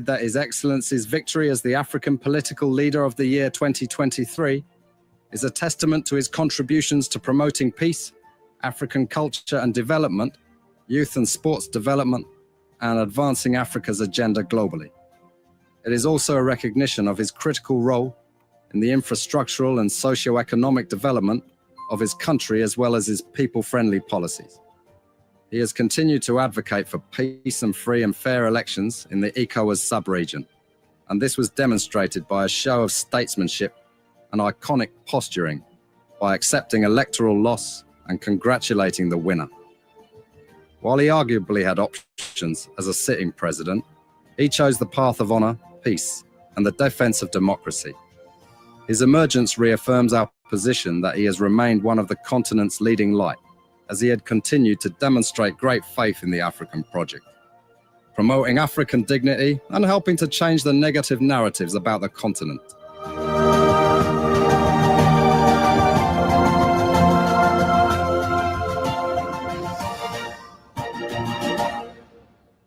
that His Excellency's victory as the African Political Leader of the Year 2023 is a testament to his contributions to promoting peace, African culture and development, youth and sports development, and advancing Africa's agenda globally. It is also a recognition of his critical role in the infrastructural and socio-economic development of his country as well as his people-friendly policies. He has continued to advocate for peace and free and fair elections in the ECOWAS sub-region, and this was demonstrated by a show of statesmanship and iconic posturing by accepting electoral loss and congratulating the winner. While he arguably had options as a sitting president, he chose the path of honor, peace, and the defense of democracy. His emergence reaffirms our position that he has remained one of the continent's leading light, as he had continued to demonstrate great faith in the African project, promoting African dignity and helping to change the negative narratives about the continent.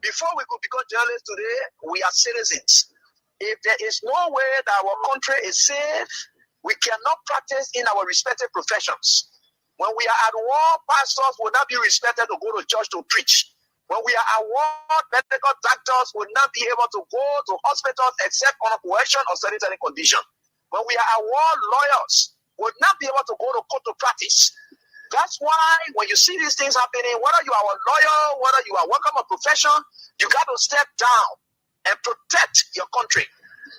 Before we could become journalists today, we are citizens. If there is no way that our country is safe, we cannot practice in our respective professions. When we are at war, pastors will not be respected to go to church to preach. When we are at war, medical doctors will not be able to go to hospitals except on a coercion or sanitary condition. When we are at war, lawyers will not be able to go to court to practice. That's why when you see these things happening, whether you are a lawyer, whether you are working a profession, you got to step down and protect your country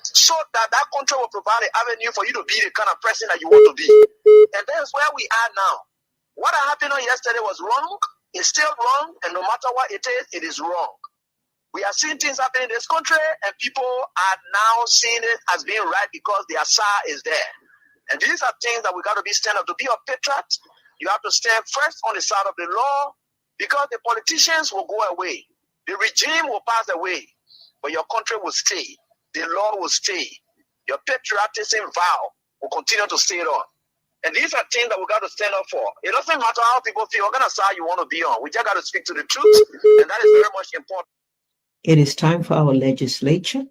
so that that country will provide an avenue for you to be the kind of person that you want to be. And that's where we are now. What happened on yesterday was wrong. It's still wrong. And no matter what it is wrong. We are seeing things happening in this country, and people are now seeing it as being right because the Assad is there. And these are things that we got to be stand up. To be a patriot, you have to stand first on the side of the law, because the politicians will go away. The regime will pass away, but your country will stay. The law will stay. Your patriotism vow will continue to stay on. And these are things that we got to stand up for. It doesn't matter how people feel, what kind of side you want to be on. We just got to speak to the truth, and that is very much important. It is time for our legislature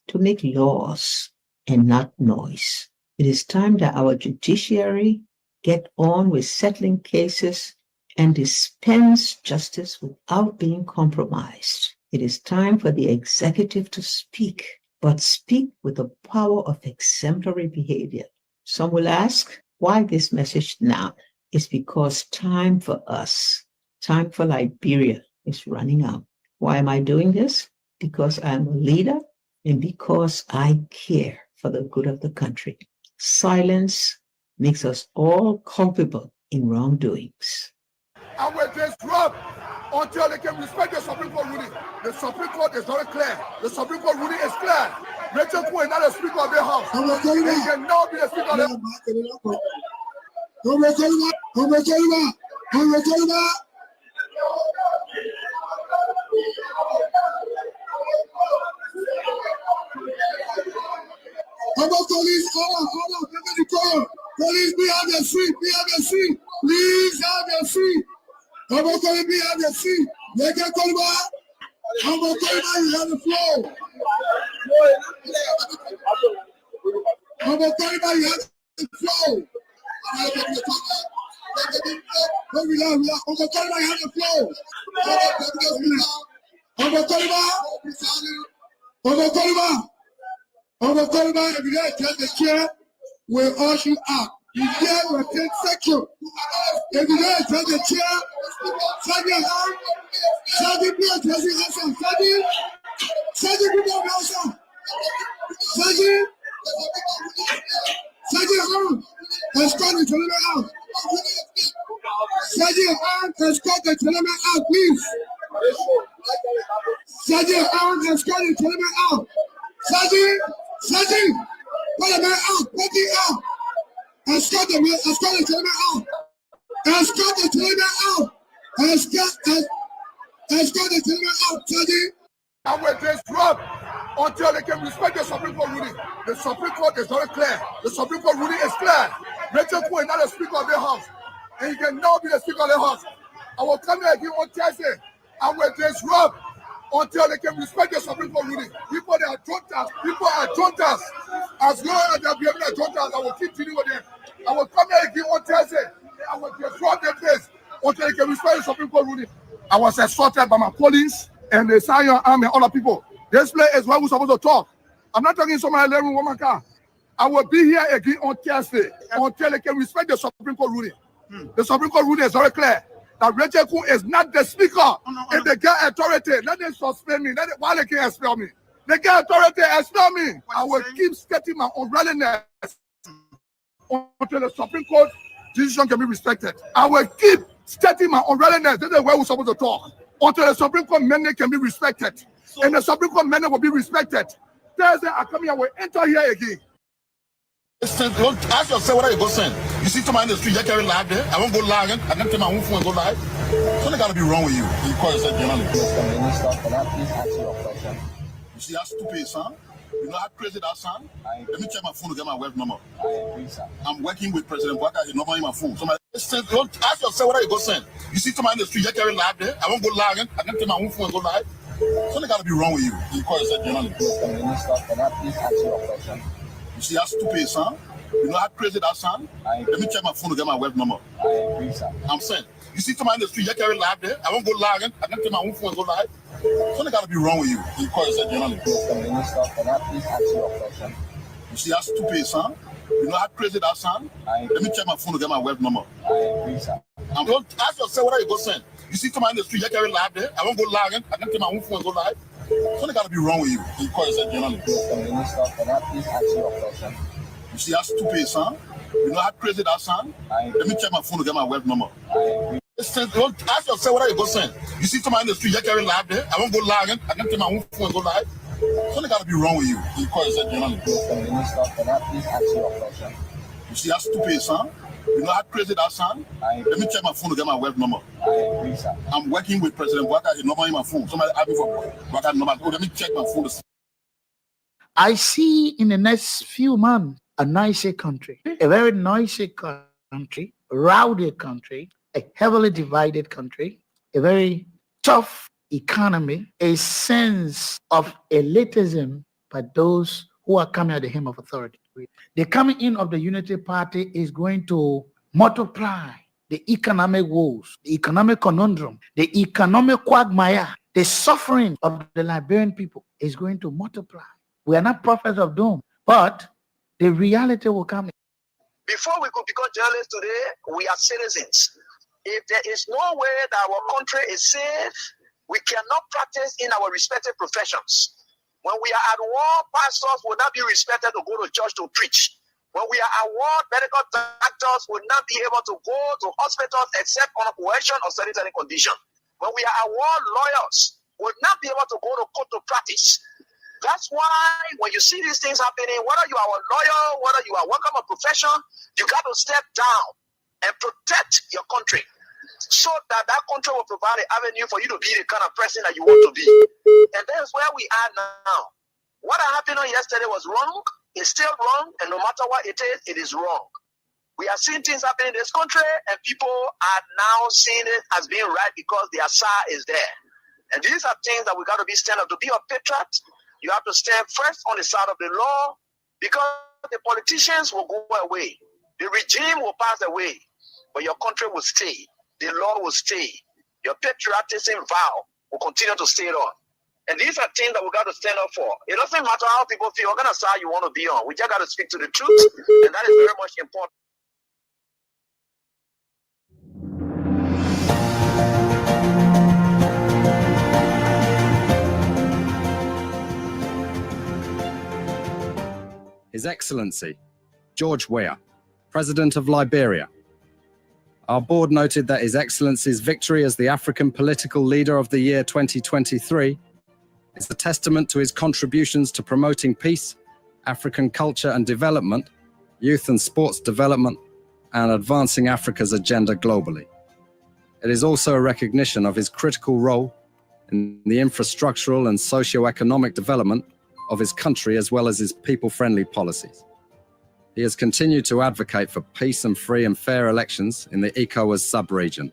to make laws and not noise. It is time that our judiciary get on with settling cases and dispense justice without being compromised. It is time for the executive to speak, but speak with the power of exemplary behavior. Some will ask, why this message now? It's because time for us, time for Liberia is running out. Why am I doing this? Because I'm a leader and because I care for the good of the country. Silence makes us all culpable in wrongdoings. And we're disrupt until they can respect the Supreme Court ruling. The Supreme Court is very clear. The Supreme Court ruling is clear. Rachel Kwe is not the Speaker of the House. They cannot be the Speaker of the House. Police, police, be on your seat, please have your seat. Be on your seat. Make it come back. You have the floor. You have the floor. If you guys take the chair, we'll usher you out. You get with 10 seconds. If you guys take the chair, Sadi, please, Sadi, escort the gentleman out. Sadi, escort the gentleman out, please. Sadi, escort the gentleman out. Sadi, put the man out, put the out. Escort the gentleman out. Escort the gentleman out. Escort the gentleman out, Sadi. And we're disrupt until they can respect the Supreme Court ruling. The Supreme Court is very clear. The Supreme Court ruling is clear. Rachel Kwe is not the Speaker of the House. And he cannot be the Speaker of the House. I will come here again on Thursday. And we're disrupt until they can respect the Supreme Court ruling. People that are trunters, people are trunters. As long as they are behaving as trunters, I will keep dealing with them. I will come here again on Thursday. I will destroy their place until they can respect the Supreme Court ruling. I was assaulted by my colleagues and the Zion Army and other people. This place is where we're supposed to talk. I'm not talking somebody living woman car. I will be here again on Thursday until they can respect the Supreme Court ruling. The Supreme Court ruling is very clear that Rachel Kun is not the speaker. If they get authority, let them suspend me. Why they can't expel me? They get authority, expel me. I will keep stating my unreadiness until the Supreme Court decision can be respected. I will keep stating my unreadiness. This is where we're supposed to talk. Until the Supreme Court mandate can be respected. And the Supreme Court mandate will be respected. Thursday, I come here, I will enter here again. Ask yourself what you go send. You see somebody in the street, you carry live there. I won't go live. I can take my own phone and go live. Something got to be wrong with you. You call yourself journalist. Mr. Minister, can I please ask you a question? You see how stupid, son? You know how crazy that sound? Let me check my phone to get my web number. I agree, sir. I'm working with President Bwaka. He's not on my phone. Somebody ask yourself what you go send. You see somebody in the street, you carry live there. I won't go live. I can take my own phone and go live. Something got to be wrong with you. You call yourself journalist. Mr. Minister, can I please ask you a question? You see how stupid, son? You know how crazy that sound? Let me check my phone to get my web number. I agree, sir. I'm saying, you see somebody in the street, you carry live there. I won't go live. I can take my own phone and go live. Something got to be wrong with you. You call yourself journalist. Mr. Minister, can I please ask you a question? You see how stupid, son? You know how crazy that sound? Let me check my phone to get my web number. I agree, sir. Ask yourself what you go send. You see somebody in the street, you carry live there. I won't go live. I can take my own phone and go live. Something got to be wrong with you. You call yourself journalist. Mr. Minister, can I please ask you a question? You see how stupid, son? You know how crazy that sound? Let me check my phone to get my web number. I agree. Ask yourself what you go send. You see somebody in the street, you carry live there. I won't go live. I can take my own phone and go live. Something got to be wrong with you. You call yourself journalist. Mr. Minister, can I please ask you a question? You see how stupid, son? You know how crazy that sound? Let me check my phone to get my web number. I agree, sir. I'm working with President Bwaka. He's not on my phone. Somebody ask me for Bwaka number. Oh, let me check my phone. I see in the next few months a noisy country, a very noisy country, rowdy country, a heavily divided country, a very tough economy, a sense of elitism by those who are coming at the hem of authority. The coming in of the Unity Party is going to multiply the economic woes, the economic conundrum, the economic quagmire, the suffering of the Liberian people is going to multiply. We are not prophets of doom, but the reality will come. Before we could become journalists today, we are citizens. If there is no way that our country is safe, we cannot practice in our respective professions. When we are at war, pastors will not be respected to go to church to preach. When we are at war, medical doctors will not be able to go to hospitals except on coercion or sanitary condition. When we are at war, lawyers will not be able to go to court to practice. That's why when you see these things happening, whether you are a lawyer, whether you are working on a profession, you got to step down and protect your country so that that country will provide an avenue for you to be the kind of person that you want to be. And that's where we are now. What happened yesterday was wrong. It's still wrong. And no matter what it is wrong. We are seeing things happening in this country, and people are now seeing it as being right because the Asa is there. And these are things that we got to be stand up. To be a patriot, you have to stand first on the side of the law, because the politicians will go away. The regime will pass away, but your country will stay. The law will stay. Your patriotism vow will continue to stay on. And these are things that we got to stand up for. It doesn't matter how people feel, what kind of side you want to be on. We just got to speak to the truth, and that is very much important. His Excellency, George Weah, President of Liberia. Our board noted that His Excellency's victory as the African Political Leader of the Year 2023 is a testament to his contributions to promoting peace, African culture and development, youth and sports development, and advancing Africa's agenda globally. It is also a recognition of his critical role in the infrastructural and socio-economic development of his country, as well as his people-friendly policies. He has continued to advocate for peace and free and fair elections in the ECOWAS sub-region,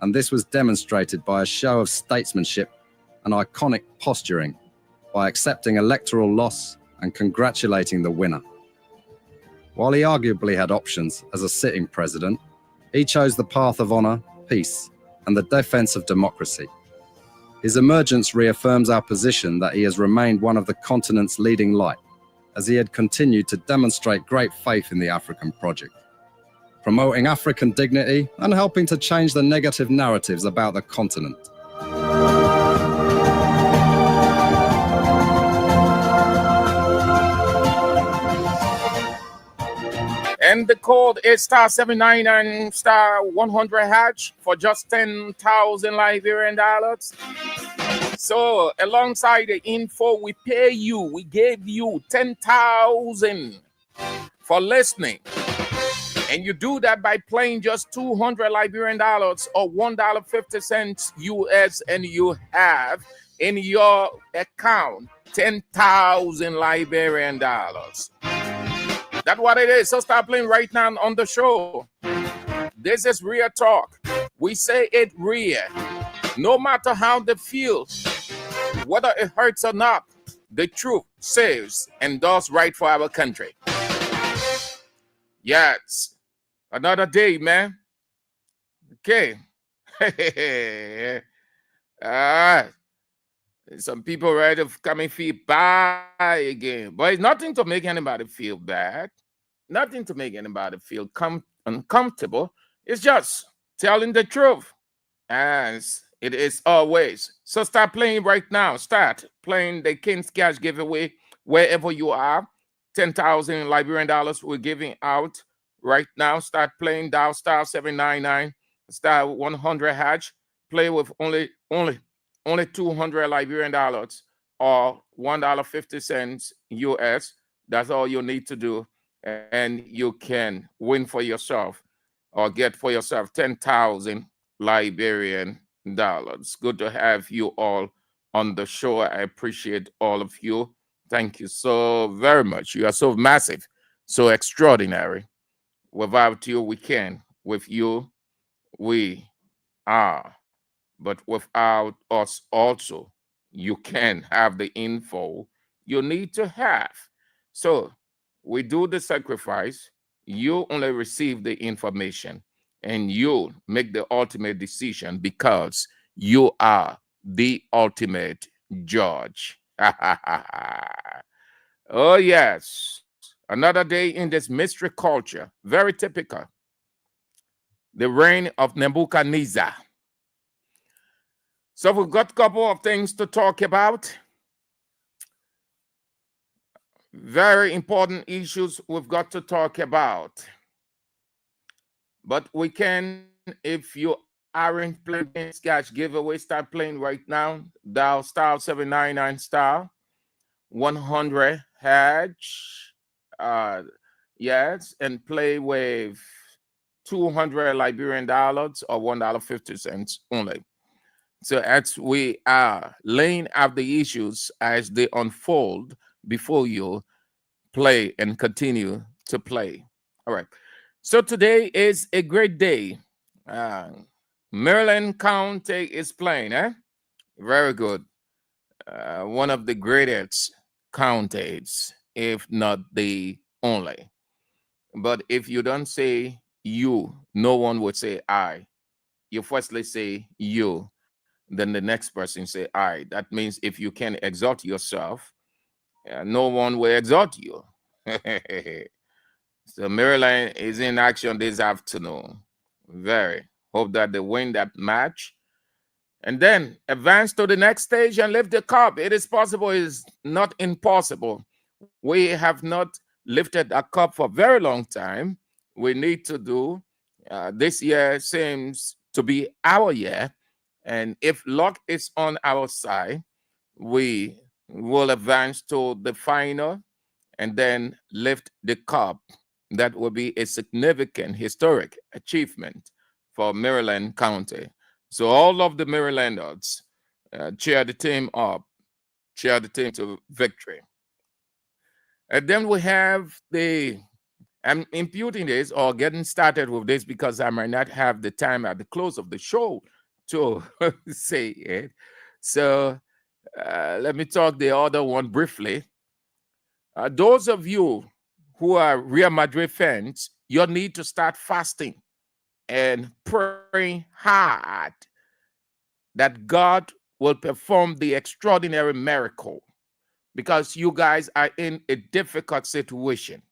and this was demonstrated by a show of statesmanship and iconic posturing by accepting electoral loss and congratulating the winner. While he arguably had options as a sitting president, he chose the path of honor, peace, and the defense of democracy. His emergence reaffirms our position that he has remained one of the continent's leading light, as he had continued to demonstrate great faith in the African project, promoting African dignity and helping to change the negative narratives about the continent. And the code is *799 *100# for just 10,000 Liberian dollars. So alongside the info, we pay you. We gave you 10,000 for listening. And you do that by playing just 200 Liberian dollars or $1.50 US, and you have in your account 10,000 Liberian dollars. That's what it is. So start playing right now on the show. This is real talk. We say it real. No matter how they feel, whether it hurts or not, the truth saves and does right for our country. Yes. Another day, man. Okay. Some people ready to come and feel bad again. But it's nothing to make anybody feel bad. Nothing to make anybody feel uncomfortable. It's just telling the truth, as it is always. So start playing right now. Start playing the King's Cash giveaway wherever you are. 10,000 Liberian dollars we're giving out right now. Start playing. Dial *799 *100#. Play with only 200 Liberian dollars or $1.50 US. That's all you need to do, and you can win for yourself or get for yourself 10,000 Liberian dollars. Good to have you all on the show. I appreciate all of you. Thank you so very much. You are so massive, so extraordinary. Without you, we can. With you, we are. But without us also, you can have the info you need to have. So we do the sacrifice. You only receive the information, and you make the ultimate decision because you are the ultimate judge. Oh, yes. Another day in this mystery culture. Very typical. The reign of Nebuchadnezzar. So we've got a couple of things to talk about. Very important issues we've got to talk about. But we can, if you aren't playing King's Cash giveaway, start playing right now. Dial *799 *100#. Yes, and play with 200 Liberian dollars or $1.50 only. So as we are laying out the issues as they unfold before you, play and continue to play. All right. So today is a great day. Maryland County is playing, eh? Very good. One of the greatest counties, if not the only. But if you don't say you, no one would say I. You firstly say you, then the next person say I. That means if you can exalt yourself, no one will exalt you. So Maryland is in action this afternoon. Very. Hope that they win that match. And then advance to the next stage and lift the cup. It is possible. It is not impossible. We have not lifted a cup for a very long time. We need to do. This year seems to be our year. And if luck is on our side, we will advance to the final and then lift the cup. That will be a significant historic achievement for Maryland County. So all of the Marylanders cheer the team up, cheer the team to victory. And then we have I'm imputing this or getting started with this because I might not have the time at the close of the show to say it. So Let me talk the other one briefly. Those of you who are Real Madrid fans, you need to start fasting and praying hard that God will perform the extraordinary miracle, because you guys are in a difficult situation.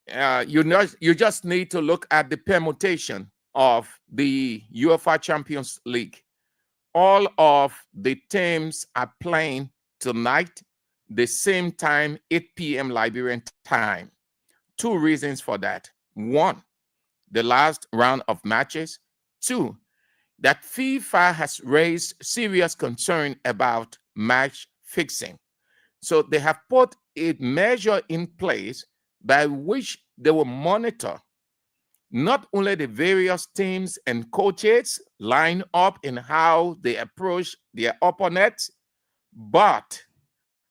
You just need to look at the permutation of the UEFA Champions League. All of the teams are playing tonight, the same time, 8 p.m. Liberian time. Two reasons for that. One, the last round of matches. Two, that FIFA has raised serious concern about match fixing. So they have put a measure in place by which they will monitor not only the various teams and coaches line up in how they approach their opponents, but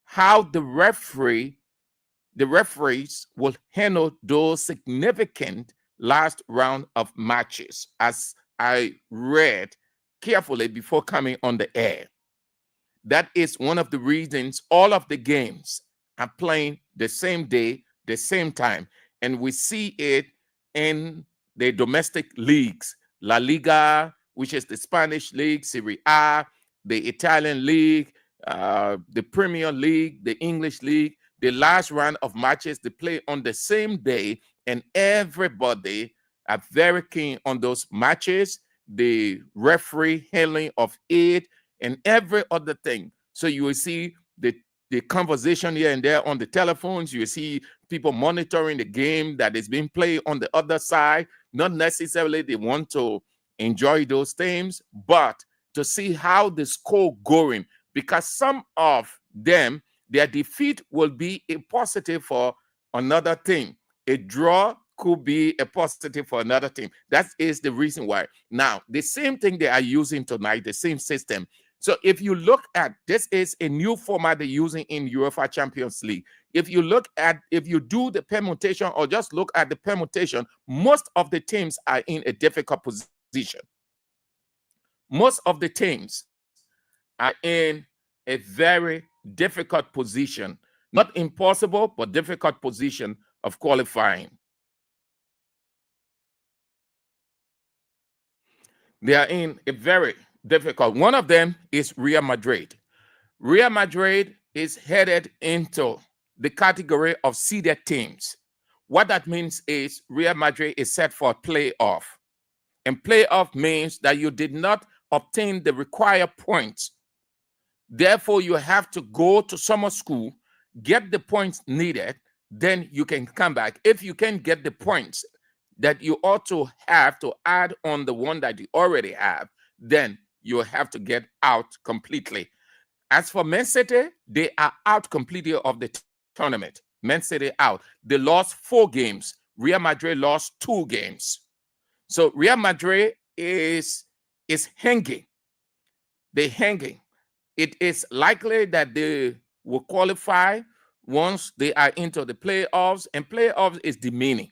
how the referees will handle those significant last round of matches, as I read carefully before coming on the air. That is one of the reasons all of the games are playing the same day, the same time. And we see it in the domestic leagues, La Liga, which is the Spanish league, Serie A, the Italian league, the Premier League, the English league. The last round of matches, they play on the same day, and everybody are very keen on those matches, the referee handling of it, and every other thing. So you will see the conversation here and there on the telephones. You will see people monitoring the game that is being played on the other side. Not necessarily they want to enjoy those things, but to see how the score going, because some of them, their defeat will be a positive for another team. A draw could be a positive for another team. That is the reason why. Now, the same thing they are using tonight, the same system. So if you look at, this is a new format they're using in UEFA Champions League. If you do the permutation or just look at the permutation, most of the teams are in a difficult position. Most of the teams are in a very difficult position, not impossible, but difficult position of qualifying. They are in a very difficult. One of them is Real Madrid. Real Madrid is headed into the category of seeded teams. What that means is Real Madrid is set for a playoff. And playoff means that you did not obtain the required points. Therefore, you have to go to summer school, get the points needed, then you can come back. If you can get the points that you ought to have to add on the one that you already have, then you have to get out completely. As for Man City, they are out completely of the tournament. Man City out. They lost 4 games. Real Madrid lost 2 games. So Real Madrid is hanging. They're hanging. It is likely that they will qualify once they are into the playoffs, and playoffs is demeaning.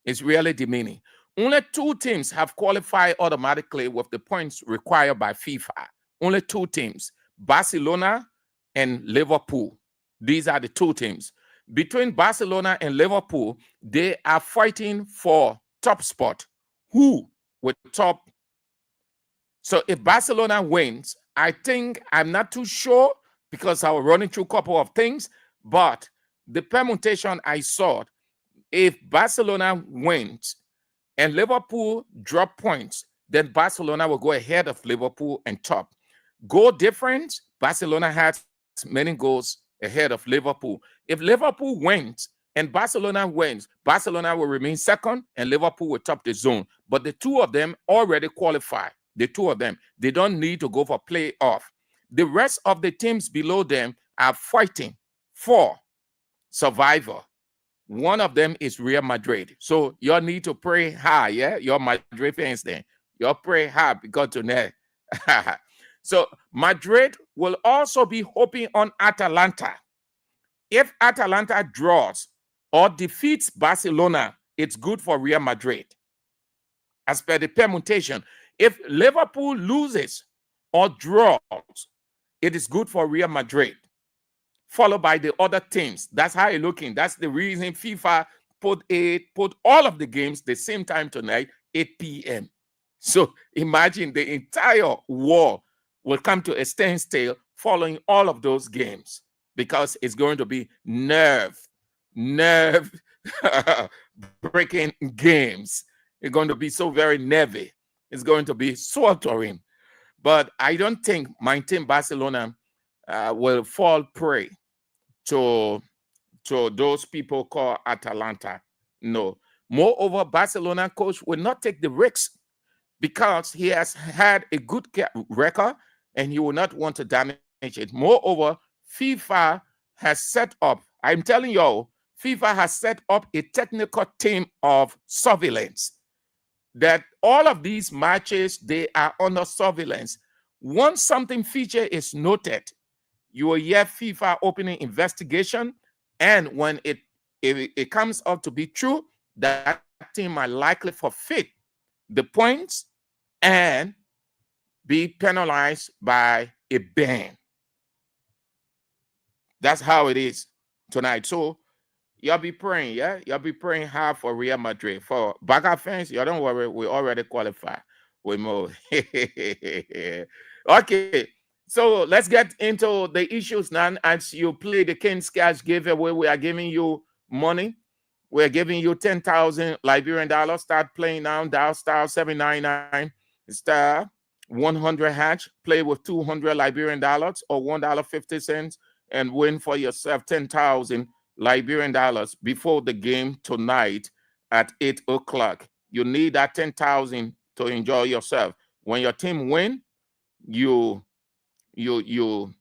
It's really demeaning. Only 2 teams have qualified automatically with the points required by FIFA. Only 2 teams, Barcelona and Liverpool. These are the 2 teams. Between Barcelona and Liverpool, they are fighting for top spot. Who with top? So if Barcelona wins, I'm not too sure because I was running through a couple of things, but the permutation I saw, if Barcelona wins and Liverpool drop points, then Barcelona will go ahead of Liverpool and top. Goal difference, Barcelona has many goals ahead of Liverpool. If Liverpool wins and Barcelona wins, Barcelona will remain second and Liverpool will top the zone. But the 2 of them already qualify. The 2 of them, they don't need to go for playoff. The rest of the teams below them are fighting for survival. One of them is Real Madrid. So you need to pray hard, yeah? You're Madrid fans then. You pray hard because tonight. So Madrid will also be hoping on Atalanta. If Atalanta draws or defeats Barcelona, it's good for Real Madrid. As per the permutation, if Liverpool loses or draws, it is good for Real Madrid, followed by the other teams. That's how you're looking. That's the reason FIFA put all of the games the same time tonight, 8 p.m. So imagine the entire war will come to a standstill following all of those games, because it's going to be nerve breaking games. It's going to be so very nervy. It's going to be sweltering. But I don't think my team Barcelona will fall prey to those people called Atalanta. No. Moreover, Barcelona coach will not take the risks because he has had a good record and he will not want to damage it. Moreover, FIFA has set up, I'm telling you, FIFA has set up a technical team of surveillance that all of these matches, they are under surveillance. Once something feature is noted, you will hear FIFA opening investigation, and when it comes out to be true, that team might likely forfeit the points and be penalized by a ban. That's how it is tonight. So y'all be praying, yeah? Y'all be praying hard for Real Madrid. For Barca fans, y'all don't worry, we already qualify. We move. Okay, so let's get into the issues now. As you play the King's Cash giveaway, we are giving you money. We're giving you 10,000 Liberian dollars. Start playing now. Dial star 799 star 100 hatch. Play with 200 Liberian dollars or $1.50 and win for yourself 10,000 Liberian dollars before the game tonight at 8 o'clock. You need that 10,000 to enjoy yourself. When your team win, you can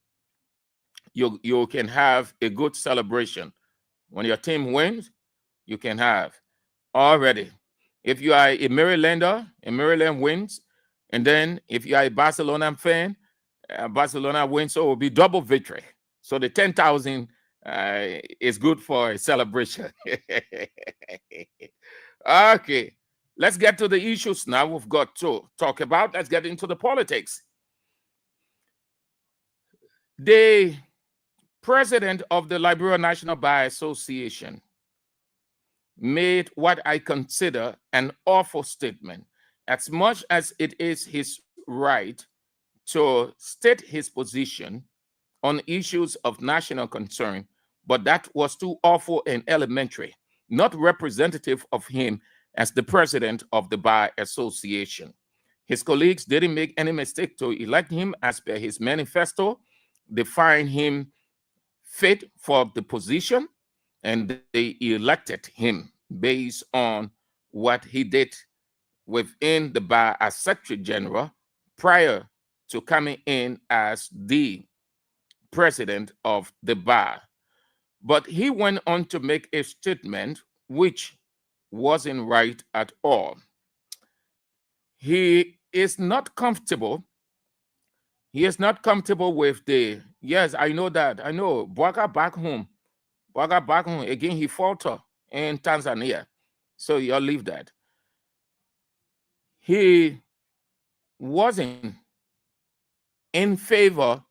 have a good celebration. When your team wins, you can have already. If you are a Marylander, and Maryland wins, and then if you are a Barcelona fan, Barcelona wins, so it will be double victory. So the 10,000 is good for a celebration. Okay, let's get to the issues now we've got to talk about. Let's get into the politics. The president of the Liberia National Bar Association made what I consider an awful statement. As much as it is his right to state his position on issues of national concern, but that was too awful and elementary, not representative of him as the president of the Bar Association. His colleagues didn't make any mistake to elect him as per his manifesto. They find him fit for the position, and they elected him based on what he did within the bar as Secretary General prior to coming in as the president of the bar. But he went on to make a statement which wasn't right at all. He is not comfortable. He is not comfortable with the, yes, I know that. I know. Bwaga back home. Bwaga back home. Again, he faltered in Tanzania. So you'll leave that. He wasn't in favor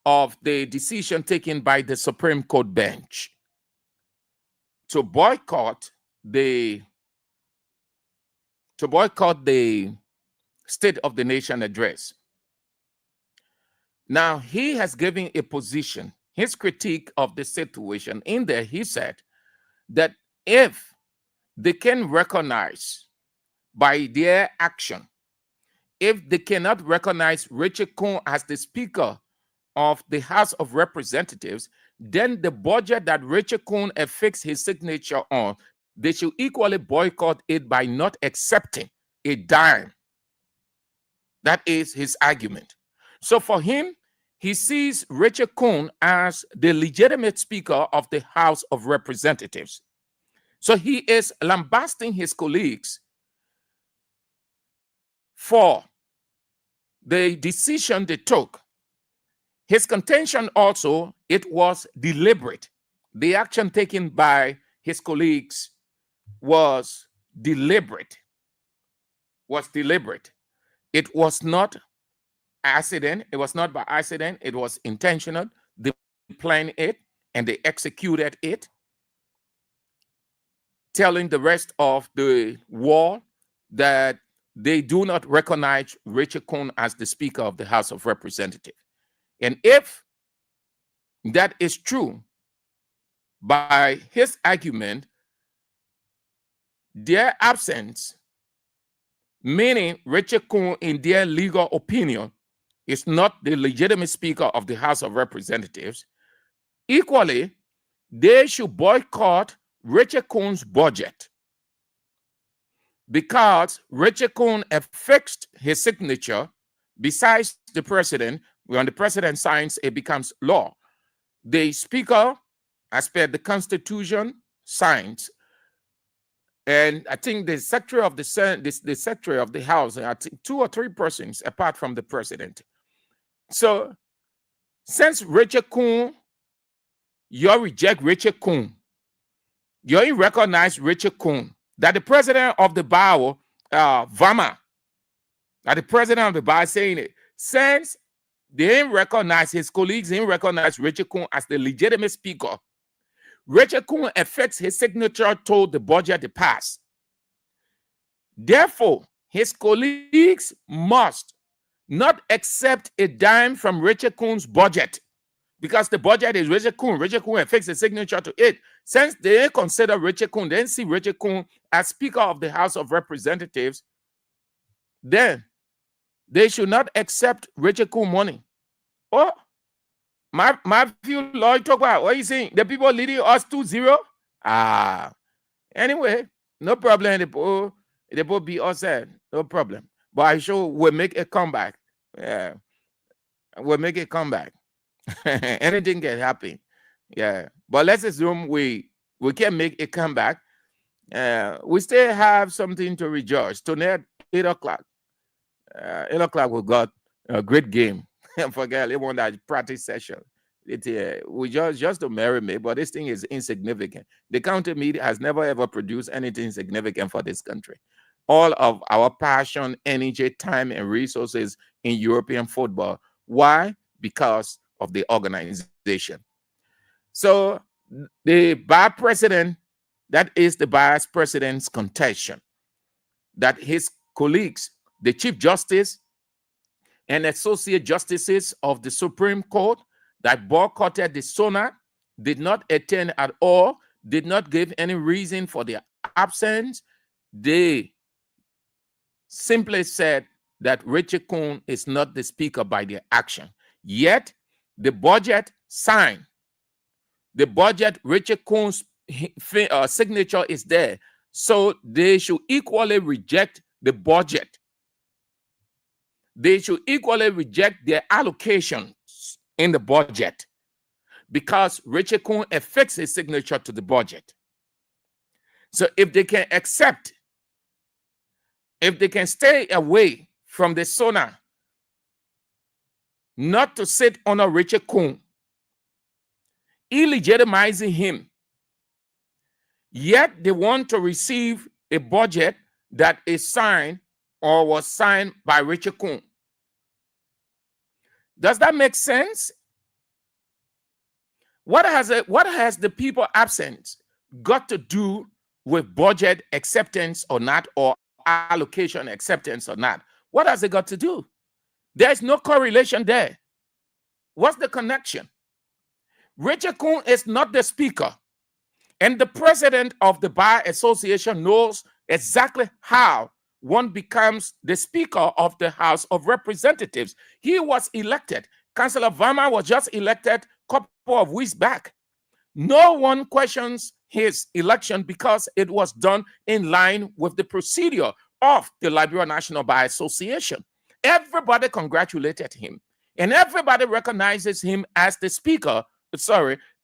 of the decision taken by the Supreme Court bench to boycott the State of the Nation address. Now, he has given a position, his critique of the situation. In there, he said that if they can recognize by their action, if they cannot recognize Richard Coon as the Speaker of the House of Representatives, then the budget that Richard Coon affixed his signature on, they should equally boycott it by not accepting a dime. That is his argument. So for him, he sees Richard Coon as the legitimate Speaker of the House of Representatives. So he is lambasting his colleagues for the decision they took. His contention also, it was deliberate. The action taken by his colleagues was deliberate. It was not accident. It was not by accident. It was intentional. They planned it and they executed it, telling the rest of the world that they do not recognize Richard Coon as the Speaker of the House of Representatives. And if that is true, by his argument, their absence, meaning Richard Coon, in their legal opinion, is not the legitimate Speaker of the House of Representatives, equally, they should boycott Richard Coon's budget, because Richard Coon affixed his signature besides the president. When the president signs, it becomes law. The Speaker, as per the Constitution, signs. And I think the Secretary of the Senate, the Secretary of the House, I think 2 or 3 persons apart from the president. So, since Richard Coon, you reject Richard Coon, you recognize Richard Coon, that the president of the bar, Vama, that the president of the bar saying it, since they didn't recognize, his colleagues didn't recognize Richard Coon as the legitimate speaker, Richard Coon affects his signature to the budget to pass. Therefore, his colleagues must not accept a dime from Richard Coon's budget, because the budget is Richard Coon. Richard Coon affixed a signature to it. Since they consider Richard Coon, they see Richard Coon as Speaker of the House of Representatives, then they should not accept Richard Coon money. Oh, my view, Lloyd, talk about what you saying? The people leading us 2-0? Anyway, no problem. They both be outside. No problem. But I sure will make a comeback. Yeah. We'll make a comeback. Anything can happen. Yeah. But let's assume we can make a comeback. We still have something to rejoice. Tonight, 8 o'clock. 8 o'clock, we got a great game. Forget it won that practice session. We just to marry me, but this thing is insignificant. The county media has never ever produced anything significant for this country. All of our passion, energy, time, and resources in European football. Why? Because of the organization. So the vice president, that is the vice president's contention, that his colleagues, the Chief Justice and associate justices of the Supreme Court that boycotted the SONA, did not attend at all, did not give any reason for their absence. They simply said that Richard Coon is not the speaker by their action. Yet, the budget signed. The budget, Richard Coon's signature is there. So they should equally reject the budget. They should equally reject their allocations in the budget, because Richard Coon affixed his signature to the budget. So if they can accept, if they can stay away from the SONA, not to sit under Richard Coon, illegitimizing him, yet they want to receive a budget that is signed or was signed by Richard Coon. Does that make sense? What has the people absent got to do with budget acceptance or not, or allocation acceptance or not? What has it got to do? There's no correlation there. What's the connection? Richard Coon is not the speaker, and the president of the Bar Association knows exactly how one becomes the Speaker of the House of Representatives. He was elected. Councillor Vama was just elected a couple of weeks back. No one questions his election because it was done in line with the procedure of the Liberia National Bar Association. Everybody congratulated him, and everybody recognizes him as the speaker,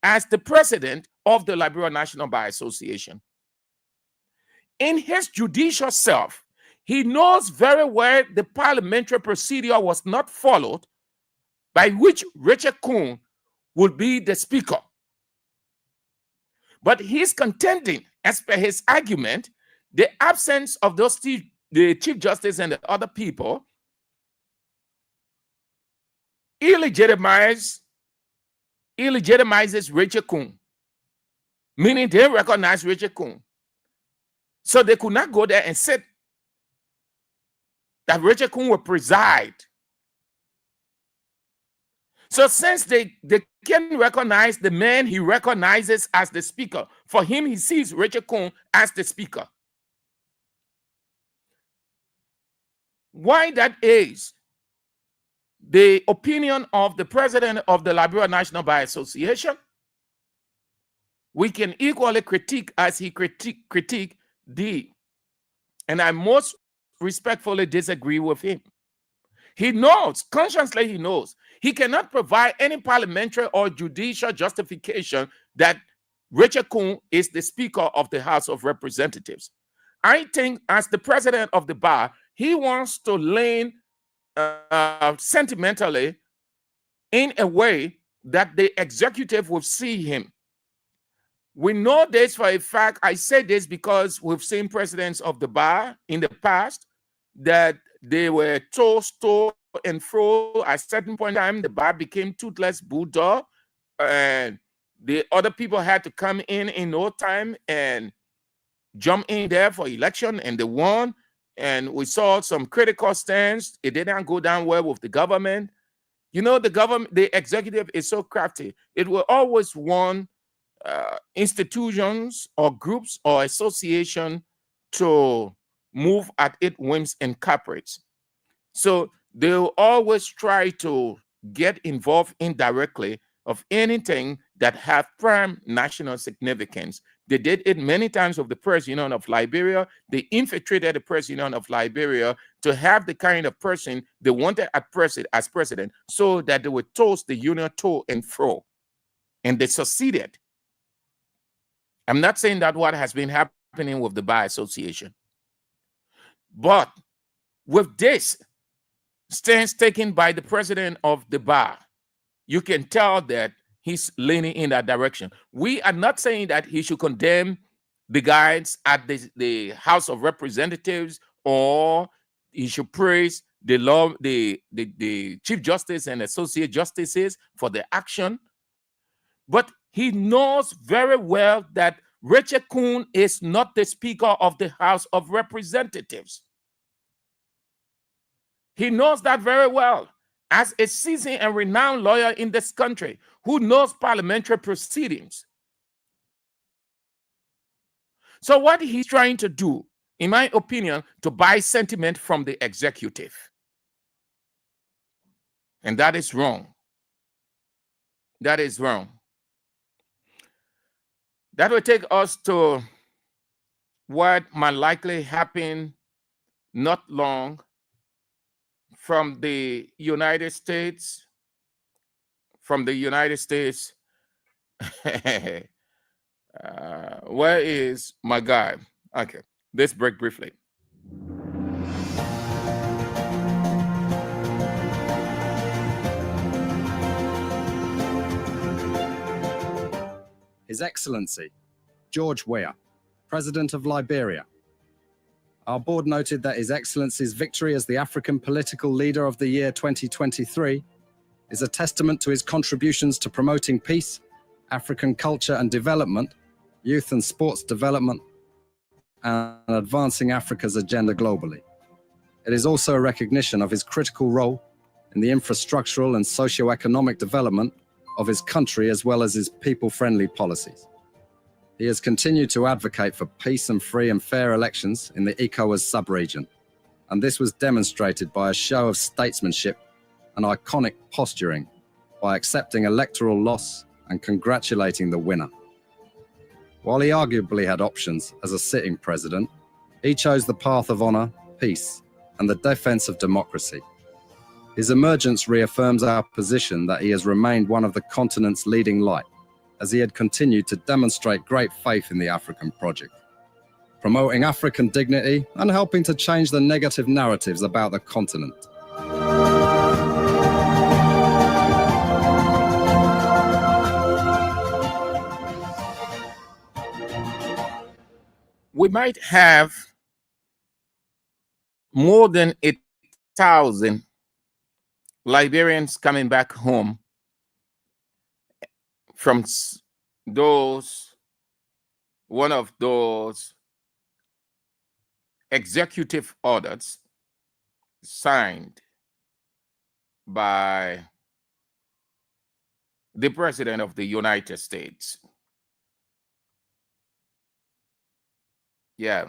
as the president of the Liberia National Bar Association. In his judicial self, he knows very well the parliamentary procedure was not followed, by which Richard Coon would be the speaker. But he's contending, as per his argument, the absence of the Chief Justice and the other people illegitimizes Richard Coon, meaning they recognize Richard Coon. So they could not go there and sit that Richard Coon will preside. So since they can recognize the man he recognizes as the speaker, for him, he sees Richard Coon as the speaker. Why that is the opinion of the president of the Liberia National Bar Association, we can equally critique as he critique D. And I most respectfully disagree with him. He knows, consciously he knows, he cannot provide any parliamentary or judicial justification that Richard Coon is the Speaker of the House of Representatives. I think as the president of the bar, he wants to lean sentimentally in a way that the executive will see him. We know this for a fact. I say this because we've seen presidents of the bar in the past that they were tossed to and fro. At a certain point in time, the bar became toothless bulldog, and the other people had to come in no time and jump in there for election, and they won. And we saw some critical stands. It didn't go down well with the government. You know, the government, the executive is so crafty. It will always want institutions or groups or association to move at its whims and caprice. So they'll always try to get involved indirectly of anything that have prime national significance. They did it many times with the Press Union of Liberia. They infiltrated the Press Union of Liberia to have the kind of person they wanted as president so that they would toss the union to and fro. And they succeeded. I'm not saying that what has been happening with the Bar Association. But with this stance taken by the president of the bar, you can tell that he's leaning in that direction. We are not saying that he should condemn the guys at the House of Representatives, or he should praise the Chief Justice and Associate Justices for the action. But he knows very well that Richard Coon is not the Speaker of the House of Representatives. He knows that very well. As a seasoned and renowned lawyer in this country who knows parliamentary proceedings. So what he's trying to do, in my opinion, to buy sentiment from the executive. And that is wrong. That is wrong. That will take us to what might likely happen not long from the United States. Where is my guy? Okay, let's break briefly. His Excellency, George Weah, President of Liberia. Our board noted that His Excellency's victory as the African Political Leader of the Year 2023 is a testament to his contributions to promoting peace, African culture and development, youth and sports development, and advancing Africa's agenda globally. It is also a recognition of his critical role in the infrastructural and socio-economic development of his country, as well as his people-friendly policies. He has continued to advocate for peace and free and fair elections in the ECOWAS sub-region, and this was demonstrated by a show of statesmanship and iconic posturing by accepting electoral loss and congratulating the winner. While he arguably had options as a sitting president, he chose the path of honor, peace, and the defense of democracy. His emergence reaffirms our position that he has remained one of the continent's leading light, as he had continued to demonstrate great faith in the African project, promoting African dignity and helping to change the negative narratives about the continent. We might have more than 1,000 Liberians coming back home from one of those executive orders signed by the President of the United States. Yeah.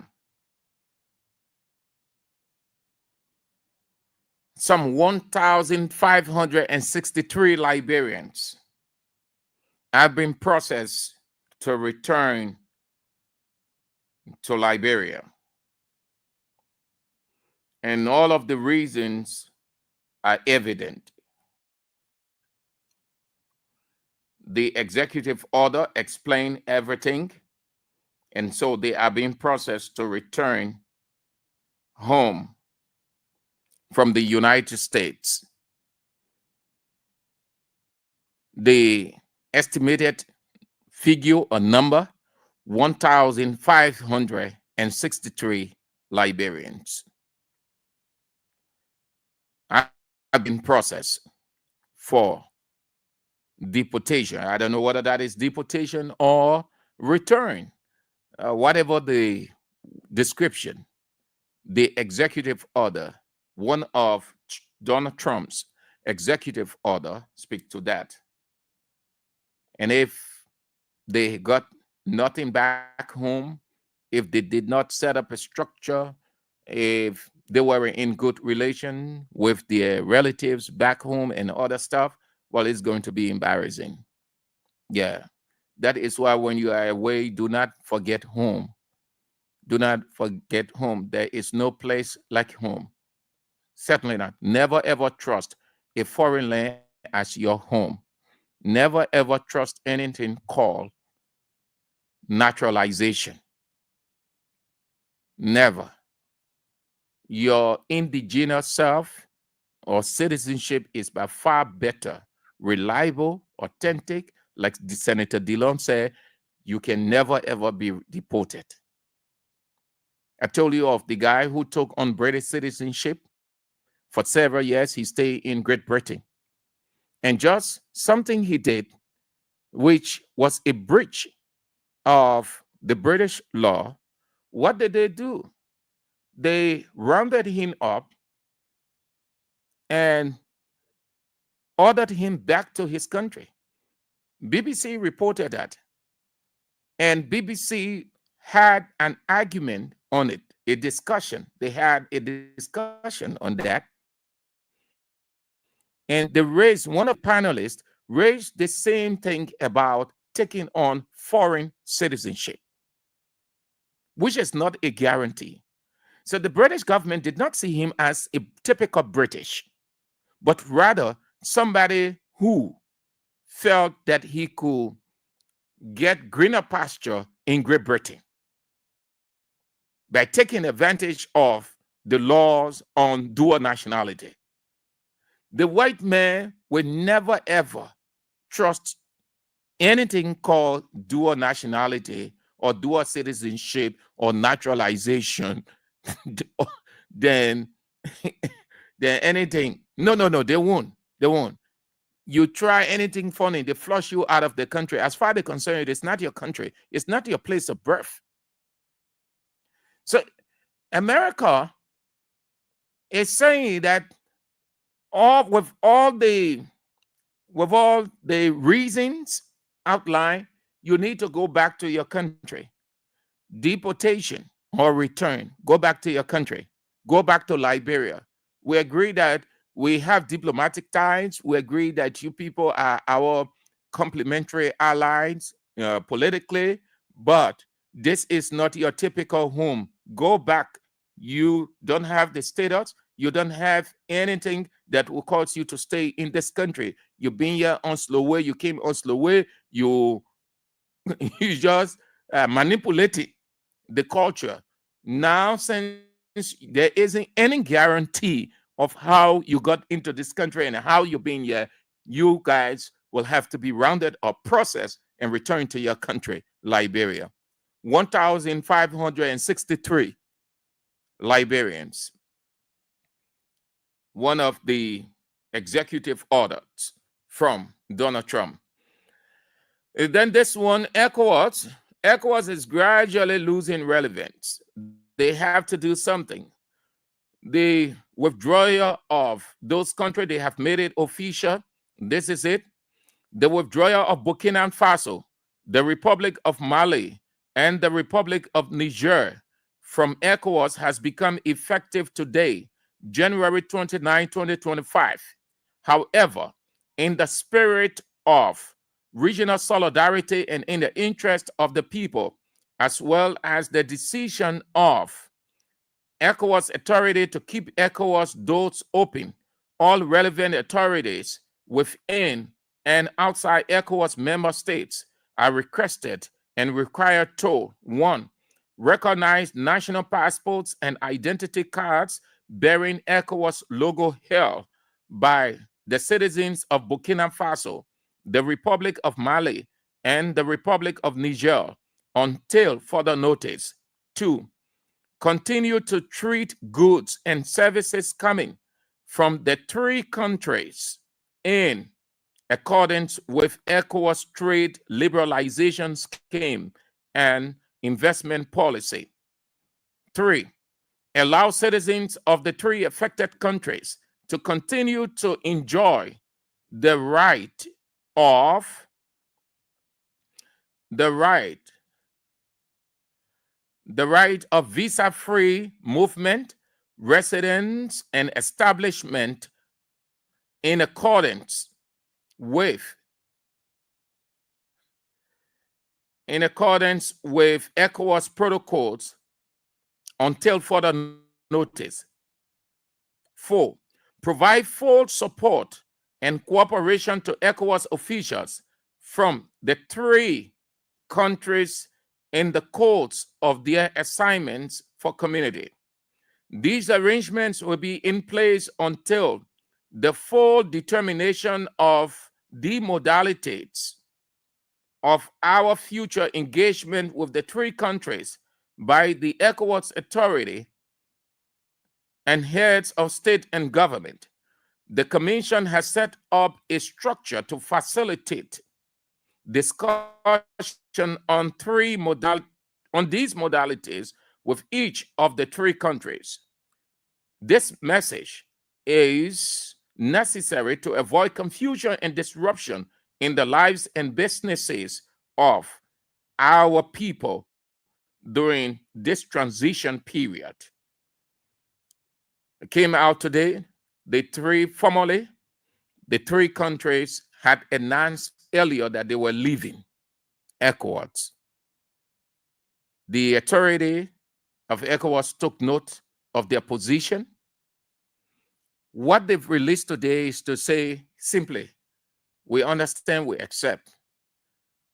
Some 1,563 Liberians have been processed to return to Liberia. And all of the reasons are evident. The executive order explained everything, and so they are being processed to return home from the United States. The estimated figure or number, 1,563 Liberians have been processed for deportation. I don't know whether that is deportation or return, whatever the description. The executive order, one of Donald Trump's executive order, speak to that. And if they got nothing back home, if they did not set up a structure, if they were in good relation with their relatives back home and other stuff, well, it's going to be embarrassing. Yeah, that is why when you are away, do not forget home. Do not forget home. There is no place like home. Certainly not. Never ever trust a foreign land as your home. Never ever trust anything called naturalization. Never. Your indigenous self or citizenship is by far better, reliable, authentic. Like Senator Dillon said, you can never ever be deported. I told you of the guy who took on British citizenship. For several years, he stayed in Great Britain. And just something he did, which was a breach of the British law, what did they do? They rounded him up and ordered him back to his country. BBC reported that. And BBC had an argument on it, a discussion. They had a discussion on that. And they raised, one of the panelists raised the same thing about taking on foreign citizenship, which is not a guarantee. So the British government did not see him as a typical British, but rather somebody who felt that he could get greener pasture in Great Britain by taking advantage of the laws on dual nationality. The white man will never ever trust anything called dual nationality or dual citizenship or naturalization than anything. No, they won't. They won't. You try anything funny, they flush you out of the country. As far as they're concerned, it's not your country. It's not your place of birth. So America is saying that with all the reasons outlined, you need to go back to your country. Deportation or return. Go back to your country. Go back to Liberia. We agree that we have diplomatic ties. We agree that you people are our complementary allies politically, but this is not your typical home. Go back. You don't have the status. You don't have anything that will cause you to stay in this country. You've been here on slow way. You came on slow way. You just manipulated the culture. Now, since there isn't any guarantee of how you got into this country and how you've been here, you guys will have to be rounded up, processed, and returned to your country, Liberia. 1,563 Liberians. One of the executive orders from Donald Trump. And then this one, ECOWAS is gradually losing relevance. They have to do something. The withdrawal of those countries, they have made it official. This is it. The withdrawal of Burkina Faso, the Republic of Mali, and the Republic of Niger from ECOWAS has become effective today, January 29, 2025. However, in the spirit of regional solidarity and in the interest of the people, as well as the decision of ECOWAS authority to keep ECOWAS doors open, all relevant authorities within and outside ECOWAS member states are requested and required to: 1. Recognize national passports and identity cards bearing ECOWAS logo held by the citizens of Burkina Faso, the Republic of Mali, and the Republic of Niger until further notice. 2. Continue to treat goods and services coming from the three countries in accordance with ECOWAS trade liberalization scheme and investment policy. 3. Allow citizens of the three affected countries to continue to enjoy the right of visa-free movement, residence, and establishment in accordance with ECOWAS protocols until further notice. 4. Provide full support and cooperation to ECOWAS officials from the three countries in the course of their assignments for community. These arrangements will be in place until the full determination of the modalities of our future engagement with the three countries by the ECOWAS authority and heads of state and government. The Commission has set up a structure to facilitate discussion on these modalities with each of the three countries. This message is necessary to avoid confusion and disruption in the lives and businesses of our people during this transition period. It came out today. The three countries had announced earlier that they were leaving ECOWAS. The authority of ECOWAS took note of their position. What they've released today is to say simply, we understand, we accept.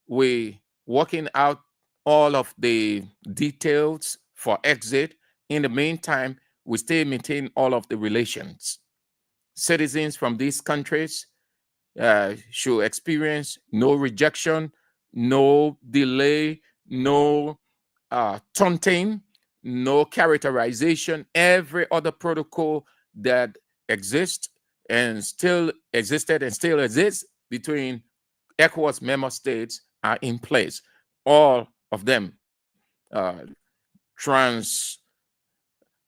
We're working out all of the details for exit. In the meantime, we still maintain all of the relations. Citizens from these countries should experience no rejection, no delay, no taunting, no characterization. Every other protocol that exists and still existed and still exists between ECOWAS member states are in place. All of them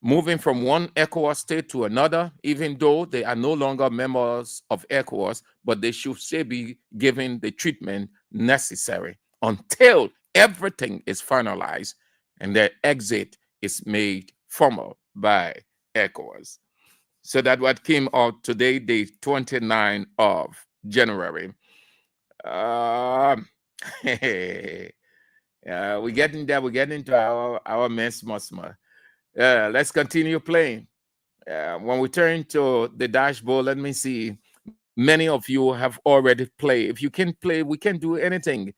moving from one ECOWAS state to another, even though they are no longer members of ECOWAS, but they should still be given the treatment necessary until everything is finalized and their exit is made formal by ECOWAS. So that what came out today, the 29th of January. We're getting there. We're getting to our Mens Mosma. Let's continue playing. When we turn to the dashboard, let me see. Many of you have already played. If you can play, we can do anything.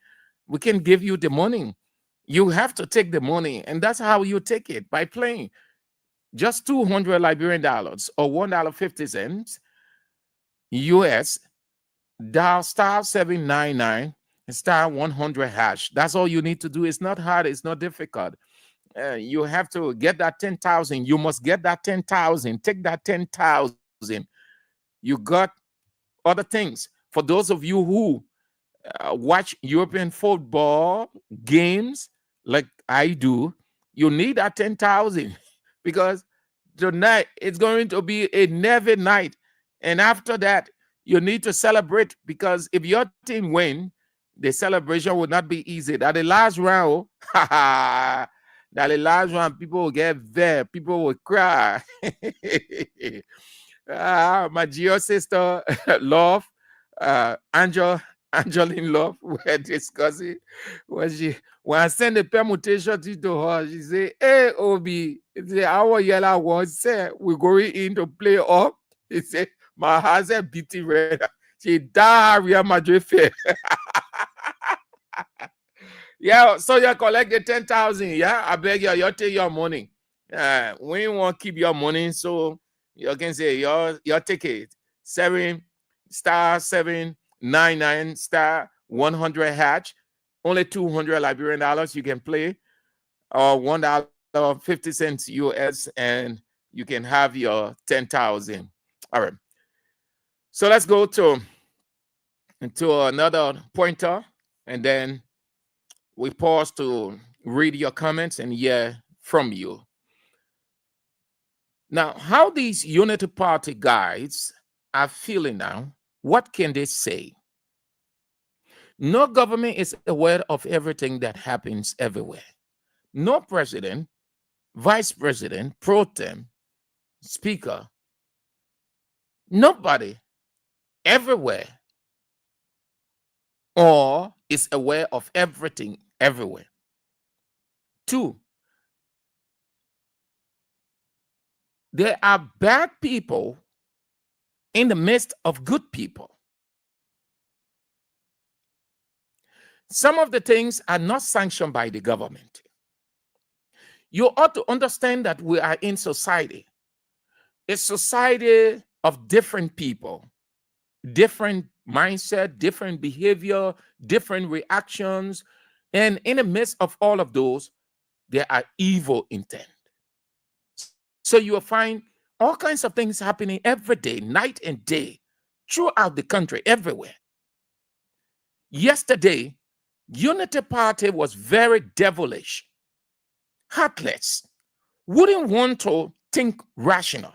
We can give you the money. You have to take the money, and that's how you take it, by playing. Just 200 Liberian dollars or $1.50 US. Dial *799 *100#. That's all you need to do. It's not hard. It's not difficult. You have to get that 10,000. You must get that 10,000. Take that 10,000. You got other things. For those of you who watch European football games like I do, you need that 10,000 because tonight it's going to be a nervy night. And after that, you need to celebrate because if your team win, the celebration will not be easy. That the last round, that the last round, people will get there, people will cry. My Geo sister, Love, Angeline Love, we're discussing when I send the permutation to her, she say, "Hey, Obi, our yellow was said we're going in to play up." He said, "My husband beating red." She died Real Madrid fair. Yeah, so you collect the 10,000. Yeah, I beg you, you take your money. We want to keep your money, so you can say your ticket 7*799*100 hatch. Only $200 Liberian dollars you can play, or $1.50 US, and you can have your 10,000. All right. So let's go to another pointer, and then we pause to read your comments and hear from you. Now, how these Unity Party guys are feeling now, what can they say? No government is aware of everything that happens everywhere. No president, vice president, pro tem, speaker, nobody everywhere or is aware of everything everywhere. 2, there are bad people in the midst of good people. Some of the things are not sanctioned by the government. You ought to understand that we are in society. A society of different people, different mindset, different behavior, different reactions. And in the midst of all of those, there are evil intent. So you will find all kinds of things happening every day, night and day, throughout the country, everywhere. Yesterday, Unity Party was very devilish, heartless, wouldn't want to think rational.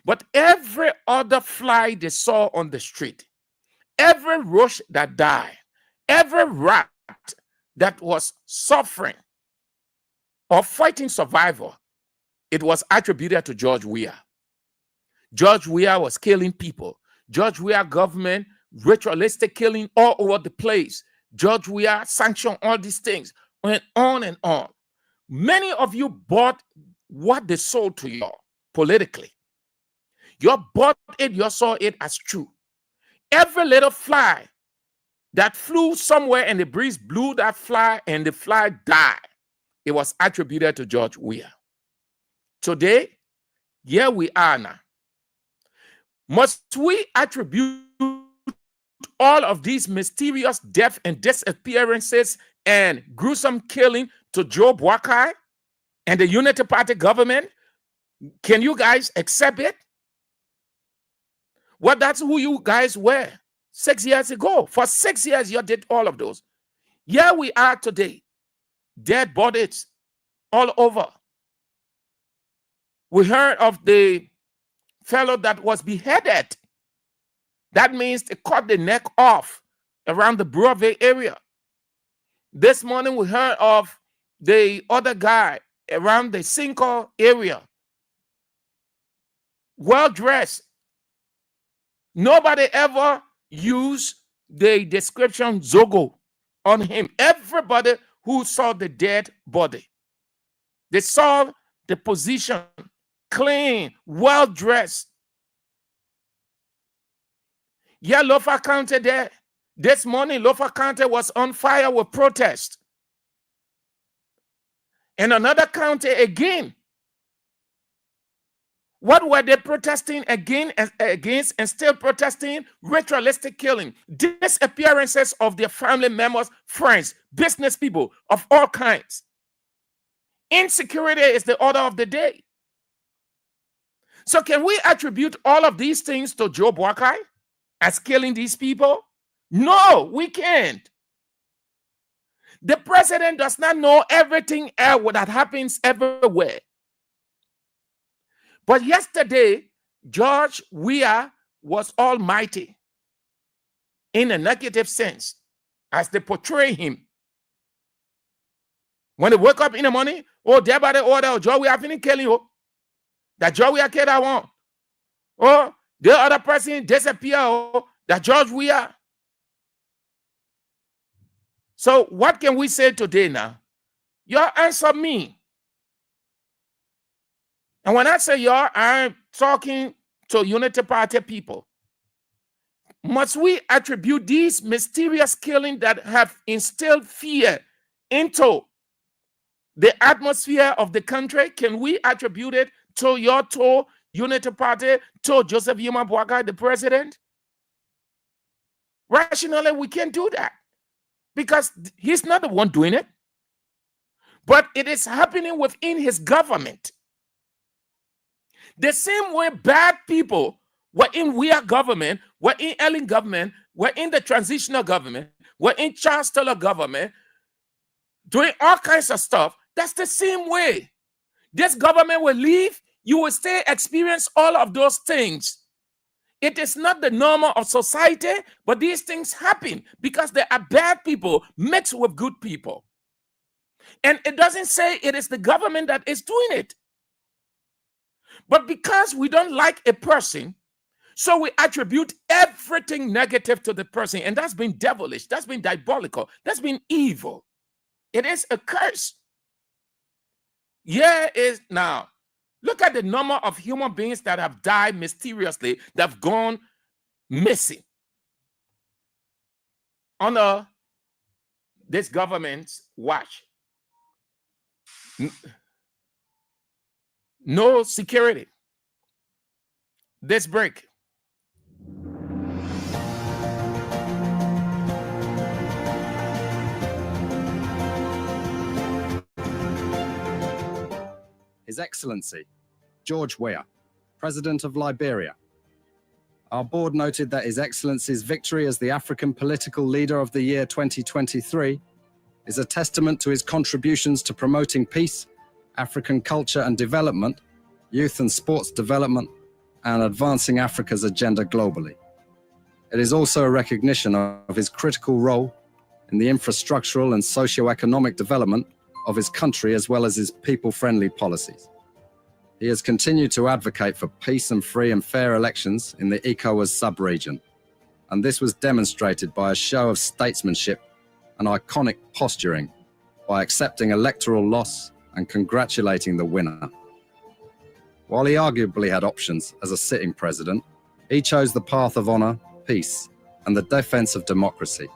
But every other fly they saw on the street, every roach that died, every rat that was suffering or fighting survival, it was attributed to George Weah. George Weah was killing people. George Weah government, ritualistic killing all over the place. George Weah sanctioned all these things, went on and on. Many of you bought what they sold to you politically. You bought it, you saw it as true. Every little fly that flew somewhere and the breeze blew that fly and the fly died, it was attributed to George Weah. Today, here we are now. Must we attribute all of these mysterious deaths and disappearances and gruesome killing to Joe Boakai and the Unity Party government? Can you guys accept it? Well, that's who you guys were 6 years ago. For 6 years, you did all of those. Here we are today. Dead bodies all over. We heard of the fellow that was beheaded. That means they cut the neck off around the Broadway area. This morning, we heard of the other guy around the Cinco area. Well-dressed. Nobody ever used the description Zogo on him. Everybody who saw the dead body, they saw the position, clean, well-dressed. Yeah, Lofa County there. This morning, Lofa County was on fire with protest. And another county again. What were they protesting against and still protesting? Ritualistic killing, disappearances of their family members, friends, business people of all kinds. Insecurity is the order of the day. So can we attribute all of these things to Joe Boakai? as killing these people? No, we can't. The president does not know everything that happens everywhere. But yesterday, George Weah was almighty in a negative sense, as they portray him. When they wake up in the morning, oh, there by the order, George Weah finished killing you. That George Weah killed that one. Oh, the other person disappear, oh, that George Weah. So what can we say today now? Y'all answer me. And when I say y'all, I'm talking to Unity Party people. Must we attribute these mysterious killings that have instilled fear into the atmosphere of the country? Can we attribute it to your Unity Party, to Joseph Yuma Boakai, the president? Rationally, we can't do that because he's not the one doing it. But it is happening within his government. The same way bad people were in Weah government, were in Ellen government, were in the transitional government, were in Charles Taylor government, doing all kinds of stuff. That's the same way. This government will leave, you will still experience all of those things. It is not the normal of society, but these things happen because there are bad people mixed with good people. And it doesn't say it is the government that is doing it. But because we don't like a person, so we attribute everything negative to the person. And that's been devilish. That's been diabolical. That's been evil. It is a curse. Yeah, is now. Look at the number of human beings that have died mysteriously, that have gone missing under this government's watch. No security. This break. His Excellency, George Weah, President of Liberia. Our board noted that His Excellency's victory as the African Political Leader of the Year 2023 is a testament to his contributions to promoting peace, African culture and development, youth and sports development, and advancing Africa's agenda globally. It is also a recognition of his critical role in the infrastructural and socio-economic development of his country, as well as his people-friendly policies. He has continued to advocate for peace and free and fair elections in the ECOWAS sub-region, and this was demonstrated by a show of statesmanship and iconic posturing by accepting electoral loss and congratulating the winner. While he arguably had options as a sitting president, he chose the path of honor, peace, and the defense of democracy.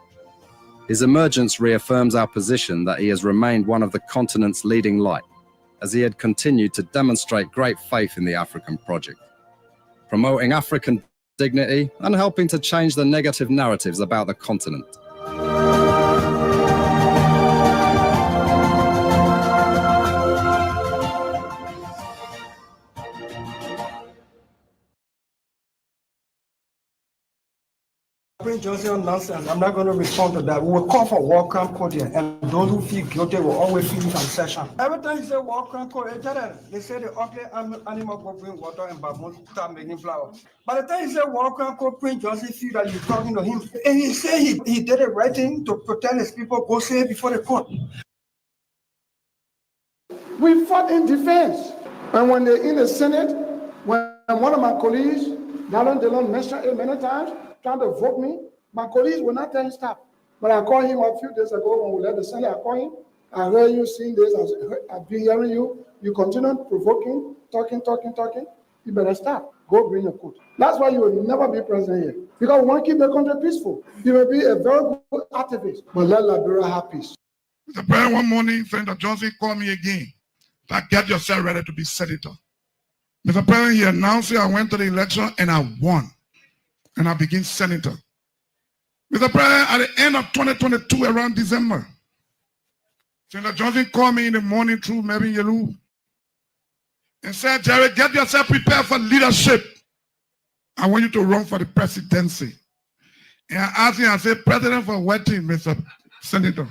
His emergence reaffirms our position that he has remained one of the continent's leading light, as he had continued to demonstrate great faith in the African project, promoting African dignity and helping to change the negative narratives about the continent. Prince Johnson nonsense. I'm not going to respond to that. We will call for war crime code here, and those who feel guilty will always feel some session. Every time you say war crime code, they say the ugly animal go bring water and baboon start making flowers. By the time you say war crime code, Prince Johnson feel that you're talking to him, and he say he did the right thing to protect his people. Go say it before the court. We fought in defense, and when they're in the Senate, when one of my colleagues, Dallin Dillon, mentioned it many times, trying to vote me, my colleagues will not tell him stop. But I called him a few days ago when we left the Senate. I called him. I heard you saying this. I've been hearing you. You continue provoking, talking. You better stop. Go bring your coat. That's why you will never be president here. Because we want to keep the country peaceful. You may be a very good activist, but let Liberia have peace. Mr. President, one morning, Senator Johnson called me again. Like, get yourself ready to be senator. Mr. President, he announced it. I went to the election and I won. And I became senator. Mr. President, at the end of 2022, around December, Senator Johnson called me in the morning through Melvin Yelu and said, Jerry, get yourself prepared for leadership. I want you to run for the presidency. And I asked him, I said, President for what team, Mr. Senator?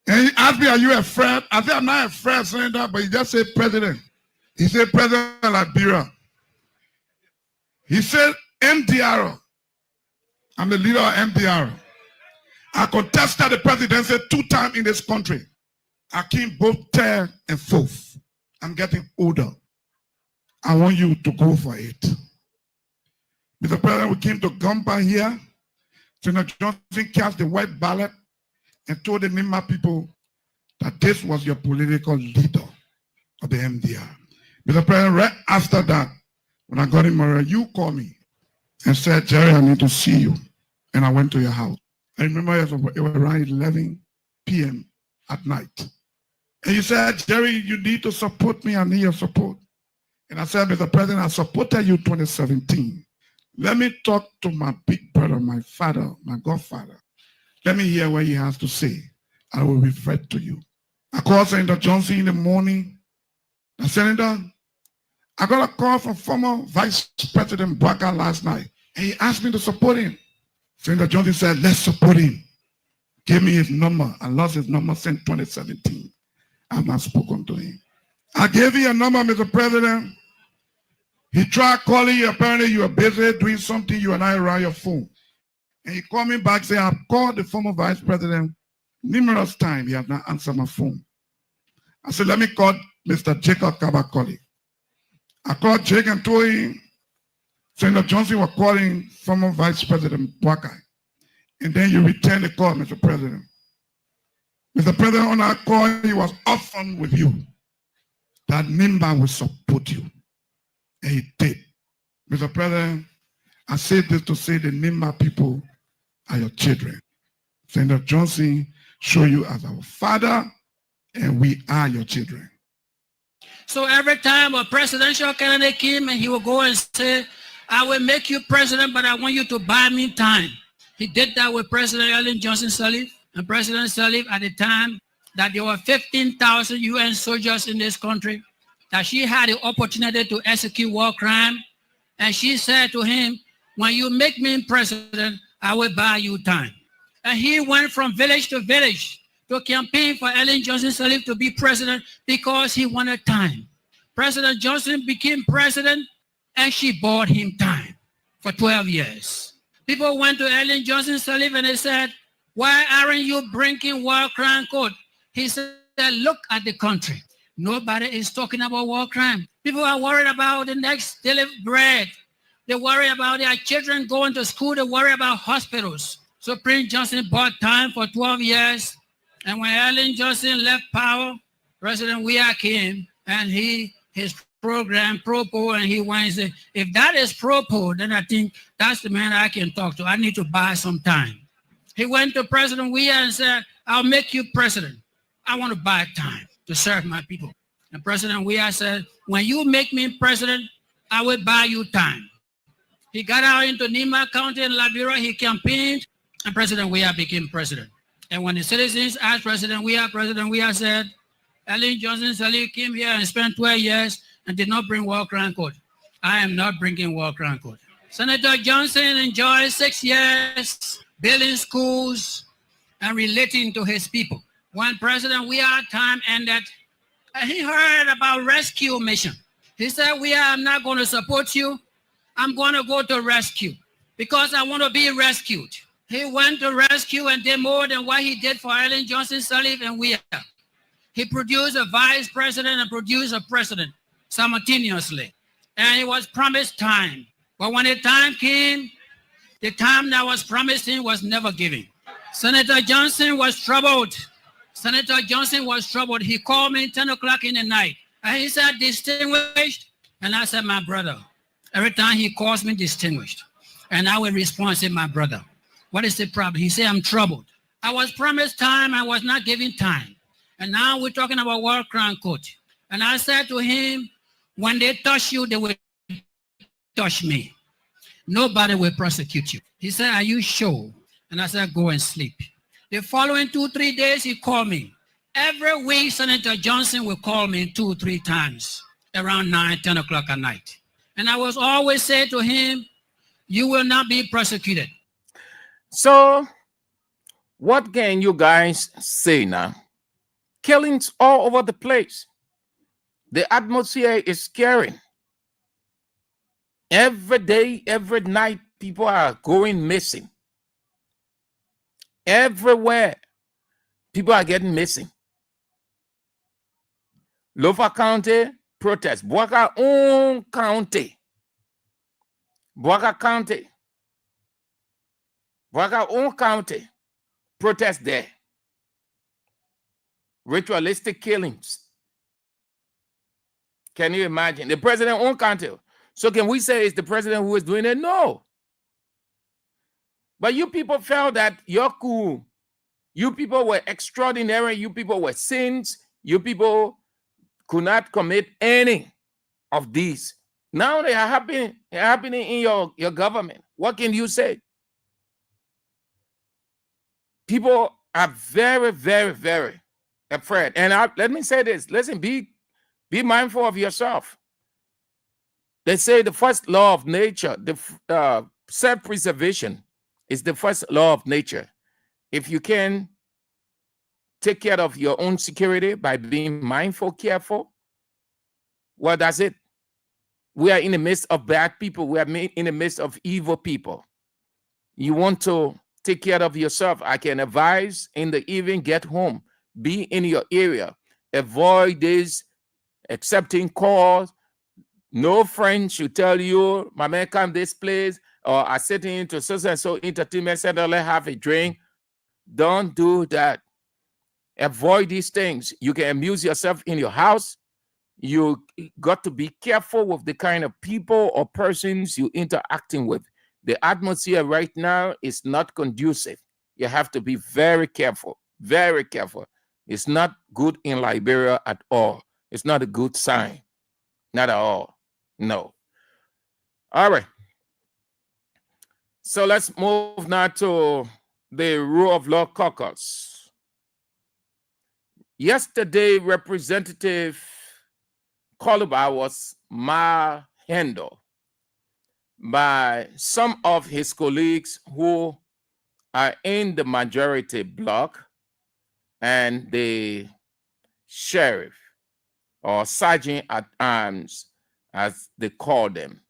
And he asked me, are you a friend? I said, I'm not a friend, Senator, but he just said President. He said, President of Liberia. He said, MDR. I'm the leader of MDR. I contested the presidency 2 times in this country. I came both third and fourth. I'm getting older. I want you to go for it. Mr. President, we came to Gumpa here. Senator Johnson cast the white ballot and told the Nimba people that this was your political leader of the MDR. Mr. President, right after that, when I got in Maria, you called me and said, Jerry, I need to see you. And I went to your house. I remember it was around 11 p.m. at night. And you said, Jerry, you need to support me. I need your support. And I said, Mr. President, I supported you 2017. Let me talk to my big brother, my father, my godfather. Let me hear what he has to say. I will revert to you. I called Senator Johnson in the morning. I said, Senator, I got a call from former Vice President Bwaka last night. And he asked me to support him. Senator Johnson said, let's support him. Give me his number. I lost his number since 2017. I have not spoken to him. I gave you a number, Mr. President. He tried calling you. Apparently, you were busy doing something. You and I around your phone. And he called me back saying, I've called the former Vice President numerous times. He has not answered my phone. I said, let me call Mr. Jacob Kabakoli. I called Jake and told him Senator Johnson was calling former Vice President Bwaka. And then you returned the call, Mr. President. Mr. President, on that call, he was upfront with you that Nimba will support you. And he did. Mr. President, I say this to say the Nimba people are your children. Senator Johnson show you as our father, and we are your children. So every time a presidential candidate came and he would go and say, I will make you president, but I want you to buy me time. He did that with President Ellen Johnson Sirleaf. And President Sirleaf, at the time that there were 15,000 UN soldiers in this country, that she had the opportunity to execute war crime. And she said to him, when you make me president, I will buy you time. And he went from village to village to campaign for Ellen Johnson Sirleaf to be president because he wanted time. President Johnson became president and she bought him time for 12 years. People went to Ellen Johnson Sirleaf and they said, why aren't you bringing war crime court? He said, look at the country. Nobody is talking about war crime. People are worried about the next daily bread. They worry about their children going to school. They worry about hospitals. So Prince Johnson bought time for 12 years. And when Ellen Johnson left power, President Weah came and his program, Propo, and he went and said, if that is Propo, then I think that's the man I can talk to. I need to buy some time. He went to President Weah and said, I'll make you president. I want to buy time to serve my people. And President Weah said, when you make me president, I will buy you time. He got out into Nimba County in Liberia. He campaigned, and President Weah became president. And when the citizens asked President Weah said, Ellen Johnson Sirleaf came here and spent 12 years and did not bring war crime court. I am not bringing war crime court. Senator Johnson enjoyed 6 years building schools and relating to his people. When President Weah time ended, he heard about rescue mission. He said, Weah, I'm not going to support you. I'm going to go to rescue because I want to be rescued. He went to rescue and did more than what he did for Ellen Johnson Sirleaf and Weah. He produced a vice president and produced a president simultaneously. And he was promised time. But when the time came, the time that was promised him was never given. Senator Johnson was troubled. He called me 10 o'clock in the night. And he said, distinguished. And I said, my brother. Every time he calls me distinguished. And I will respond, say, my brother. What is the problem? He said, I'm troubled. I was promised time. I was not given time. And now we're talking about war crime court. And I said to him, when they touch you, they will touch me. Nobody will prosecute you. He said, are you sure? And I said, go and sleep. The following 2-3 days, he called me. Every week, Senator Johnson will call me 2-3 times around 9-10 o'clock at night. And I was always say to him, you will not be prosecuted. So, what can you guys say now? Killings all over the place. The atmosphere is scary. Every day, every night, people are going missing. Everywhere, people are getting missing. Lofa County protest. Boaca own county. Boaca County. Boaca own county. Protest there. Ritualistic killings. Can you imagine? The president own county. So can we say it's the president who is doing it? No. But you people felt that you're cool. You people were extraordinary. You people were saints. You people could not commit any of these. Now they are happening in your government. What can you say? People are very, very, very afraid. And let me say this. Listen, be mindful of yourself. They say the first law of nature, the self-preservation is the first law of nature. If you can take care of your own security by being mindful, careful, well, that's it. We are in the midst of bad people. We are in the midst of evil people. You want to take care of yourself. I can advise in the evening, get home. Be in your area. Avoid this accepting calls. No friend should tell you, my man, come this place, or I sit into so-and-so entertainment center, let's have a drink. Don't do that. Avoid these things. You can amuse yourself in your house. You got to be careful with the kind of people or persons you interacting with. The atmosphere right now is not conducive. You have to be very careful, very careful. It's not good in Liberia at all. It's not a good sign. Not at all. No. All right. So let's move now to the Rule of Law Caucus. Yesterday, Representative Koluba was handled by some of his colleagues who are in the majority bloc and the sheriff or sergeant at arms, as they call them.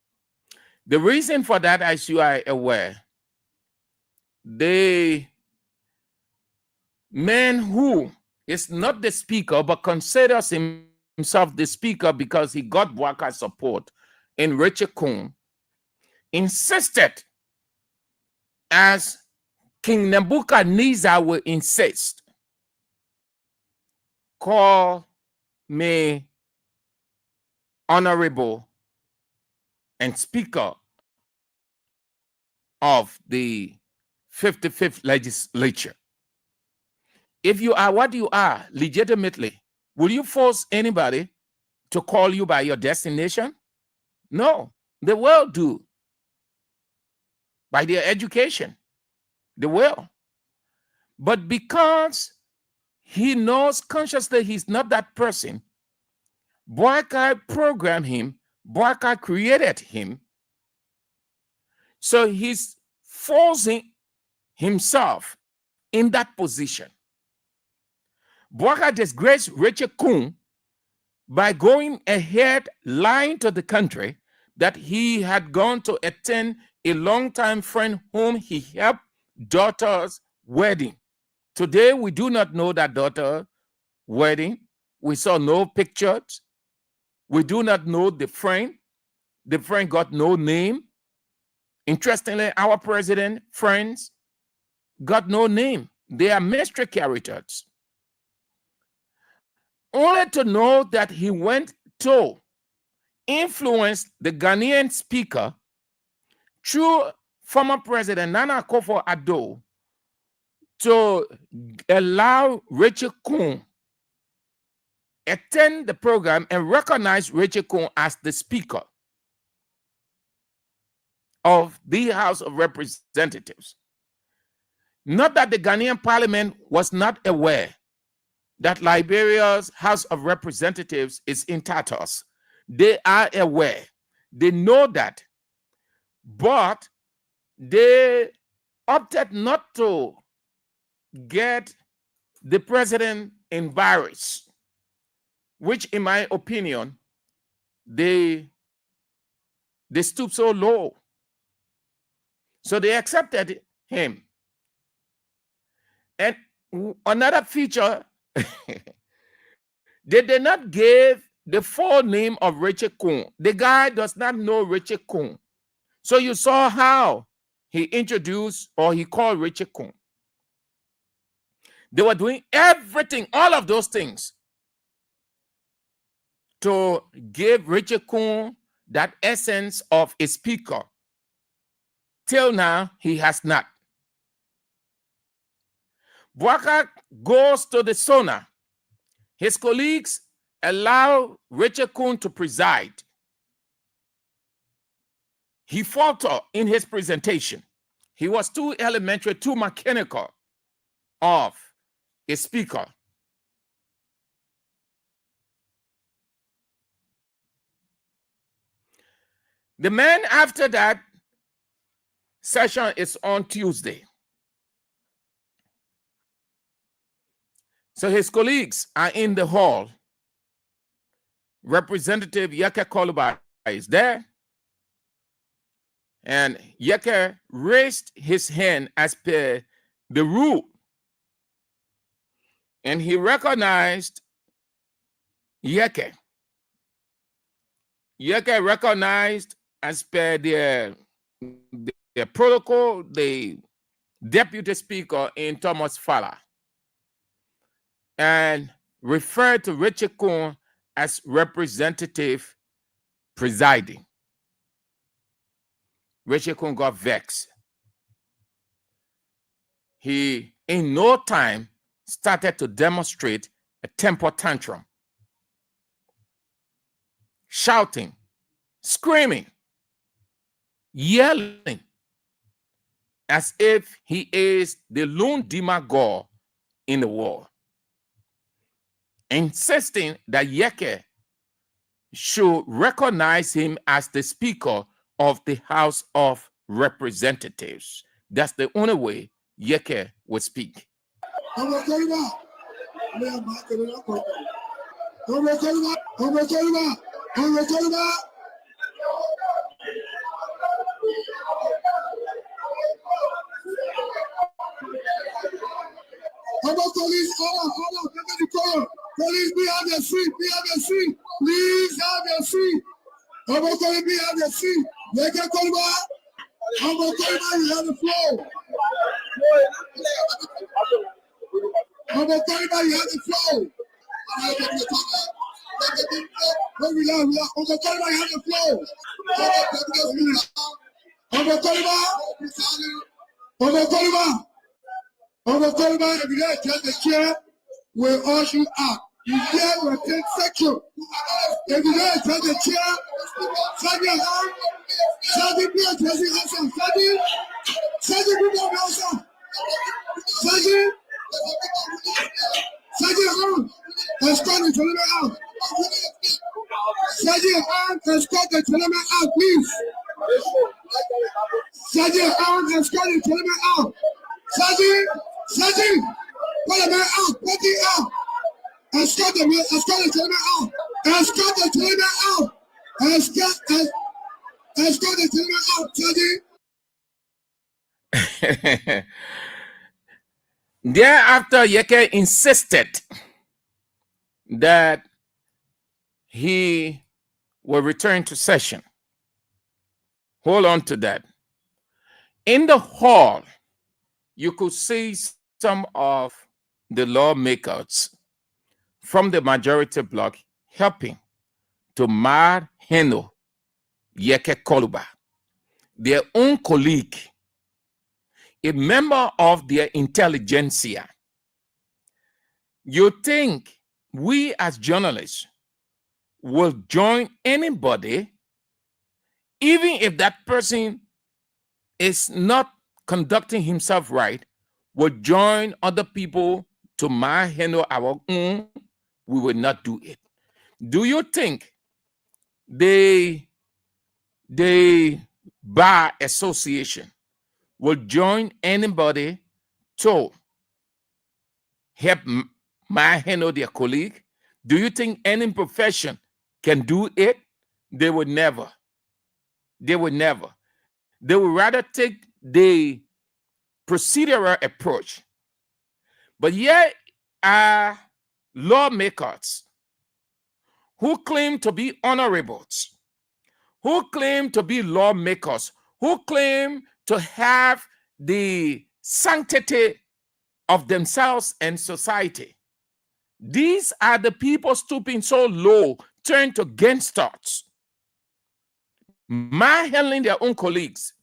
The reason for that, as you are aware, the man who is not the speaker but considers himself the speaker because he got Boaca's support in Richard Coon, insisted, as King Nebuchadnezzar will insist, call me honorable and speaker of the 55th legislature. If you are what you are legitimately, will you force anybody to call you by your destination? No, they will do. By their education, they will. But because he knows consciously he's not that person, Boaca programmed him, Boaca created him, so he's forcing himself in that position. Boaca disgraced Richard Coon by going ahead lying to the country that he had gone to attend a longtime friend whom he helped daughter's wedding. Today, we do not know that daughter's wedding. We saw no pictures. We do not know the friend. The friend got no name. Interestingly, our president friends got no name. They are mystery characters. Only to know that he went to influence the Ghanaian speaker through former President Nana Akufo-Addo to allow Richard Coon attend the program and recognize Richard Coon as the speaker of the House of Representatives. Not that the Ghanaian parliament was not aware that Liberia's House of Representatives is in tatters. They are aware. They know that. But they opted not to get the president embarrassed, which in my opinion, they stooped so low. So they accepted him. And another feature, they did not give the full name of Richard Coon. The guy does not know Richard Coon. So you saw how he introduced or he called Richard Coon. They were doing everything, all of those things, to give Richard Coon that essence of a speaker. Till now, he has not. Bouakai goes to the SONA. His colleagues allow Richard Coon to preside. He faltered in his presentation. He was too elementary, too mechanical of a speaker. The man after that session is on Tuesday. So his colleagues are in the hall. Representative Yeke Koluba is there. And Yeke raised his hand as per the rule. And he recognized Yeke. Yeke recognized as per the protocol, the deputy speaker in Thomas Fowler, and referred to Richard Coon as representative presiding. Richard Coon got vexed. He, in no time, started to demonstrate a temper tantrum, shouting, screaming, yelling, as if he is the lone demagogue in the war, insisting that Yeke should recognize him as the Speaker of the House of Representatives. That's the only way Yeke would speak. How about police? Hold on, get the call. Police, be have your seat, Please have your seat. How about police, be have your seat? They can call back. How about police, you have the floor. How about police, you have the floor. How about police, you have the floor. If you don't take the chair, we'll usher you out. You chair will take section. If you don't take the chair, Sadi, be addressing us. Sadi, be addressing Sadi, escort the gentleman out. Sadi, escort the gentleman out, please. Sadi, escort the gentleman out. Sadi, put the man out, put the out. Escort the gentleman out. Escort the gentleman out. Escort the gentleman out, Sadi. Thereafter, Yeke insisted that he will return to session. Hold on to that. In the hall, you could see some of the lawmakers from the majority bloc helping to mar Heno Yeke Koluba, their own colleague, a member of their intelligentsia. You think we as journalists will join anybody, even if that person is not conducting himself right, will join other people to mar Heno our own? We will not do it. Do you think the Bar Association will join anybody to help handle their colleague? Do you think any profession can do it? They would never. They would never. They would rather take the procedural approach. But yet, lawmakers who claim to be honorables, who claim to be lawmakers, who claim to have the sanctity of themselves and society. These are the people stooping so low, turned to gangsters, manhandling their own colleagues.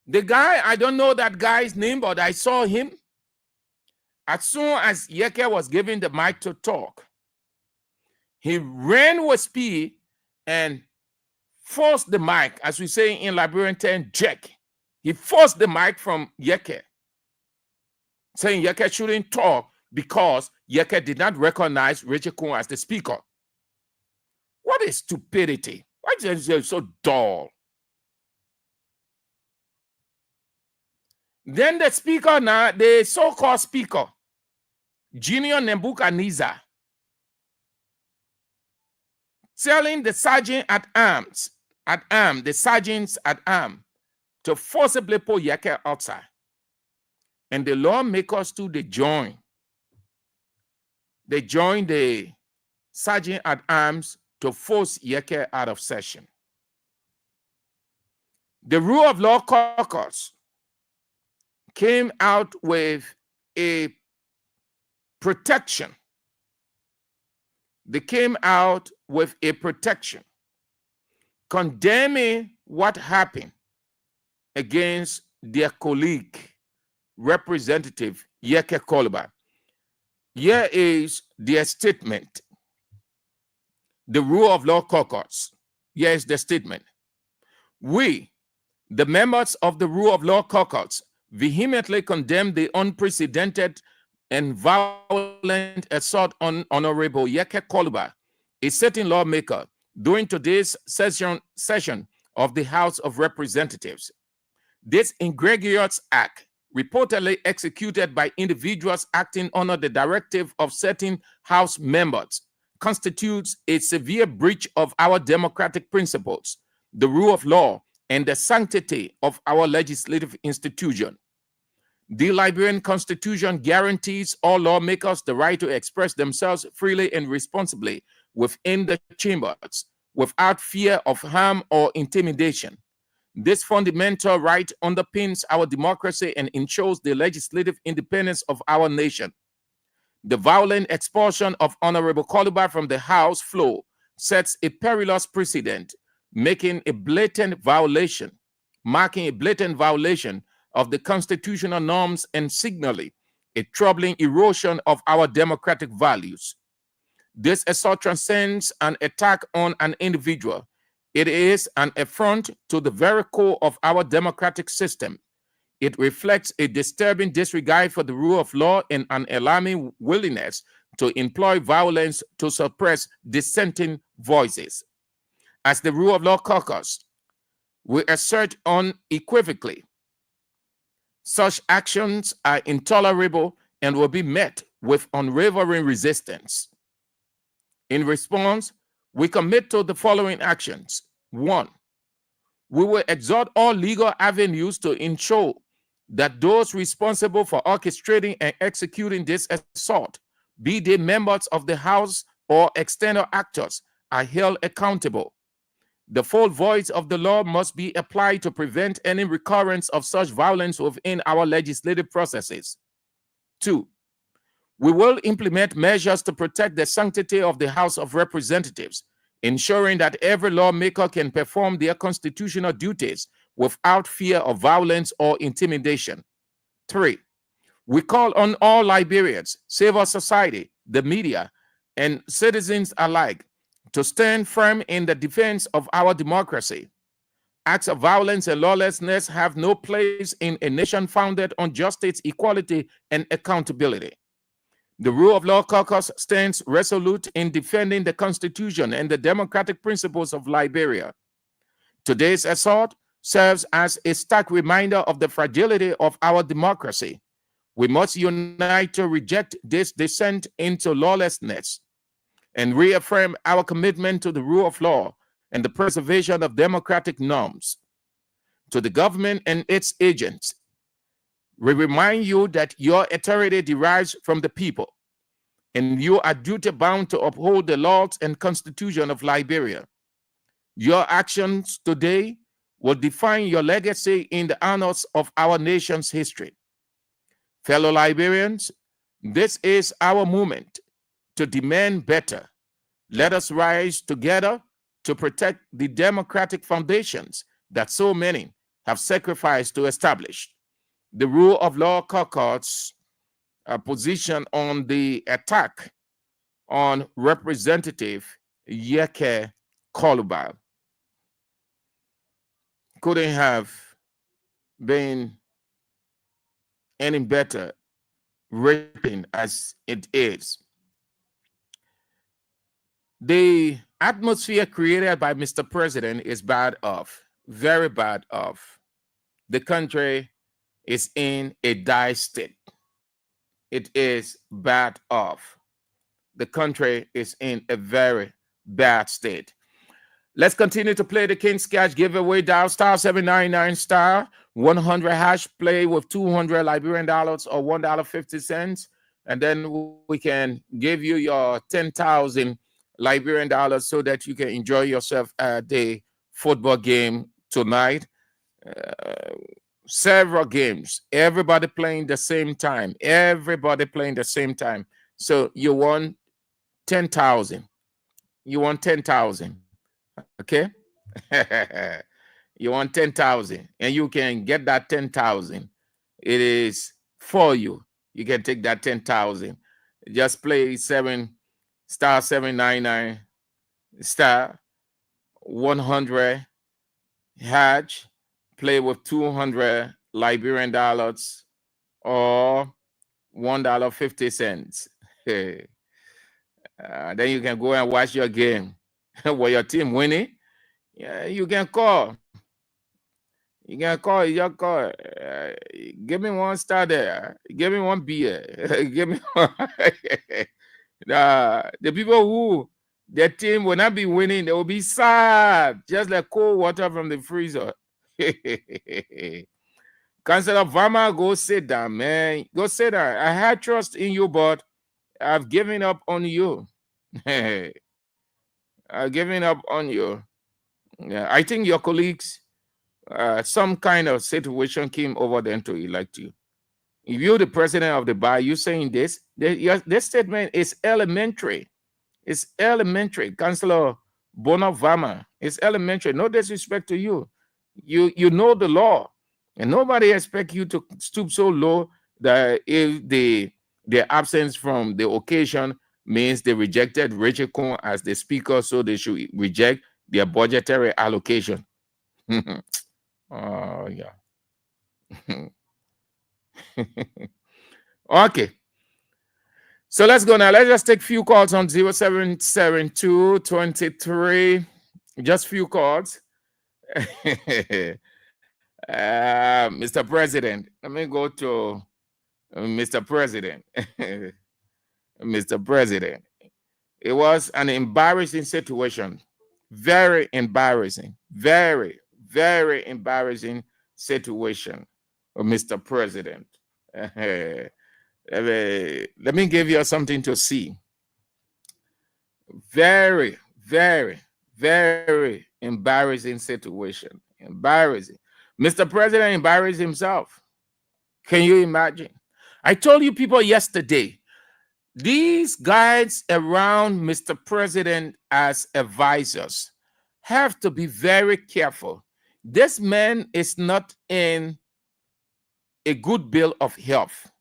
The guy, I don't know that guy's name, but I saw him. As soon as Yeke was given the mic to talk, he ran with speed and forced the mic, as we say in Liberian term, jack. He forced the mic from Yeke, saying Yeke shouldn't talk because Yeke did not recognize Richard Kun as the speaker. What is stupidity? Why is it so dull? Then the speaker now, the so-called speaker, Junior Nebuchadnezzar, telling the sergeant at arms, the sergeants at arms, to forcibly pull Yeke outside. And the lawmakers too, they join. They join the sergeant at arms to force Yeke out of session. The Rule of Law Caucus came out with a protection. They came out with a protection condemning what happened against their colleague, Representative Yeke Coluba. Here is their statement. The Rule of Law Caucus. Here is the statement. We, the members of the Rule of Law Caucus, vehemently condemn the unprecedented and violent assault on Honorable Yeke Coluba, a sitting lawmaker, during today's session of the House of Representatives. This egregious act, reportedly executed by individuals acting under the directive of certain House members, constitutes a severe breach of our democratic principles, the rule of law, and the sanctity of our legislative institution. The Liberian Constitution guarantees all lawmakers the right to express themselves freely and responsibly within the chambers, without fear of harm or intimidation. This fundamental right underpins our democracy and ensures the legislative independence of our nation. The violent expulsion of Honorable Coluba from the House floor sets a perilous precedent, marking a blatant violation of the constitutional norms and signaling a troubling erosion of our democratic values. This assault transcends an attack on an individual. It is an affront to the very core of our democratic system. It reflects a disturbing disregard for the rule of law and an alarming willingness to employ violence to suppress dissenting voices. As the Rule of Law Caucus, we assert unequivocally, such actions are intolerable and will be met with unwavering resistance. In response, we commit to the following actions. 1, we will exhort all legal avenues to ensure that those responsible for orchestrating and executing this assault, be they members of the House or external actors, are held accountable. The full voice of the law must be applied to prevent any recurrence of such violence within our legislative processes. 2, we will implement measures to protect the sanctity of the House of Representatives, ensuring that every lawmaker can perform their constitutional duties without fear of violence or intimidation. 3, we call on all Liberians, civil society, the media, and citizens alike to stand firm in the defense of our democracy. Acts of violence and lawlessness have no place in a nation founded on justice, equality, and accountability. The Rule of Law Caucus stands resolute in defending the Constitution and the democratic principles of Liberia. Today's assault serves as a stark reminder of the fragility of our democracy. We must unite to reject this descent into lawlessness and reaffirm our commitment to the rule of law and the preservation of democratic norms. To the government and its agents, we remind you that your authority derives from the people, and you are duty-bound to uphold the laws and constitution of Liberia. Your actions today will define your legacy in the annals of our nation's history. Fellow Liberians, this is our moment to demand better. Let us rise together to protect the democratic foundations that so many have sacrificed to establish. The Rule of Law Caucus position on the attack on Representative Yeke Kolubal couldn't have been any better written as it is. The atmosphere created by Mr. President is bad off, very bad off. The country is in a dire state. It is bad off. The country is in a very bad state. Let's continue to play the King's Cash giveaway. Dial star 799 star 100 hash. Play with 200 Liberian dollars or $1.50, and then we can give you your 10,000 Liberian dollars so that you can enjoy yourself at the football game tonight. Several games, everybody playing the same time. Everybody playing the same time. So you won 10,000. You won 10,000. Okay. You want 10,000, and you can get that 10,000. It is for you. You can take that 10,000. Just play star 799 star 100 hash. Play with 200 Liberian dollars or $1.50. Then you can go and watch your game. While your team winning, yeah, you can call. You can call. You call. Give me one star there. Give me one beer. Give me one. The people who their team will not be winning, they will be sad, just like cold water from the freezer. Councillor Varma, go sit down, man. Go sit down. I had trust in you, but I've given up on you. Giving up on you. Yeah, I think your colleagues, some kind of situation came over them to elect you. If you're the president of the bar, you saying this, this statement is elementary. It's elementary. Councillor Bonavama, it's elementary. No disrespect to you. You know the law, and nobody expects you to stoop so low that if their absence from the occasion means they rejected Rachel Cohn as the speaker, so they should reject their budgetary allocation. Oh, yeah. Okay. So let's go now. Let's just take few calls on 0772-23. Just few calls. Mr. President. Let me go to Mr. President. Mr. President, it was an embarrassing situation. Very embarrassing. Very, very embarrassing situation, Mr. President. Let me give you something to see. Very, very, very embarrassing situation. Embarrassing. Mr. President embarrassed himself. Can you imagine? I told you people yesterday, these guys around Mr. President as advisors have to be very careful. This man is not in a good bill of health.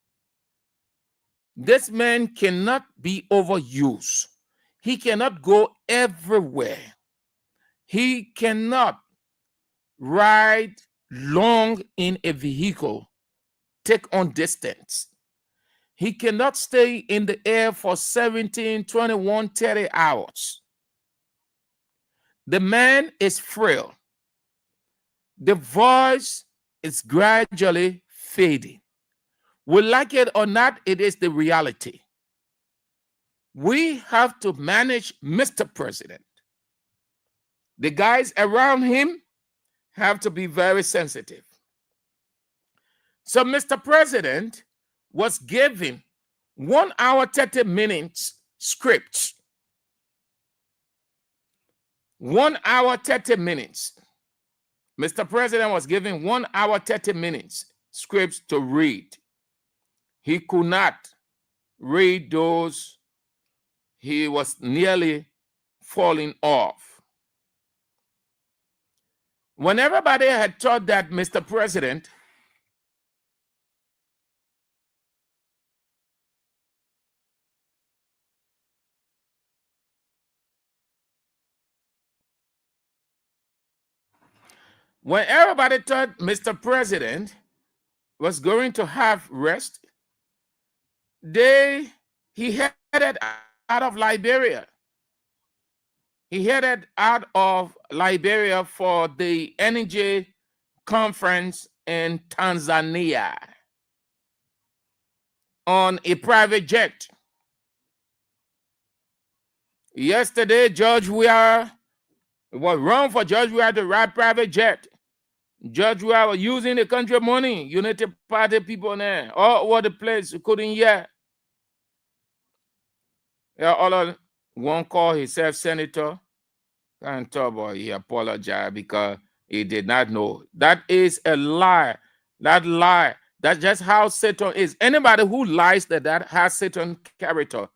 This man cannot be overused. He cannot go everywhere. He cannot ride long in a vehicle, take on distance. He cannot stay in the air for 17, 21, 30 hours. The man is frail. the voice is gradually fading. We like it or not, it is the reality. We have to manage Mr. President. The guys around him have to be very sensitive. So Mr. President was given 1 hour, 30 minutes script. 1 hour, 30 minutes. Mr. President was given 1 hour, 30 minutes scripts to read. He could not read those. He was nearly falling off. When everybody had thought that Mr. President was going to have rest, he headed out of Liberia. He headed out of Liberia for the energy conference in Tanzania on a private jet. Yesterday, George Weah, it was wrong for George Weah to ride private jet. George Weah was using the country money, Unity Party people there, all over the place, you couldn't hear. Yeah, all of one call himself senator. Can't talk about he apologized because he did not know. That is a lie. That lie. That's just how Satan is. Anybody who lies that has Satan character.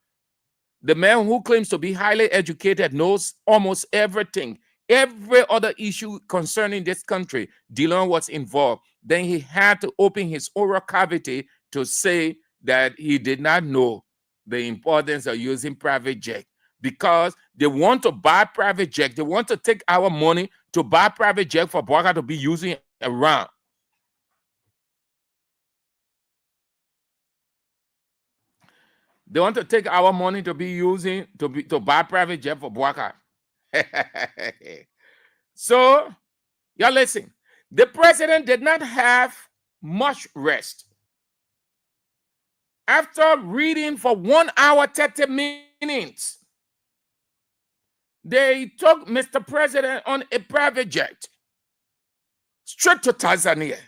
The man who claims to be highly educated knows almost everything. Every other issue concerning this country, Dylan was involved. Then he had to open his oral cavity to say that he did not know the importance of using private jet, because they want to buy private jet. They want to take our money to buy private jet for Bouaka to be using around. They want to take our money to be using to buy private jet for Bouaka. So, y'all listen. The president did not have much rest. After reading for 1 hour, 30 minutes, they took Mr. President on a private jet straight to Tanzania.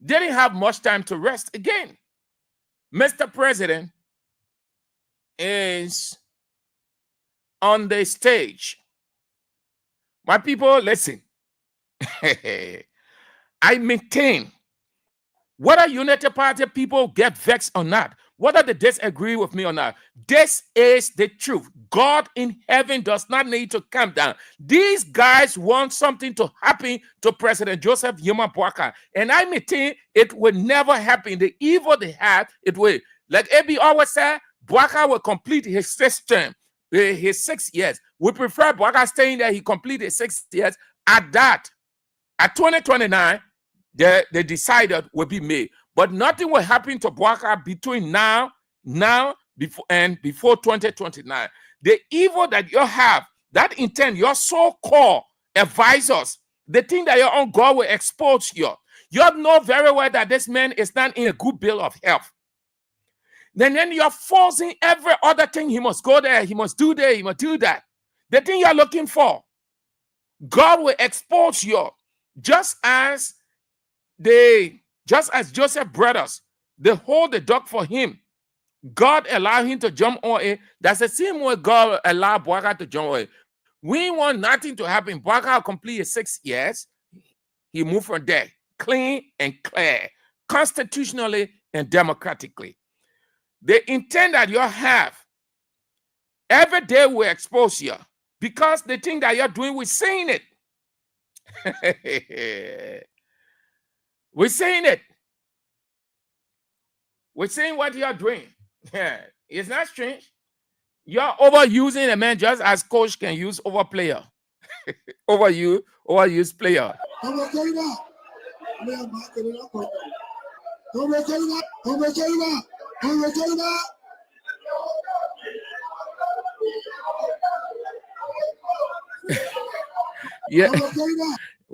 They didn't have much time to rest again. Mr. President is on the stage. My people, listen. I maintain, whether United Party people get vexed or not, whether they disagree with me or not, this is the truth. God in heaven does not need to come down. These guys want something to happen to President Joseph Yuma Bouaka, and I maintain it will never happen. The evil they have, it will. Like AB always said, Bouaka will complete his system, his 6 years. We prefer Bouaka staying there. He completed 6 years. At that, at 2029, they decided will be made. But nothing will happen to Bouaka between now, before 2029. The evil that you have, that intent, your so-called advisors, the thing that your own God will expose you. You know very well that this man is not in a good bill of health. Then you're forcing every other thing. He must go there, he must do that, he must do that. The thing you're looking for, God will expose you. Just as Joseph brothers, they hold the dog for him. God allowed him to jump on it. That's the same way God allowed Bouaka to jump on it. We want nothing to happen. Bouaka completed 6 years. He moved from there, clean and clear, constitutionally and democratically. The intent that you have, every day will expose you, because the thing that you're doing, we're saying it. We're saying it. We're saying what you're doing. It's not strange. You're overusing a man just as coach can use over player. Overuse player. Yeah.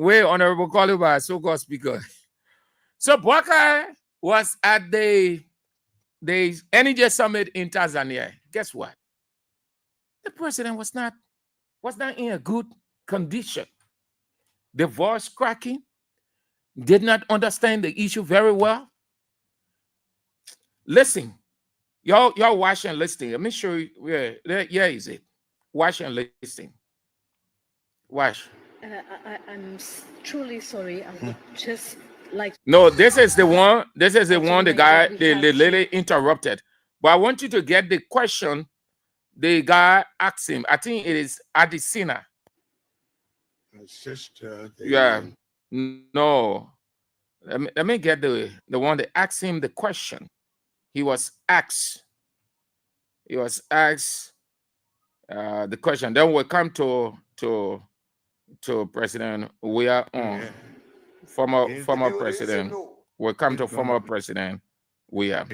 Way Honorable Koliba, so-called speaker. So Boakai was at the Energy Summit in Tanzania. Guess what? The president was not in a good condition. The voice cracking, did not understand the issue very well. Listen, y'all watch and listen. Let me show you where. Yeah, is it? Watch and listen. Watch. I'm truly sorry. I would just like. No, this is the one. This is the one. The guy, the lady interrupted. But I want you to get the question. The guy asked him. I think it is Adesina. Sister. Yeah. No. Let me get the one that asked him the question. He was asked the question. Then we'll come to President. We are on former president. We'll come to former president. We are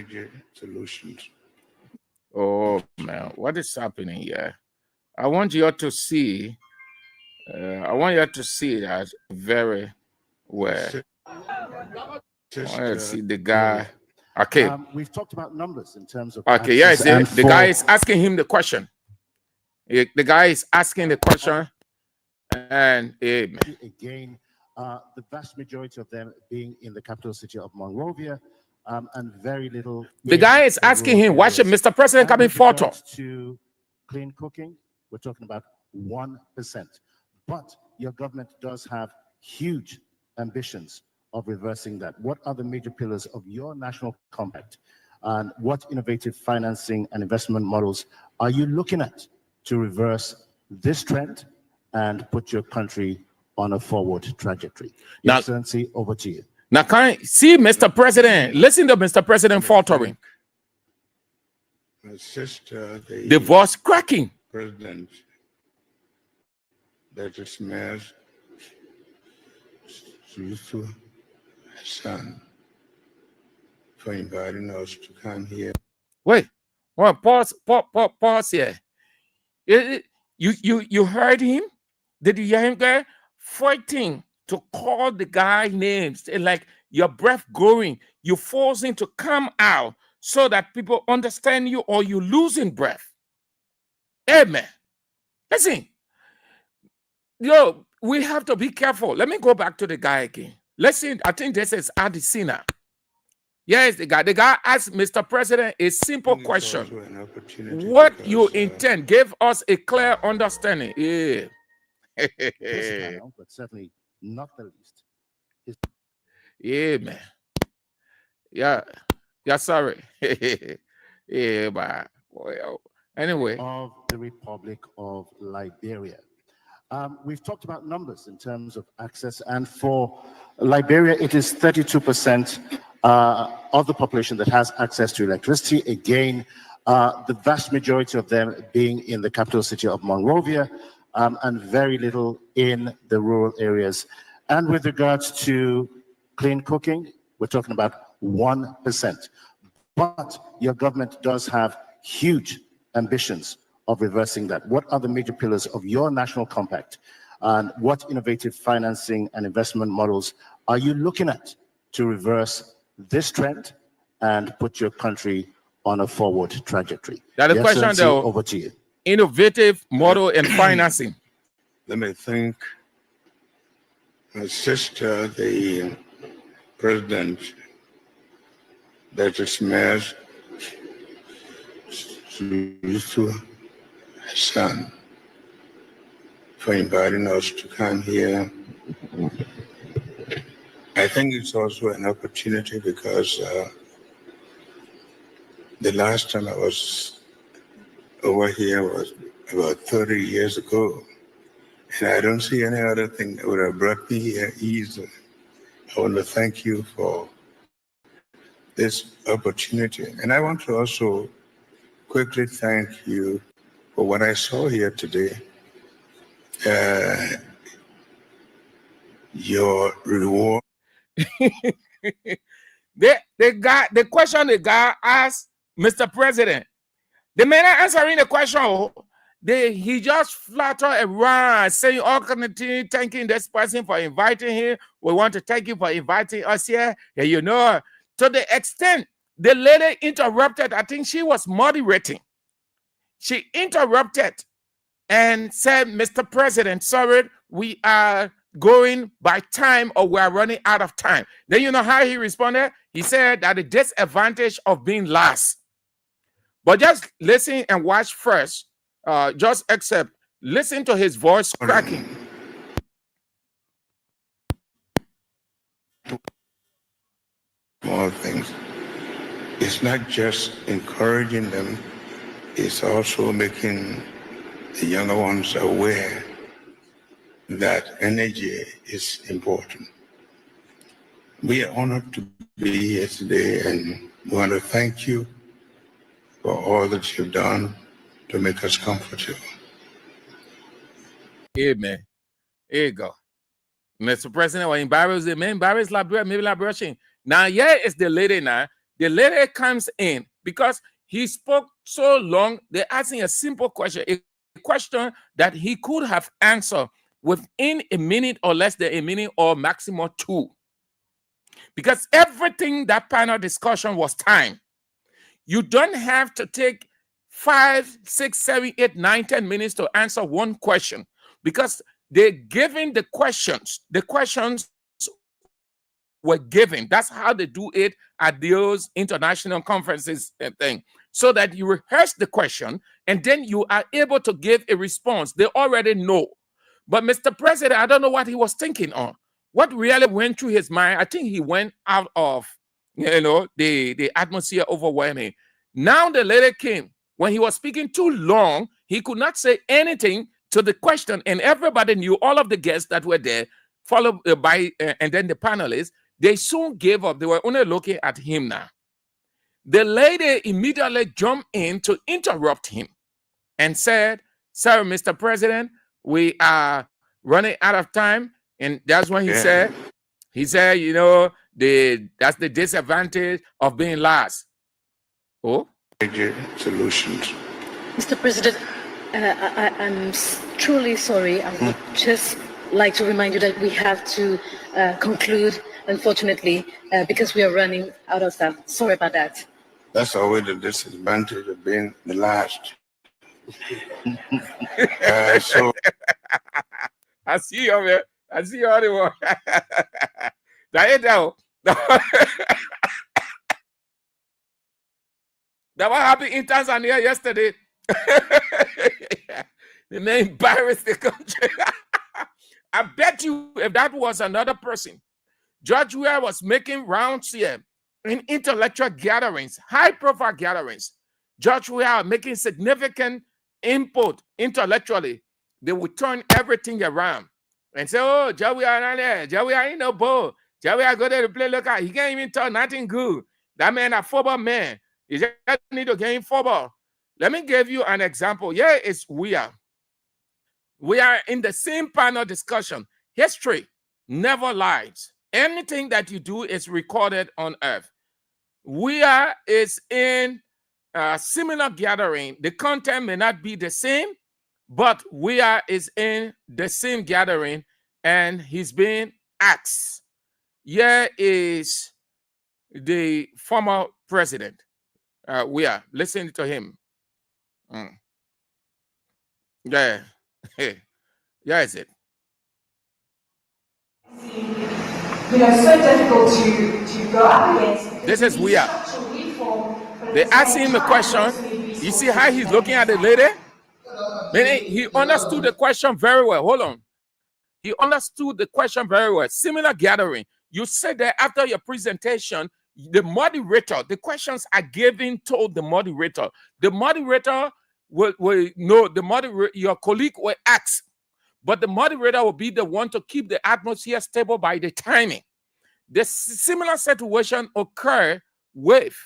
Solutions. Oh man, what is happening here? I want you to see. I want you to see that very well. I want to see the guy. Okay. We've talked about numbers in terms of. Okay, yeah, the guy is asking him the question. The guy is asking the question, and again, the vast majority of them being in the capital city of Monrovia, and very little. The guy is asking him, "Why should Mr. President come in photo?" To clean cooking, we're talking about 1%, but your government does have huge ambitions of reversing that. What are the major pillars of your national compact, and what innovative financing and investment models are you looking at to reverse this trend and put your country on a forward trajectory? Your Excellency, over to you. Now, can I see Mr. President? Listen to Mr. President faltering. My sister, the voice cracking. President, that is Mayor's son, for inviting us to come here. Wait, well, pause here. You heard him? Did you hear him, guy? Fighting to call the guy names, like your breath going, you forcing to come out so that people understand you, or you losing breath. Amen. Listen, we have to be careful. Let me go back to the guy again. Listen, I think this is Adesina. Yes, the guy asked Mr. President a simple question. What you intend? Give us a clear understanding. Yeah. But certainly not the least. Yeah, man. Yeah. Sorry. Yeah, but well, anyway. Of the Republic of Liberia. We've talked about numbers in terms of access, and for Liberia, it is 32% of the population that has access to electricity. Again, the vast majority of them being in the capital city of Monrovia, and very little in the rural areas. And with regards to clean cooking, we're talking about 1%. But your government does have huge ambitions of reversing that. What are the major pillars of your national compact, and what innovative financing and investment models are you looking at to reverse this trend and put your country on a forward trajectory? Now the question, though, over to you. Innovative model and financing. Let me thank my sister, the president, that is Mayor's son, for inviting us to come here. I think it's also an opportunity because the last time I was over here was about 30 years ago. And I don't see any other thing that would have brought me here easily. I want to thank you for this opportunity. And I want to also quickly thank you for what I saw here today. Your reward. The question the guy asked Mr. President, the man answering the question, he just flatter around saying all kind of things, thanking this person for inviting him. We want to thank you for inviting us here. And you know, to the extent the lady interrupted, I think she was moderating. She interrupted and said, Mr. President, sorry, we are going by time or we are running out of time. Then you know how he responded? He said that the disadvantage of being last. But just listen and watch first. Just accept. Listen to his voice cracking. Small things. It's not just encouraging them, it's also making the younger ones aware that energy is important. We are honored to be here today, and we want to thank you for all that you've done to make us comfortable. Amen. Here you go. Mr. President, when embarrassed, embarrassed maybe liberation. Now, here is the lady now. The lady comes in because he spoke so long, they're asking a simple question, a question that he could have answered within a minute or less than a minute or maximum 2. Because everything that panel discussion was time. You don't have to take 5, 6, 7, 8, 9, 10 minutes to answer one question because they're giving the questions. The questions were given. That's how they do it at those international conferences and thing. So that you rehearse the question and then you are able to give a response. They already know. But Mr. President, I don't know what he was thinking on. What really went through his mind, I think he went out of, the atmosphere overwhelming. Now the lady came. When he was speaking too long, he could not say anything to the question, and everybody knew, all of the guests that were there, followed by, and then the panelists, they soon gave up. They were only looking at him now. The lady immediately jumped in to interrupt him and said, "Sir, Mr. President, we are running out of time." And that's when he said, that's the disadvantage of being last. Oh? Solutions. Mr. President, I'm truly sorry. I would just like to remind you that we have to conclude, unfortunately, because we are running out of time. Sorry about that. That's always the disadvantage of being the last. So I see you, man. I see you all the way. That what happened in Tanzania yesterday. They may embarrass the country. I bet you if that was another person, George Weah was making rounds here in intellectual gatherings, high-profile gatherings. George Weah making significant input intellectually. They would turn everything around and say, "Oh, George Weah not there. George Weah ain't no bull. George Weah go there to play. Look out, he can't even talk nothing good. That man a football man. You just need to game football." Let me give you an example. Here is Weah. We are in the same panel discussion. History never lies. Anything that you do is recorded on earth. Weah is in a similar gathering. The content may not be the same, but Weah is in the same gathering and he's being asked. Here is the former president. Weah, listen to him. Yeah. Yeah, is it? So difficult to go up against. This is Weah. They asked him a question. You see how he's looking at the lady? Meaning he understood the question very well. Hold on. He understood the question very well. Similar gathering. You said that after your presentation, the moderator, the questions are given to the moderator. The moderator will know, your colleague will ask, but the moderator will be the one to keep the atmosphere stable by the timing. The similar situation occurred with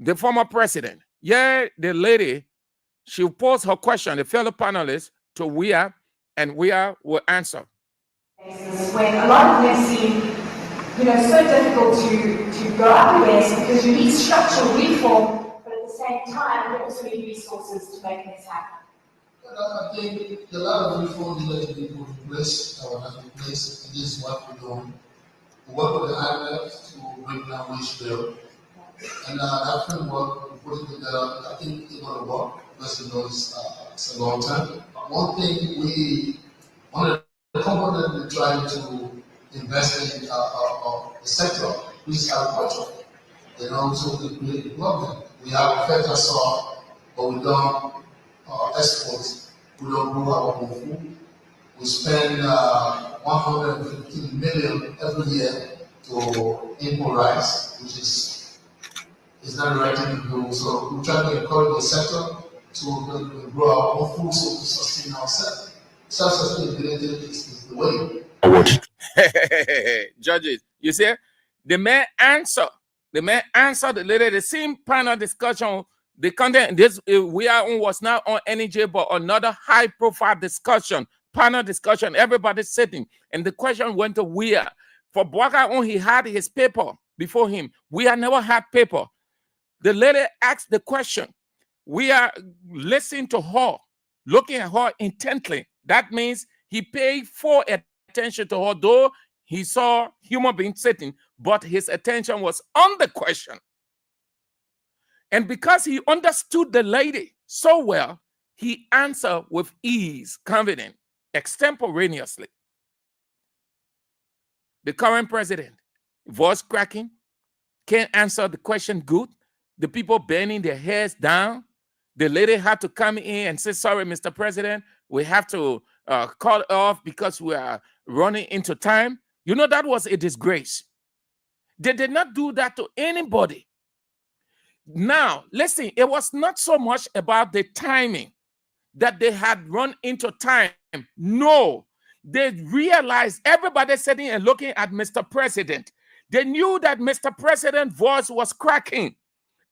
the former president. Yeah, the lady, she posed her question, the fellow panelists, to Weah, and Weah will answer. When a lot of them seem, so difficult to go up against because you need structural reform, but at the same time, we also need resources to make this happen. I think a lot of reforms that have been put in place or have been placed, and this is what we're doing. We work with the IMF to bring down wage bill. And that framework, we put it together, I think it's going to work, because you know it's a long time. But one of the components we're trying to invest in the sector is agriculture. You know, so we create employment. We have a federal soil, but we don't export. We don't grow our own food. We spend 115 million every year to import rice, which is not the right thing to do. So we try to encourage the sector to grow our own food so to sustain ourselves. Self-sustainability is the way. Judges, you see, the man answered the lady, the same panel discussion. The content this we are on was not on NJ, but another high-profile discussion, panel discussion. Everybody sitting, and the question went to Weah. For Bwaka on, he had his paper before him. Weah never had paper. The lady asked the question. We are listening to her, looking at her intently. That means he paid full attention to her, though he saw human beings sitting, but his attention was on the question. And because he understood the lady so well, he answered with ease, confident, extemporaneously. The current president, voice cracking, can't answer the question good. The people bending their heads down. The lady had to come in and say, sorry, Mr. President, we have to call it off because we are running into time. You know, that was a disgrace. They did not do that to anybody. Now, listen, it was not so much about the timing that they had run into time. No, they realized everybody sitting and looking at Mr. President. They knew that Mr. President's voice was cracking.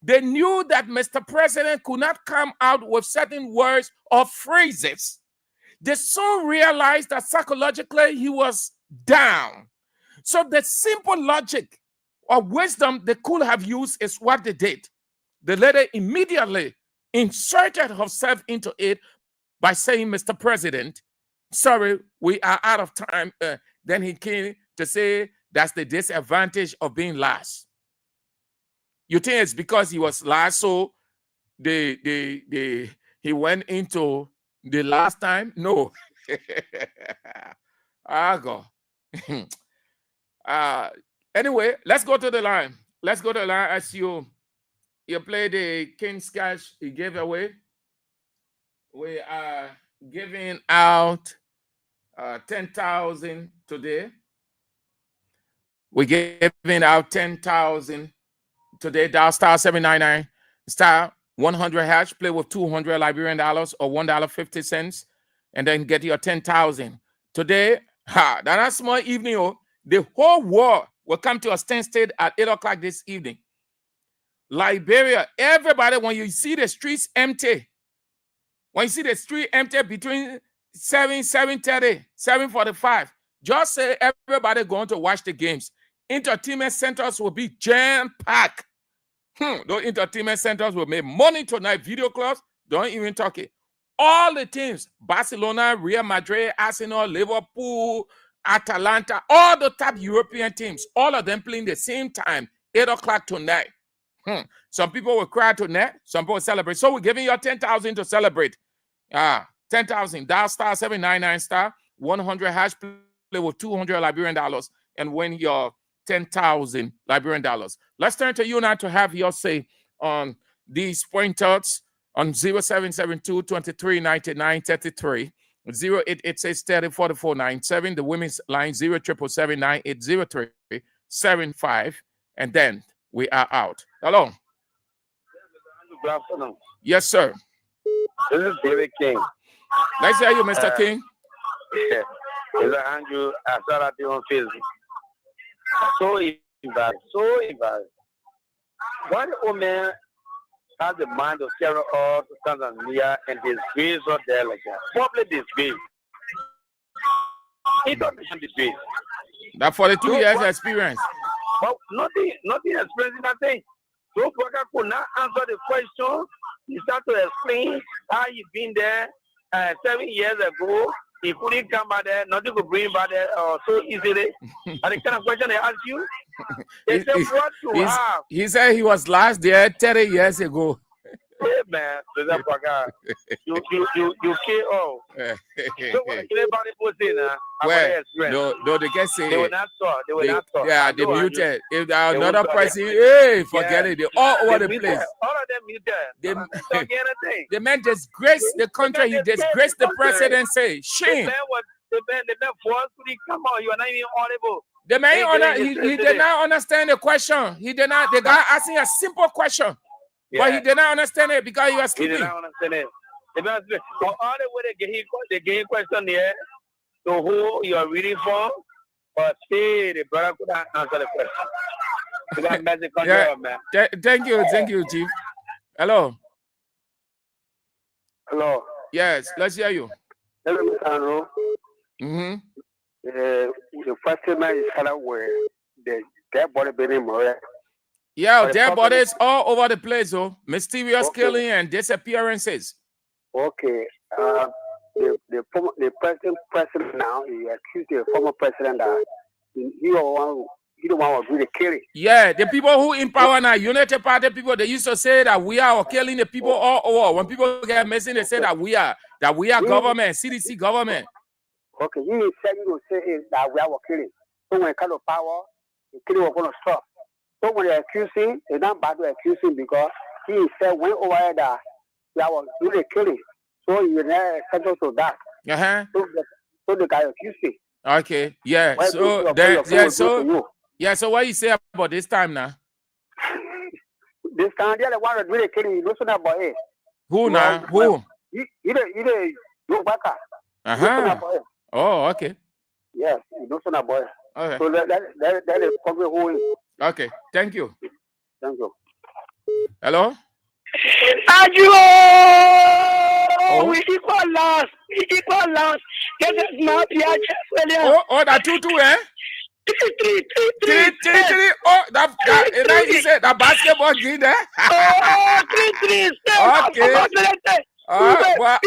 They knew that Mr. President could not come out with certain words or phrases. They soon realized that psychologically he was down. So the simple logic or wisdom they could have used is what they did. The lady immediately inserted herself into it by saying, Mr. President, sorry, we are out of time. Then he came to say that's the disadvantage of being last. You think it's because he was last, so he went into the last time? No. Anyway, let's go to the line. Let's go to the line as you play the King's Cash he gave away. We are giving out 10,000 today. We're giving out 10,000 today. Dial star 799 star 100 hash. Play with 200 Liberian dollars or $1.50, and then get your 10,000 today. That's a small evening. Oh, the whole world will come to a standstill at 8 o'clock this evening. Liberia, everybody, when you see the streets empty, when you see the street empty between 7:30, 7:45, just say everybody going to watch the games. Entertainment centers will be jam-packed. Those entertainment centers will make money tonight. Video clubs, don't even talk it. All the teams, Barcelona, Real Madrid, Arsenal, Liverpool, Atalanta, all the top European teams, all of them playing the same time, 8 o'clock tonight. Some people will cry tonight, some people will celebrate. So we're giving you 10,000 to celebrate. 10,000. Dial star 799 star 100 hash, play with 200 Liberian dollars and win your 10,000 Liberian dollars. Let's turn to you now to have your say on these pointers on 0772 23 99 33, 0886 30 44 97, the women's line 0777 9803 75, and then we are out. Hello. Good afternoon. Yes, sir. This is David King. Nice to hear you, Mr. King. This is Andrew. I saw that on Facebook. So embarrassed. One woman has the mind of carry out to Tanzania and disgrace her there like that. Public disgrace. He don't disgrace. That 42 years experience. But nothing experiencing nothing. So Baka could not answer the question. He started to explain how he been there 7 years ago. He couldn't come back there, nothing could bring him back there so easily. And the kind of question they ask you, they say what you have. He said he was last there 30 years ago. Hey man, you KO. So what anybody put in no, they can say they will not talk. They will not talk. Yeah, they muted. If there are another person, hey, forget it. They all over the place. All of them muted. The man disgraced the country. He disgraced the presidency. Shame. The man voice couldn't come on. You are not even audible. The man, he did not understand the question. He did not. The guy asking a simple question. Yeah. But he did not understand it because he was sleeping. He did not understand it. But all the way they gave question here to who you are reading for, but see the brother could not answer the question. Thank you, Chief. Hello. Hello. Yes, let's hear you. Hello, Mr. Andrew. Mm-hmm. The first man is kind of where the dead body being more. Yeah, dead bodies all over the place, oh. Mysterious killing and disappearances. Okay. The president now, he accused the former president that he don't want to do the killing. Yeah, the people who in power now, United Party people, they used to say that we are killing the people all over. When people get missing, they say that we are government, CDC government. Okay, he said you say that we are killing. So when it comes to power, the killing was going to stop. So when they accuse him, they don't bother to accuse him because he said went over there that I was doing the killing. So he never accepted to that. Uh-huh. So the guy accused him. Okay, yeah. So what you say about this time now? This time they want to do the killing. Listen about it. Who now? Who? He Joe Baka. Uh-huh. Oh, okay. Yes, he listen about it. Okay. So that is probably who is. Okay, thank you. Thank you. Hello? We equal loss. Oh, that 2-2, eh? 3. Oh, that he said that basketball game there. 3. Okay. Well,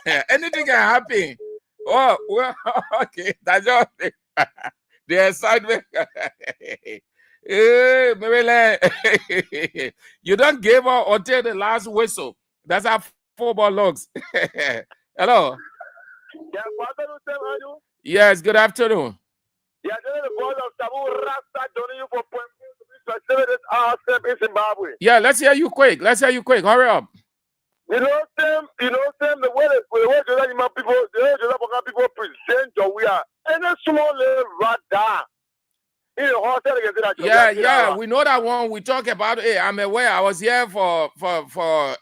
okay, anything can happen. Oh, well, okay. That's all. The excitement. Hey, Maryland. You don't give up until the last whistle. That's how football looks. Hello. Yes, good afternoon. Yeah, let's hear you quick. Hurry up. You know them, the way people present we are any small radar. Yeah, we know that one. We talk about it. I'm aware. I was here for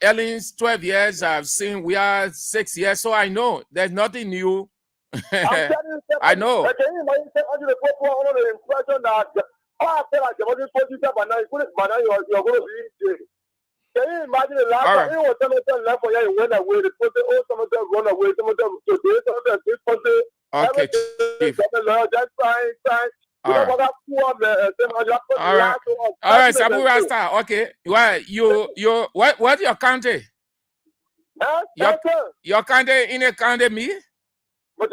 Ellen's 12 years. I've seen we are 6 years, so I know there's nothing new. I know. Can you imagine the last time some of them left for you went away, the person, some of them run away, some of them today, some of them this person. Okay, Chief. All right, Sabu Rasta. Okay. Well, what's your country? Your country in a country me? I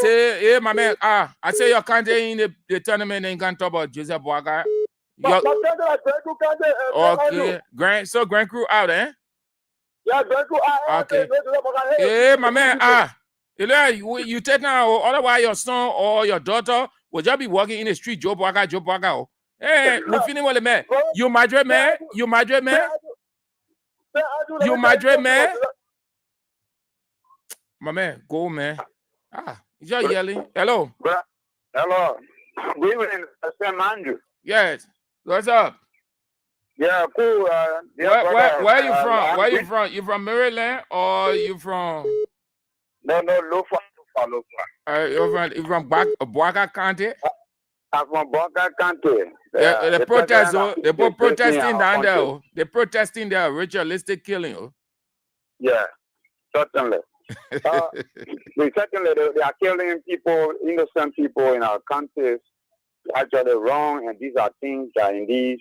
say, hey, my man. I say your country in the tournament in Cantoba, Joseph Boaga. Okay, Grand Crew out, eh? Yeah, Grand Crew out. Okay. Hey, my man. You take now, otherwise your son or your daughter will just be walking in the street, Joe Boaga. Hey, we feeling well, man. You Madrid, man. My man, go, man. He's just yelling. Hello. Hello. Good evening, Sam Andrew. Yes. What's up? Yeah, cool. Where are you from? Where are you from? You from Maryland or you from? No, Lofa. You from Boaga County? I'm from Boaga County. The protest, they put protesting down there. They're protesting their ritualistic killing. Yeah, certainly. Certainly, they are killing people, innocent people in our countries. actually wrong, and these are things that indeed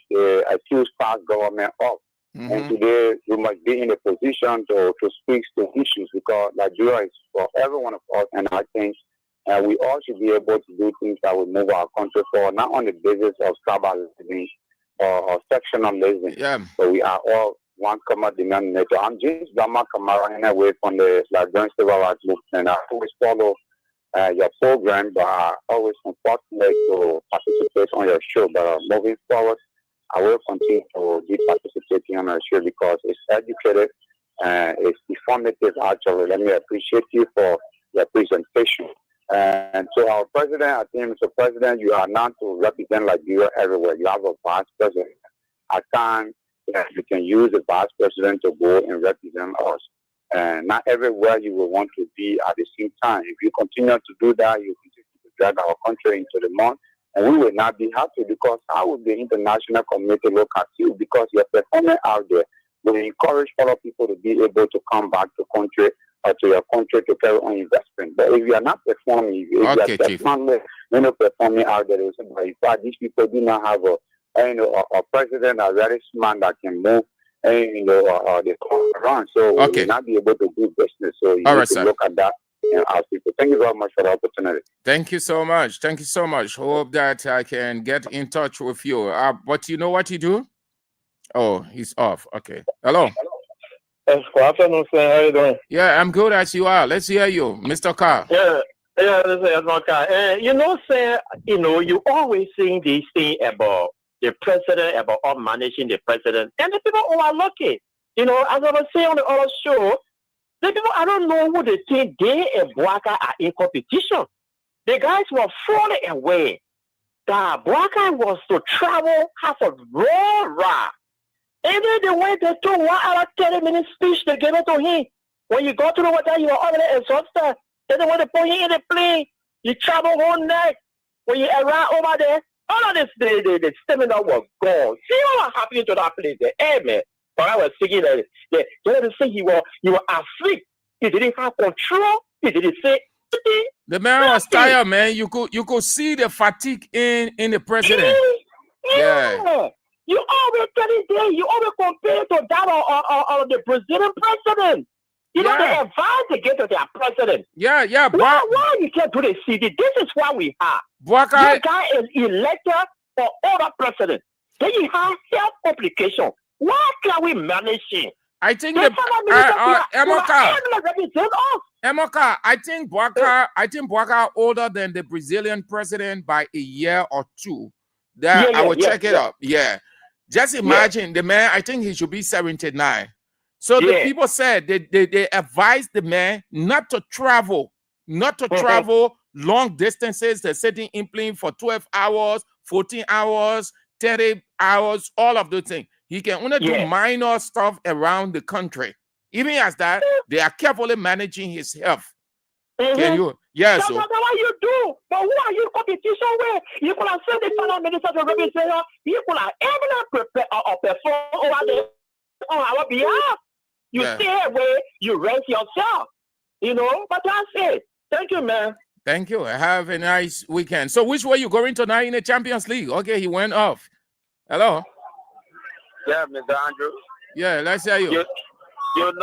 accuse past government of. Mm-hmm. And today we must be in a position to speak to issues because Nigeria is for every one of us, and I think we all should be able to do things that will move our country forward, not on the basis of tribalism or sectionalism. Yeah. So we are all one common denominator. I'm James Dama Kamara, and away from the Liberian Civil Rights Movement. I always follow your program, but I always unfortunate to participate on your show. But moving forward, I will continue to be participating on your show because it's educative and it's informative. Actually, let me appreciate you for your presentation. And to our president, I think, Mr. President, you are not to represent Liberia everywhere. You have a vice president. At times, you can use the vice president to go and represent us. And not everywhere you will want to be at the same time. If you continue to do that, you continue to drag our country into the mud. And we will not be happy because how would the international community look at you? Because you're performing out there. We encourage fellow people to be able to come back to country or to your country to carry on investment. But if you are not performing, if you are performing out there, in fact, these people do not have a president, a very smart that can move the around. So we will not be able to do business. So you need to look at that and ask people. Thank you very much for the opportunity. Thank you so much. Thank you so much. Hope that I can get in touch with you. But you know what you do? Oh, he's off. Okay. Hello. Yes, good afternoon, sir. How are you doing? Yeah, I'm good as you are. Let's hear you, Mr. Carr. Yeah, this is my car. Sir, you always saying these things about the president, about us managing the president, and the people overlook it. As I was saying on the other show, the people, I don't know who they think they and Bouaka are in competition. The guys were falling away. That Bouaka was to travel half a raw. And then they went to 1 hour, 30-minute speech they gave it to him. When you go to the water, you are already exhausted. Then they want to put you in the plane. You travel whole night. When you arrive over there, all of this, the stamina was gone. See what happened to that place there? Hey, man. But I was thinking that they didn't say you were asleep. He didn't have control. He didn't say anything. The man was tired, man. You could see the fatigue in the president. Yeah. You always tell it there. You always compare to that of the Brazilian president. They advise to get to their president. Yeah. Why you can't do the CD? This is what we have. Bouaka, this guy is elected for other president. Then you have health complications. Why can't we manage it? I think Emoka, I think Bouaka older than the Brazilian president by a year or two. I will check it up. Yeah. Just imagine the man, I think he should be 79. So the people said they advised the man not to travel long distances. They're sitting in plane for 12 hours, 14 hours, 30 hours, all of those things. He can only do minor stuff around the country. Even as that, they are carefully managing his health. Can you? Yes. That's what you do. But who are you competition with? You could have sent the final minister to represent. You could have even prepare or perform over there on our behalf. You stay away, you rest yourself. But that's it. Thank you, man. Thank you. Have a nice weekend. So which way you going tonight in the Champions League? Okay, he went off. Hello? Yeah, Mr. Andrew. Yeah, let's hear you. Mr.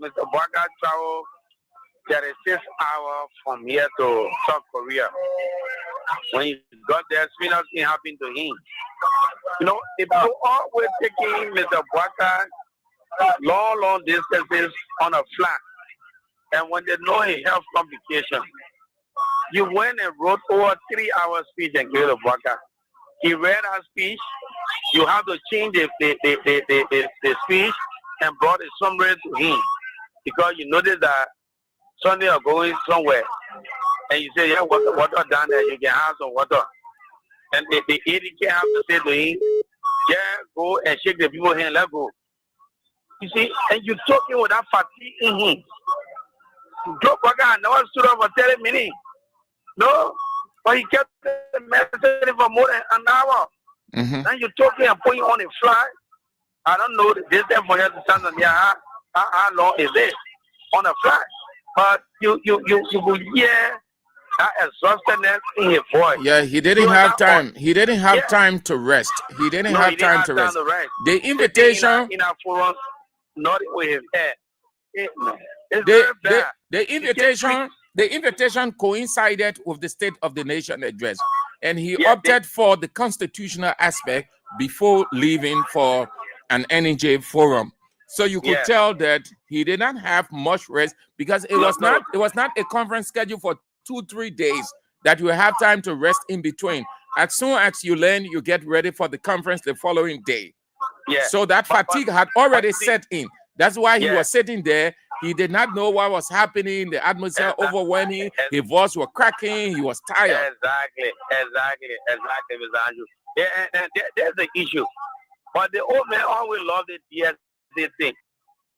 Bouaka travel 36 hours from here to South Korea. When he got there, similar thing happened to him. If you always taking Mr. Bouaka long distances on a flight, and when they know he has complications, you went and wrote over 3 hours speech and gave the Bouaka. He read our speech. You have to change the speech and brought a summary to him because you notice that Sunday are going somewhere, and you say, water down there, you can have some water. And the ADK have to say to him, go and shake the people's hand, let go. You see, and you're talking with that fatigue in him. Joe Bouaka never stood up for 30 minutes. No, but he kept the message for more than an hour. Then you're talking and putting on a fly. I don't know the distance for you to stand on here. How long is it on a fly? But you will hear that exhaustedness in his voice. Yeah, he didn't have time. He didn't have time to rest. He didn't have time to rest. The invitation in our forum, not with his head. It's very bad. The invitation coincided with the State of the Nation address, and he opted for the constitutional aspect before leaving for an NEJ forum. So you could tell that he did not have much rest, because it was not a conference scheduled for 2-3 days that you have time to rest in between. As soon as you land, you get ready for the conference the following day. So that fatigue had already set in. That's why he was sitting there. He did not know what was happening. The atmosphere overwhelming. His voice was cracking. He was tired. Exactly, Mr. Andrew. Yeah, and there's the issue. But the old man always loved the DSA thing.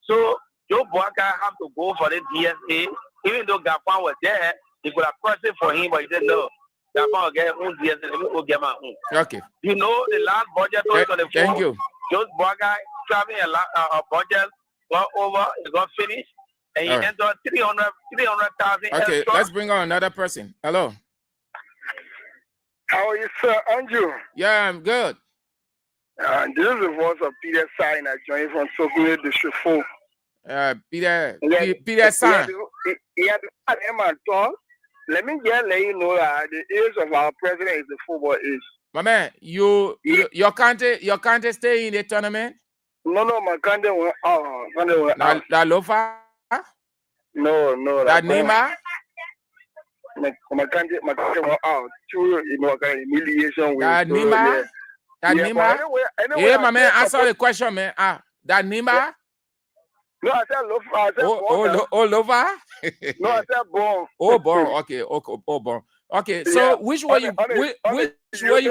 So Joe Boakai have to go for the DSA. Even though Gafan was there, he could have pressed it for him, but he said no. Gafan will get own DSA. Let me go get my own. Okay. You know the last budget on the phone. Thank you. Joe Boakai traveling a budget. Got over, it got finished, and you entered 300,000. Okay, let's bring on another person. Hello. How are you, sir, Andrew? Yeah, I'm good. This is the voice of Peter Sign. I joined from Sokule District 4. Peter Sign. Let me just let you know that the age of our president is the football age. My man, your country stay in the tournament? No, my country went out. La Lofa? No. La Nima? My country went out. Through humiliation. La Nima? La Nima? Anyway, My man, answer the question, man. That Nima? No, I said Lofa. Lofa? No, I said Bon. Oh, Bon. Okay. Oh, Bon. Okay, so which way you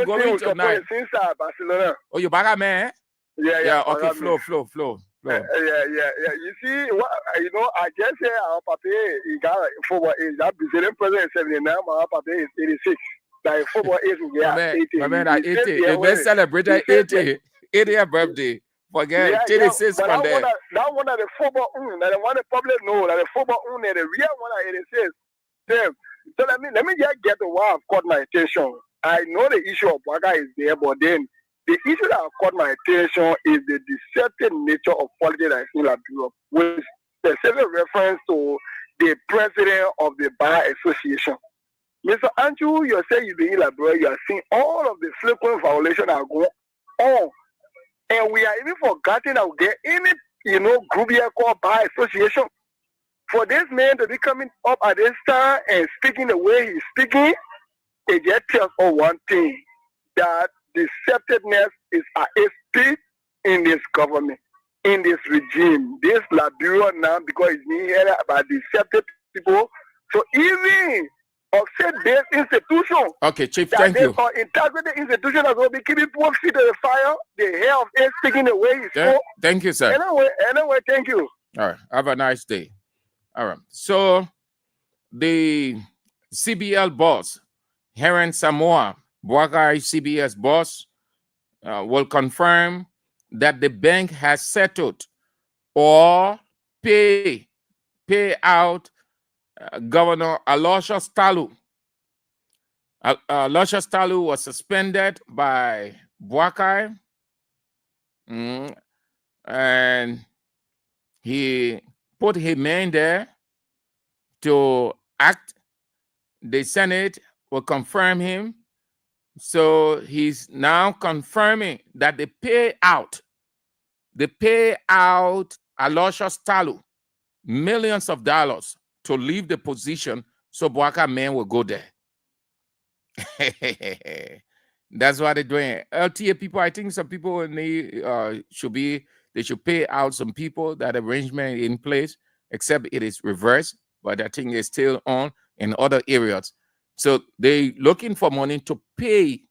going tonight? Barcelona. Oh, you back, man? Yeah. Okay, flow. Yeah. You see, I just say our papa, he got football age. That Brazilian president is 79, our papa is 86. Like football age will get 80. My man, at 80. They been celebrating 80th birthday. Forget 86 from there. That one of the football, that the one the public know, that the football, the real one at 86. Same. So let me just get to what have caught my attention. I know the issue of Waka is there, but then the issue that caught my attention is the deceptive nature of politics that is in Liberia, with specific reference to the president of the Bar Association. Mr. Andrew, you say you've been in Liberia, you are seeing all of the frequent violations that are going on. And we are even forgetting that we get any, group here called Bar Association. For this man to be coming up at this time and speaking the way he's speaking, it just tells us one thing, that deceptiveness is at its peak in this government, in this regime. This Liberia now, because it's being headed by deceptive people. So even offset-based institutions, okay, Chief, thank you. Integrity institutions that will be keeping poor feet to the fire, the hair of it speaking the way he spoke. Thank you, sir. Anyway, thank you. All right, have a nice day. All right, so the CBL boss, Heron Samoa, Boakai CBS boss, will confirm that the bank has settled or pay out Governor Aloysius Talu. Aloysius Talu was suspended by Boakai, and he put his man there to act. The Senate will confirm him. So he's now confirming that the payout Aloysius Talu millions of dollars to leave the position, so Boakai men will go there. That's what they're doing. LTA people, I think some people should pay out some people. That arrangement in place, except it is reversed, but I think it's still on in other areas. So they looking for money to pay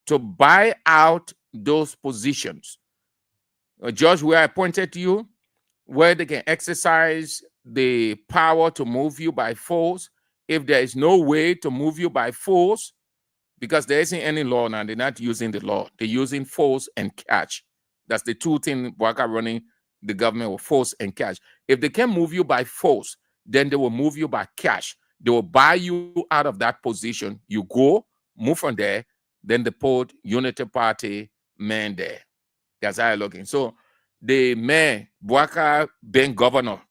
to buy out those positions. Judge, where I pointed to you, where they can exercise the power to move you by force. If there is no way to move you by force, because there isn't any law now, they're not using the law. They're using force and cash. That's the two things Boakai running the government with, force and cash. If they can move you by force, then they will move you by cash. They will buy you out of that position. You go, move from there, then they put Unity Party man there. That's how I'm looking. So the man, Boubacar being governor,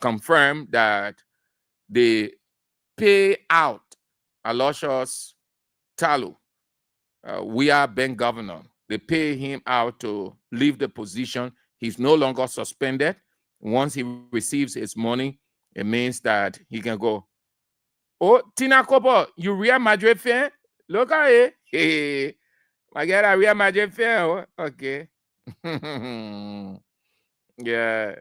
confirmed that they pay out Aloysius Talu. We are being governor. They pay him out to leave the position. He's no longer suspended. Once he receives his money, it means that he can go. Oh, Tina Kobo, you Real Madrid fan? Look at it. Hey, my God, a Real Madrid fan. Oh, okay. Yeah.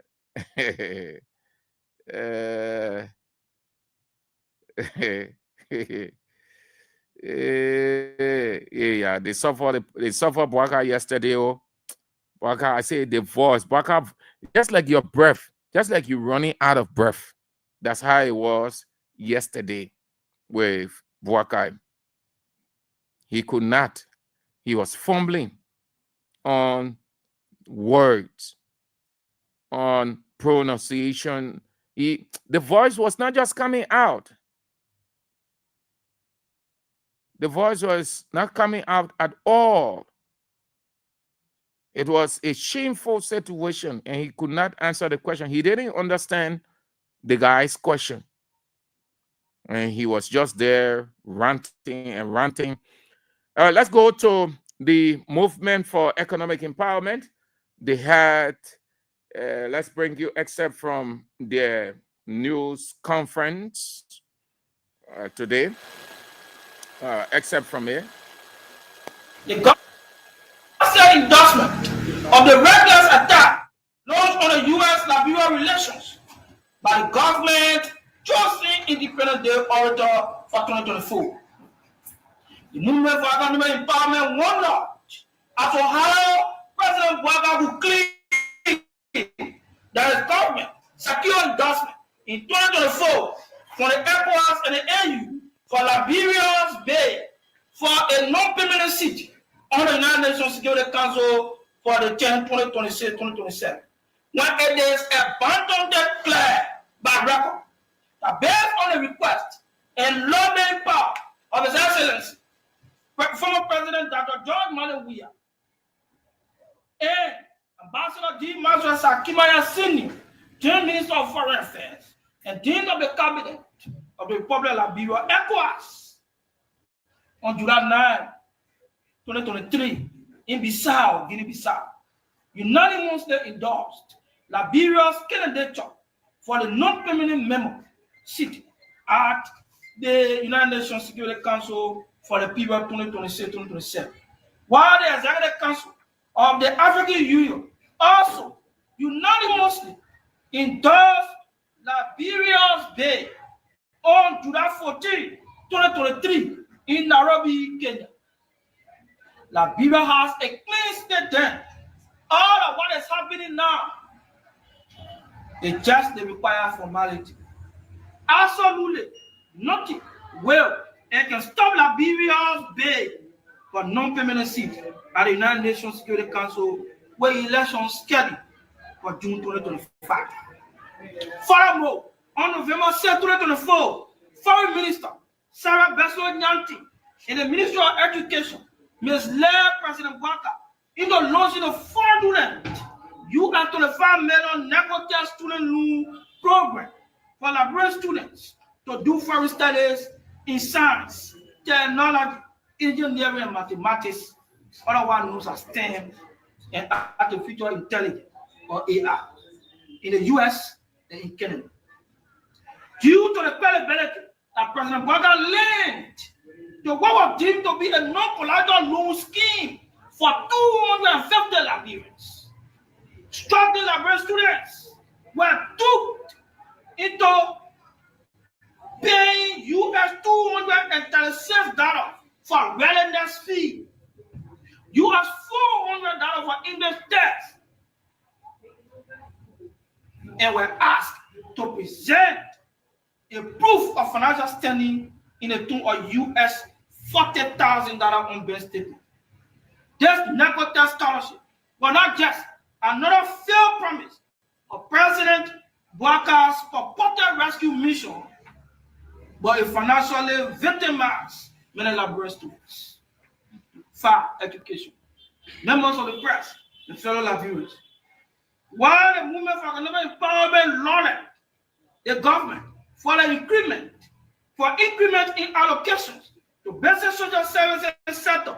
Yeah, they suffered Boubacar yesterday. Oh, Boubacar, I say the voice. Boubacar, just like your breath, just like you running out of breath. That's how it was yesterday with Boubacar. He could not. He was fumbling on words, on pronunciation. The voice was not just coming out. The voice was not coming out at all. It was a shameful situation, and he could not answer the question. He didn't understand the guy's question. And he was just there ranting and ranting. Let's go to the Movement for Economic Empowerment. They had, let's bring you excerpt from their news conference today. Except from here. The government endorsement of the reckless attack launched on the U.S.-Liberia relations by the government chosen Independence Day orator for 2024. The Movement for Economic Empowerment wondered as to how President Boubacar would claim that his government secured endorsement in 2024 from the ECOWAS and the AU for Liberia's bid for a non-permanent seat on the United Nations Security Council for the term 2026-2027, when it is abundantly clear by record that based on the request and lobbying power of His Excellency, former President Dr. George Malen Weah and Ambassador D. Mazra Sakimaya Senior, Dean Minister of Foreign Affairs and Dean of the Cabinet of the Republic of Liberia, ECOWAS, on July 9, 2023, in Bissau, Guinea-Bissau, unanimously endorsed Liberia's candidature for the non-permanent member seat at the United Nations Security Council for the period 2026-2027, while the Executive Council of the African Union also unanimously endorsed Liberia's bid on July 14, 2023 in Nairobi, Kenya. Liberia has a clean state then. All of what is happening now is just the required formality. Absolutely nothing will and can stop Liberia's bid for non-permanent seat at the United Nations Security Council, where elections scheduled for June 2025. Furthermore, on November 7, 2024, Foreign Minister Sarah Basso Nyanti and the Ministry of Education misled President Boubacar into launching a fraudulent $25 million Negotiate student loan program for Liberian students to do foreign studies in science, technology, engineering, and mathematics, otherwise known as STEM and artificial intelligence or AI, in the US and in Canada. Due to the credibility that President Boubacar lent to what was deemed to be a non-collateral loan scheme for 250 Liberians, struggling Liberian students were duped into paying US $236 for readiness fee, US $400 for English test, and were asked to present a proof of financial standing in a tune of US $40,000 on bank statement. This Negotiate scholarship was not just another failed promise of President Boubacar's purported rescue mission, but it financially victimized many Liberian students. Far education. Members of the press and fellow Liberians. While the movement for economic empowerment lauded the government for the increment in allocations to basic social services sector,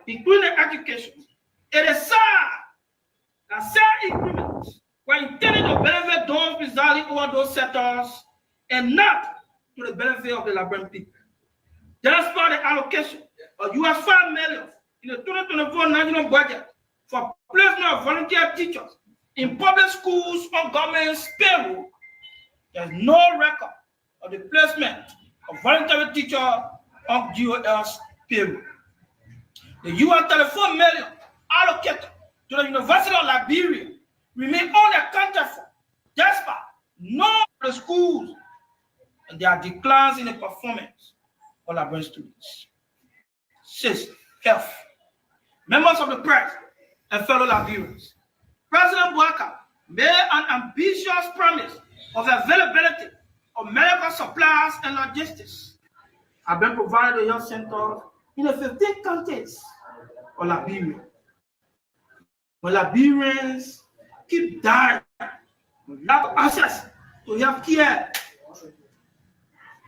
including education, it is sad that said increments were intended to benefit those residing over those sectors and not to the benefit of the Liberian people. Despite the allocation of US $5 million in the 2024 national budget for placement of volunteer teachers in public schools on government's payroll, there is no record of the placement of voluntary teachers on GOS payroll. The US $34 million allocated to the University of Liberia remain unaccounted for, despite no of the schools and there are declines in the performance of Liberian students. 6. Health. Members of the press and fellow Liberians, President Boubacar made an ambitious promise of availability of medical supplies and logistics have been provided to health centers in the 15 counties of Liberia. When Liberians keep dying, we have access to health care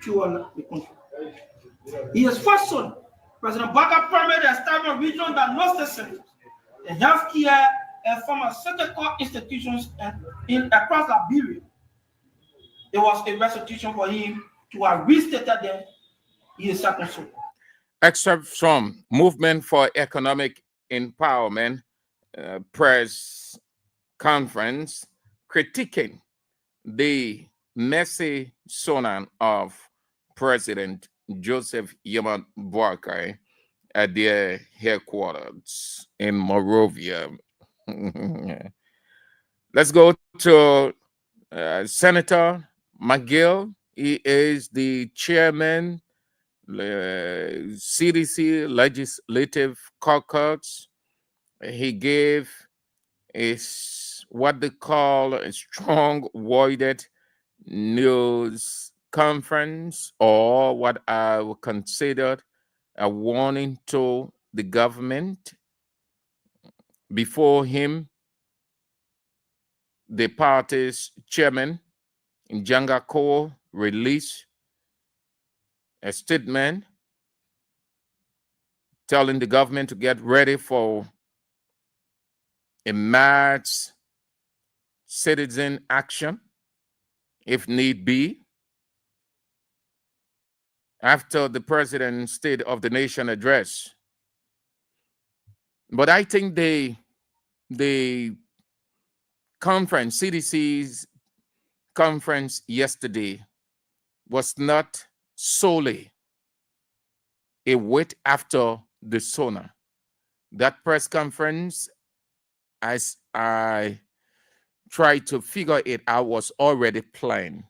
throughout the country. His first son, President Boubacar, promised the establishment of regional diagnostic centers, the health care and pharmaceutical institutions across Liberia. It was a restitution for him to have restated them in his second son. Excerpt from Movement for Economic Empowerment press conference critiquing the messy sonant of President Joseph Yemen Boakai at their headquarters in Monrovia. Let's go to Senator McGill. He is the chairman, CDC Legislative Caucus. He gave what they call a strong-worded news conference, or what I would consider a warning to the government. Before him, the party's chairman, Njanga Cole, released a statement telling the government to get ready for a mass citizen action, if need be, after the president's State of the Nation address. But I think the conference, CDC's conference yesterday, was not solely a wait after the SONA. That press conference, as I tried to figure it out, was already planned,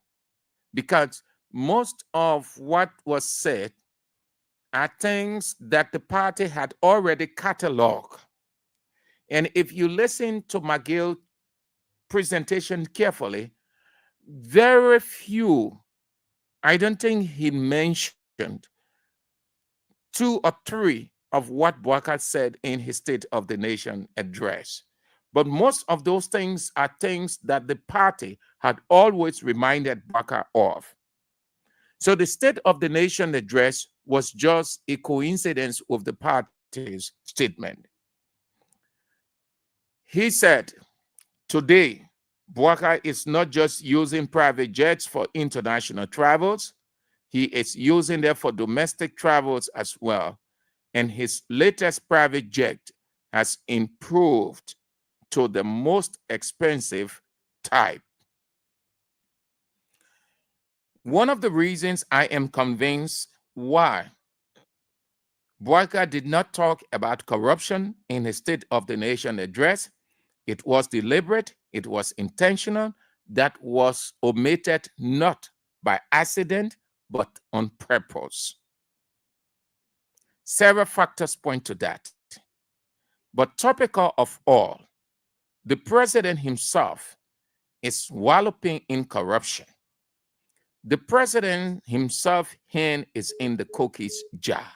because most of what was said are things that the party had already cataloged. And if you listen to McGill's presentation carefully, very few, I don't think he mentioned 2 or 3 of what Boubacar said in his State of the Nation address. But most of those things are things that the party had always reminded Boubacar of. So the State of the Nation address was just a coincidence with the party's statement. He said, today, Boubacar is not just using private jets for international travels, he is using them for domestic travels as well. And his latest private jet has improved to the most expensive type. One of the reasons I am convinced why Boubacar did not talk about corruption in his State of the Nation address, it was deliberate, it was intentional, that was omitted not by accident, but on purpose. Several factors point to that. But topical of all, the president himself is wallowing in corruption. The president himself hand is in the cookies jar.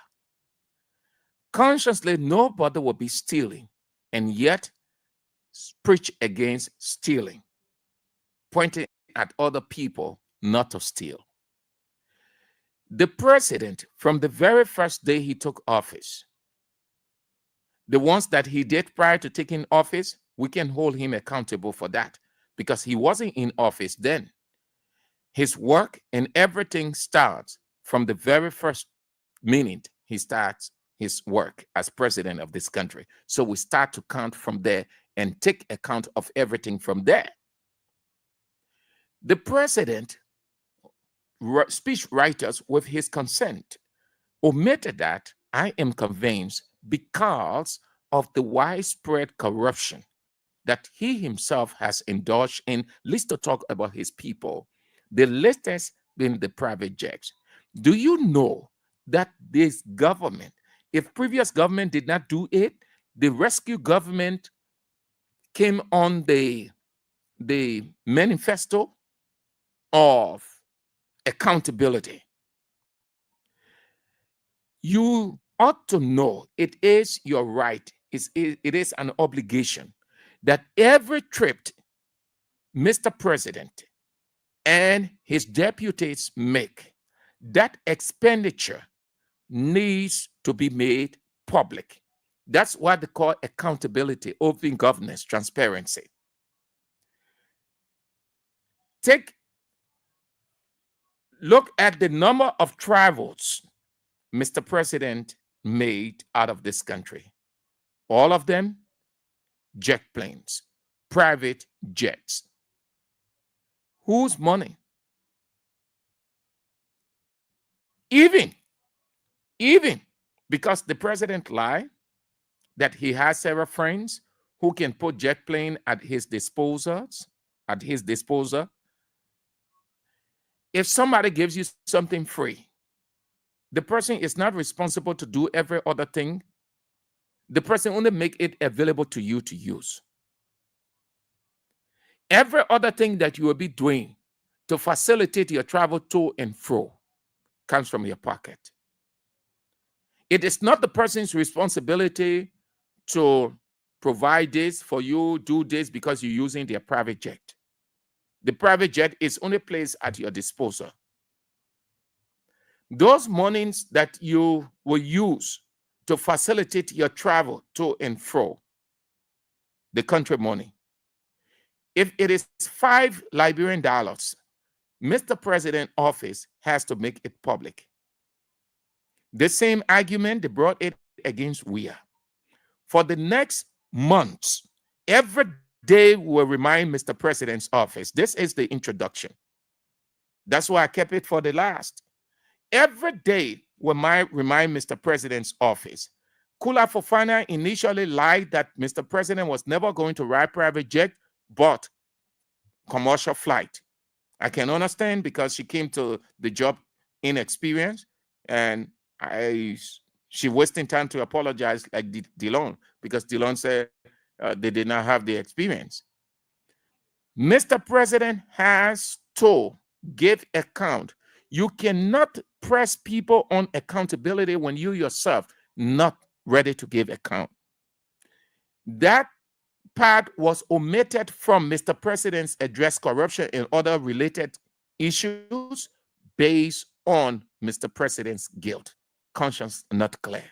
Consciously, nobody will be stealing, and yet preach against stealing, pointing at other people not to steal. The president, from the very first day he took office, the ones that he did prior to taking office, we can hold him accountable for that because he wasn't in office then. His work and everything starts from the very first minute he starts his work as president of this country. So we start to count from there and take account of everything from there. The president, speech writers with his consent, omitted that, I am convinced, because of the widespread corruption that he himself has indulged in. Let's to talk about his people. The latest being the private jets. Do you know that this government, if previous government did not do it, the rescue government came on the manifesto of accountability? You ought to know it is your right, it is an obligation that every trip Mr. President and his deputies make, that expenditure needs to be made public. That's what they call accountability, open governance, transparency. Look at the number of travels Mr. President made out of this country. All of them jet planes, private jets. Whose money? Even because the president lied that he has several friends who can put jet plane at his disposal. If somebody gives you something free, the person is not responsible to do every other thing. The person only make it available to you to use. Every other thing that you will be doing to facilitate your travel to and fro comes from your pocket. It is not the person's responsibility to provide this for you, do this because you're using their private jet. The private jet is only placed at your disposal. Those monies that you will use to facilitate your travel to and fro, the country money, if it is $5 Liberian, Mr. President office has to make it public. The same argument, they brought it against WIA. For the next months, every day will remind Mr. President's office. This is the introduction. That's why I kept it for the last. Every day will remind Mr. President's office. Kula Fofana initially lied that Mr. President was never going to ride private jet, but commercial flight. I can understand because she came to the job inexperienced, and she wasting time to apologize like Dillon, because Dillon said they did not have the experience. Mr. President has to give account. You cannot press people on accountability when you yourself not ready to give account. That part was omitted from Mr. President's address corruption and other related issues based on Mr. President's guilt. Conscience not clear.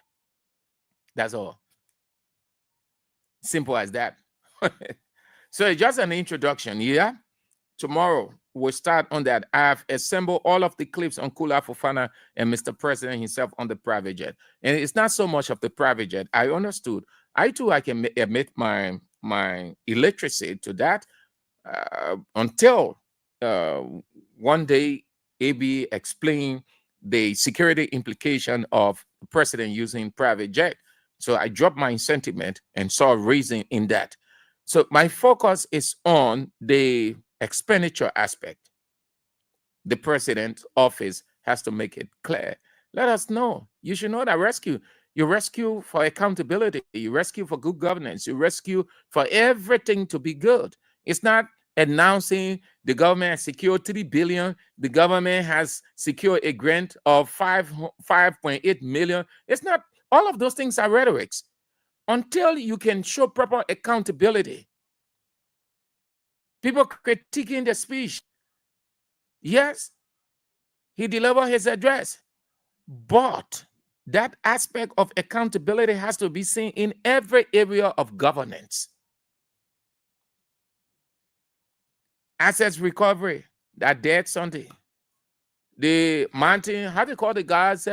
That's all. Simple as that. So it's just an introduction, yeah? Tomorrow we'll start on that. I've assembled all of the clips on Kula Fofana and Mr. President himself on the private jet. And it's not so much of the private jet. I understood. I too, I can admit my illiteracy to that until one day AB explained the security implication of the president using private jet. So I dropped my sentiment and saw reason in that. So my focus is on the expenditure aspect. The president's office has to make it clear. Let us know. You should know that you rescue for accountability, you rescue for good governance, you rescue for everything to be good. It's not announcing the government has secured $3 billion. The government has secured a grant of 5.8 million. It's not, all of those things are rhetorics. Until you can show proper accountability. People critiquing the speech. Yes, he delivered his address, but that aspect of accountability has to be seen in every area of governance. Assets recovery, that dead Sunday. The Martin, how do you call the guys?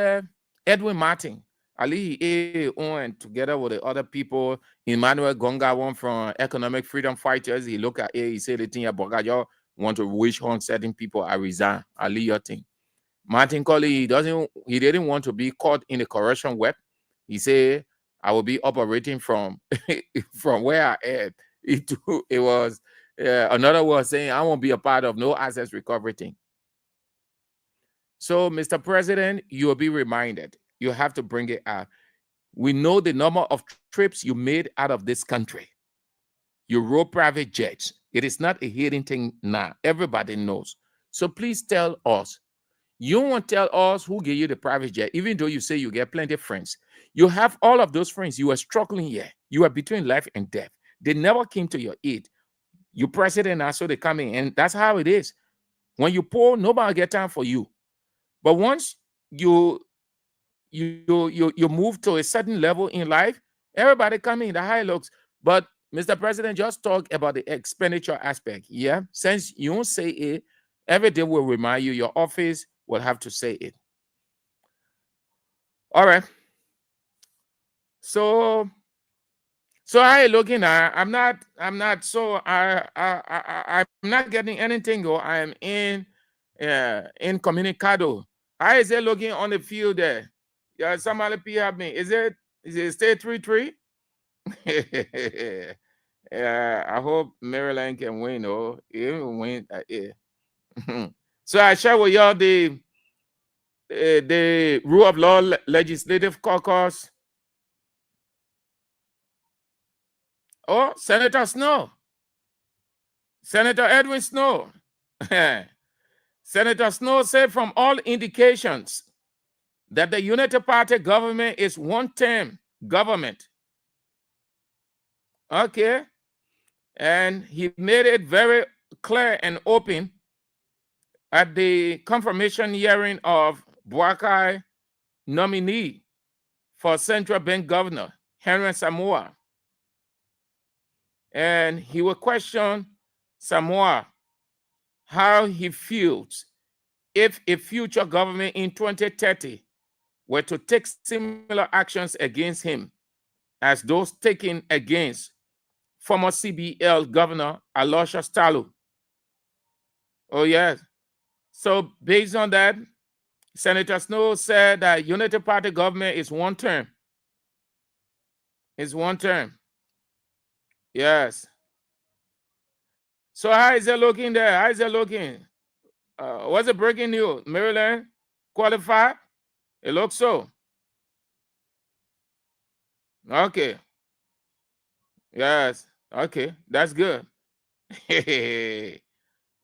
Edwin Martin. Ali and together with the other people, Emmanuel Gonga, one from Economic Freedom Fighters, he look at it, he said the thing about you want to wish on certain people, I resign. Ali your thing. Martin Colley, he didn't want to be caught in the corruption web. He said, I will be operating from where I am. It was another was saying, I won't be a part of no assets recovery thing. So, Mr. President, you will be reminded. You have to bring it out. We know the number of trips you made out of this country. You rode private jets. It is not a hidden thing now. Everybody knows. So please tell us. You won't tell us who gave you the private jet, even though you say you get plenty of friends. You have all of those friends. You are struggling here. You are between life and death. They never came to your aid. You president now, so they come in. And that's how it is. When you poor, nobody get time for you. But once you move to a certain level in life, everybody coming in the high looks. But Mr. President, just talk about the expenditure aspect. Yeah. Since you don't say it, every day will remind you, your office will have to say it. All right. So how you looking at? I'm not getting anything though. I am in Comunicado. How is it looking on the field there? Yeah, somebody help me. Is it stay 3-3? Yeah, I hope Maryland can win. Oh, even win. So I share with y'all the Rule of Law Legislative Caucus. Oh, Senator Snow. Senator Edwin Snow. Senator Snow said from all indications that the Unity Party government is one-term government. Okay. And he made it very clear and open at the confirmation hearing of Boakai nominee for Central Bank Governor, Henry Samoa. And he will question Samoa how he feels if a future government in 2030 were to take similar actions against him as those taken against former CBL Governor Aloysius Talu. Oh, yes. So based on that, Senator Snow said that Unity Party government is one term. It's one term. Yes. So how is it looking there? How is it looking? What's the breaking news? Maryland qualify? It looks so. Okay. Yes. Okay. That's good.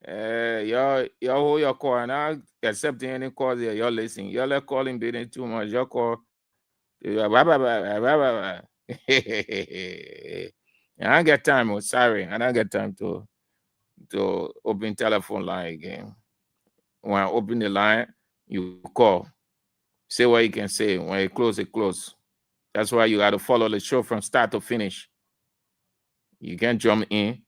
Y'all hold your call and I'll accept any calls here. Y'all listen. Y'all let calling bidding too much. Y'all call. I don't get time. Sorry. I don't get time to open telephone line again. When I open the line, you call. Say what you can say. When you close, it close. That's why you got to follow the show from start to finish. You can't jump in.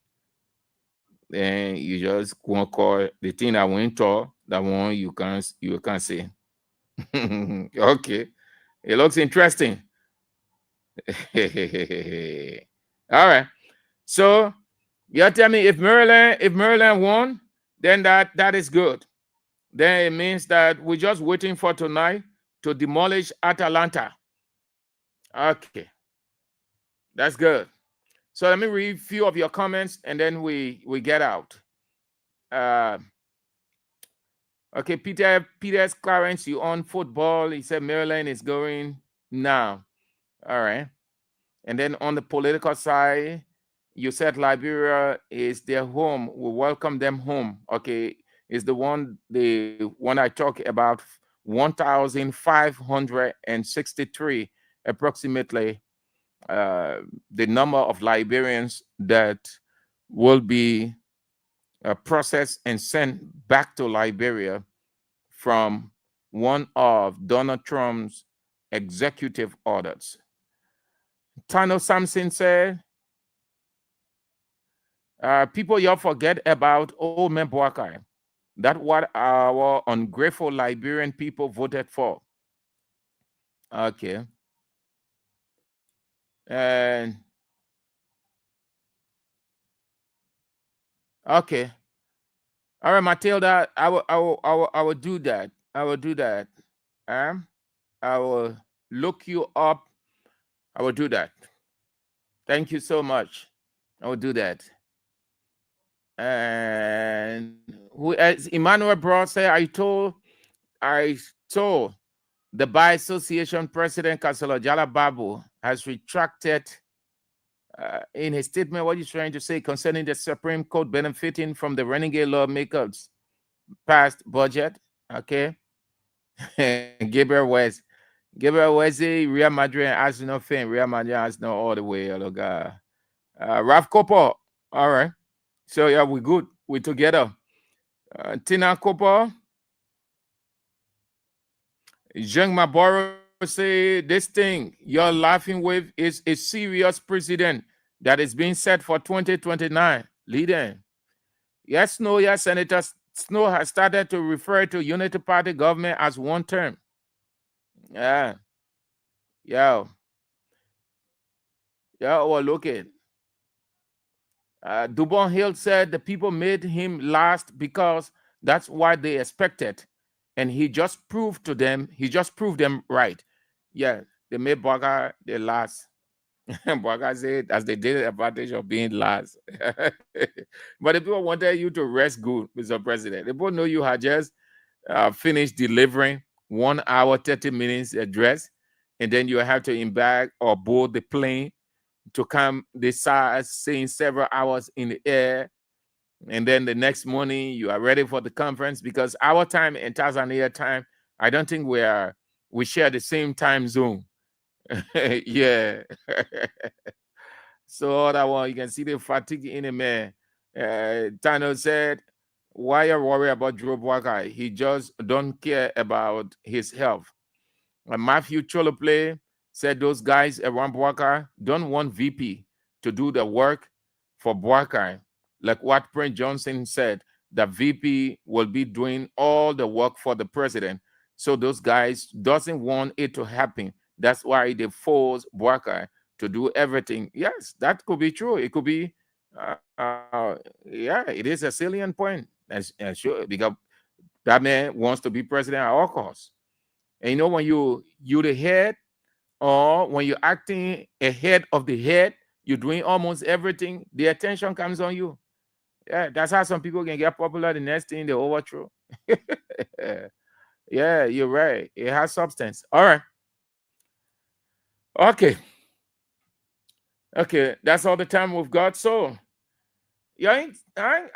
Then you just go and call the thing that went to that one you can't say. Okay. It looks interesting. All right. So you tell me if Maryland won, then that is good. Then it means that we're just waiting for tonight to demolish Atalanta. Okay. That's good. So let me read a few of your comments and then we get out. Okay, Peter's Clarence, you on football. He said Maryland is going now. All right. And then on the political side, You said Liberia is their home. We welcome them home. Okay, is the one I talk about, 1,563 approximately, the number of Liberians that will be processed and sent back to Liberia from one of Donald Trump's executive orders. Tano Sampson said, people, y'all forget about old man Boakai. That's what our ungrateful Liberian people voted for. Okay. And okay. All right, Matilda, I will do that. I will do that. I will look you up. I will do that. Thank you so much. I will do that. And who else? Emmanuel Broad said, I told the Bar Association President Kasolo Jalababu has retracted in his statement what he's trying to say concerning the Supreme Court benefiting from the renegade lawmakers' past budget. Okay. Gabriel West, Real Madrid and Arsenal fan. Real Madrid Arsenal all the way. Look, Ralph Cooper. All right. So yeah, we good. We together. Tina Cooper. Jean Maboro say this thing you're laughing with is a serious precedent that is being set for 2029. Leading. Yes, no, yes, Senator Snow has started to refer to Unity Party government as one term. Yeah. Yeah. Yeah, well, look at Dubon Hill said the people made him last because that's what they expected. And he just proved them right. Yeah, they made Boga the last. Boga said, as they did advantage of being last. But the people wanted you to rest good, Mr. President. They both know you had just finished delivering 1 hour, 30 minutes address, and then you have to embark or board the plane to come this side, staying several hours in the air. And then the next morning, you are ready for the conference because our time and Tanzania time, I don't think we share the same time zone. Yeah. So that one, you can see the fatigue in the man. Tano said, why are you worried about Joe Boakai? He just don't care about his health. Matthew Cholople said those guys around Boakai don't want VP to do the work for Boakai. Like what Prince Johnson said, the VP will be doing all the work for the president. So those guys doesn't want it to happen. That's why they force Boakai to do everything. Yes, that could be true. It could be, yeah, it is a salient point. And sure, because that man wants to be president at all costs. And you know, when you the head, or when you're acting ahead of the head, you're doing almost everything, the attention comes on you. Yeah, that's how some people can get popular. The next thing they overthrow. Yeah, you're right. It has substance. All right. Okay. Okay, that's all the time we've got. So, I'm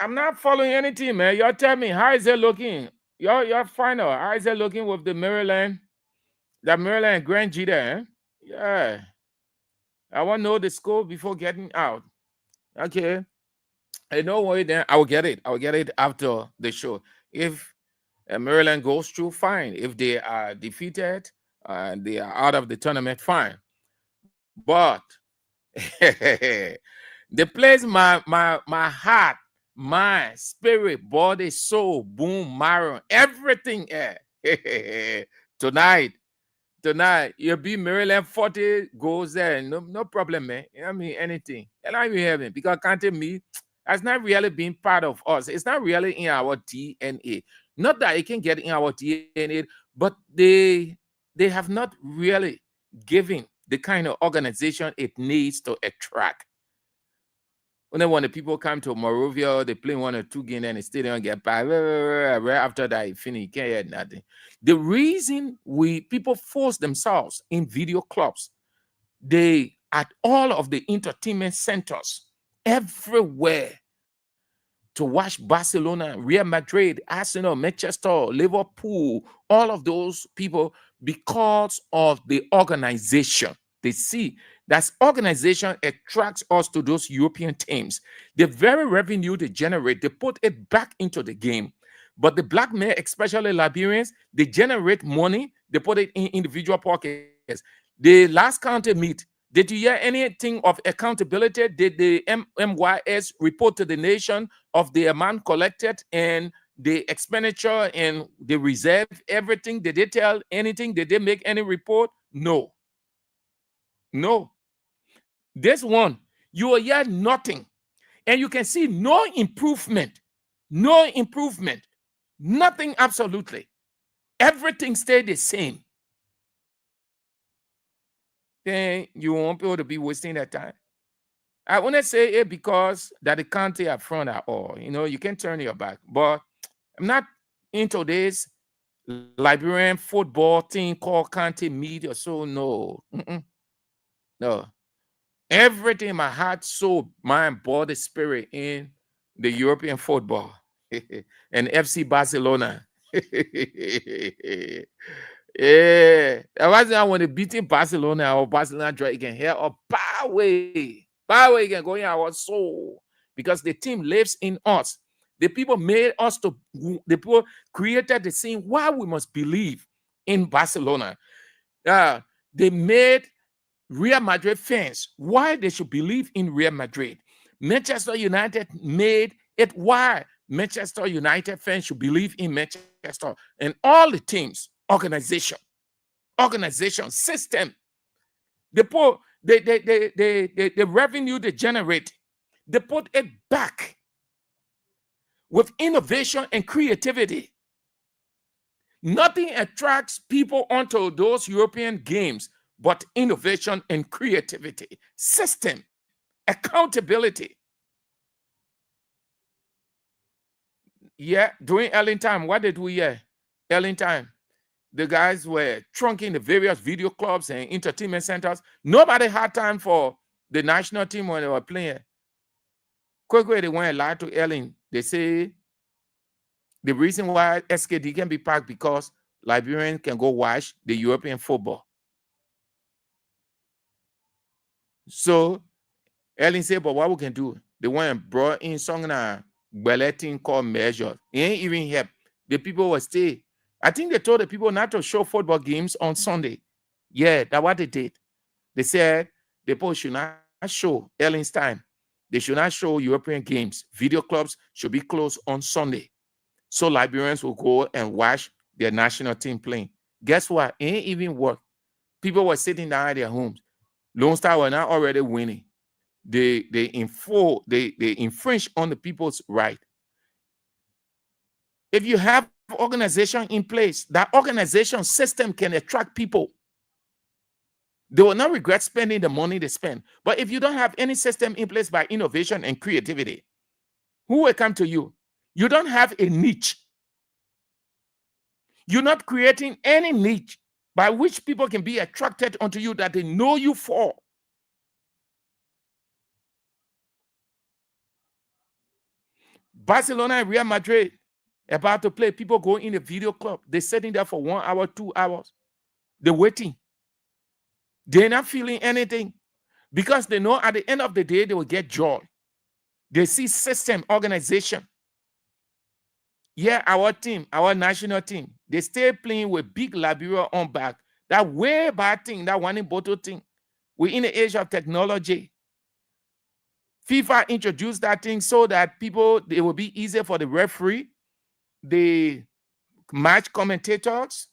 not following anything, man. Y'all tell me, how is it looking? Y'all find out. How is it looking with the Maryland Grand G there? Eh? Yeah. I want to know the score before getting out. Okay. Hey, no worry then. I will get it. I will get it after the show. If Maryland goes through, fine. If they are defeated, they are out of the tournament, fine. But the place my heart, mind, spirit, body, soul, boom, marrow, everything. Tonight, you'll be Maryland 40 goes there. No problem, man. You know what I mean? Anything. And I be having because can't me. That's not really being part of us. It's not really in our DNA. Not that it can get in our DNA, but they have not really given the kind of organization it needs to attract. When the people come to Morovia, they play 1 or 2 games and the stadium get by. Right after that, it finish, you can't hear nothing. The reason people force themselves in video clubs, they at all of the entertainment centers everywhere to watch Barcelona, Real Madrid, Arsenal, Manchester, Liverpool, all of those people because of the organization. They see that organization attracts us to those European teams. The very revenue they generate, they put it back into the game. But the black men, especially Liberians, they generate money, they put it in individual pockets. The last county meet, did you hear anything of accountability? Did the MYS report to the nation of the amount collected and the expenditure and the reserve, everything? Did they tell anything? Did they make any report? No. No. This one, you will hear nothing. And you can see no improvement. No improvement. Nothing absolutely. Everything stayed the same. Then you won't be able to be wasting that time. I want to say it because that the country are front at all. You know, you can turn your back. But I'm not into this Liberian football thing called county media. So no. No. Everything in my heart, soul, mind, body, spirit in the European football and FC Barcelona. Yeah, that was when they beating Barcelona or Barcelona draw again here or power way again going our soul because the team lives in us. The people made us to, the people created the scene why we must believe in Barcelona. They made Real Madrid fans why they should believe in Real Madrid. Manchester United made it why Manchester United fans should believe in Manchester. And all the teams, organization, system, the revenue they generate, they put it back with innovation and creativity. Nothing attracts people onto those European games but innovation and creativity, system, accountability. Yeah, during Ellen time, what did we hear? Ellen time, the guys were trunking the various video clubs and entertainment centers. Nobody had time for the national team when they were playing. Quickly, they went and lied to Ellen. They say the reason why SKD can be packed because Liberians can go watch the European football. So Ellen said, but what we can do? They went and brought in something balleting called measures. It ain't even help. The people will stay. I think they told the people not to show football games on Sunday. Yeah, that's what they did. They said the people should not show Ellen's time. They should not show European games. Video clubs should be closed on Sunday. So Liberians will go and watch their national team playing. Guess what? It ain't even work. People were sitting down at their homes. Lone Star were not already winning. They infringe on the people's right. If you have organization in place, that organization system can attract people. They will not regret spending the money they spend. But if you don't have any system in place by innovation and creativity, who will come to you? You don't have a niche. You're not creating any niche by which people can be attracted onto you that they know you for. Barcelona and Real Madrid about to play. People go in the video club. They're sitting there for 1 hour, 2 hours. They're waiting. They're not feeling anything because they know at the end of the day, they will get joy. They see system, organization. Yeah, our team, our national team, they stay playing with big Liberia on back. That way bad thing, that one in bottle thing. We're in the age of technology. FIFA introduced that thing so that people, it will be easier for the referee, the match commentators,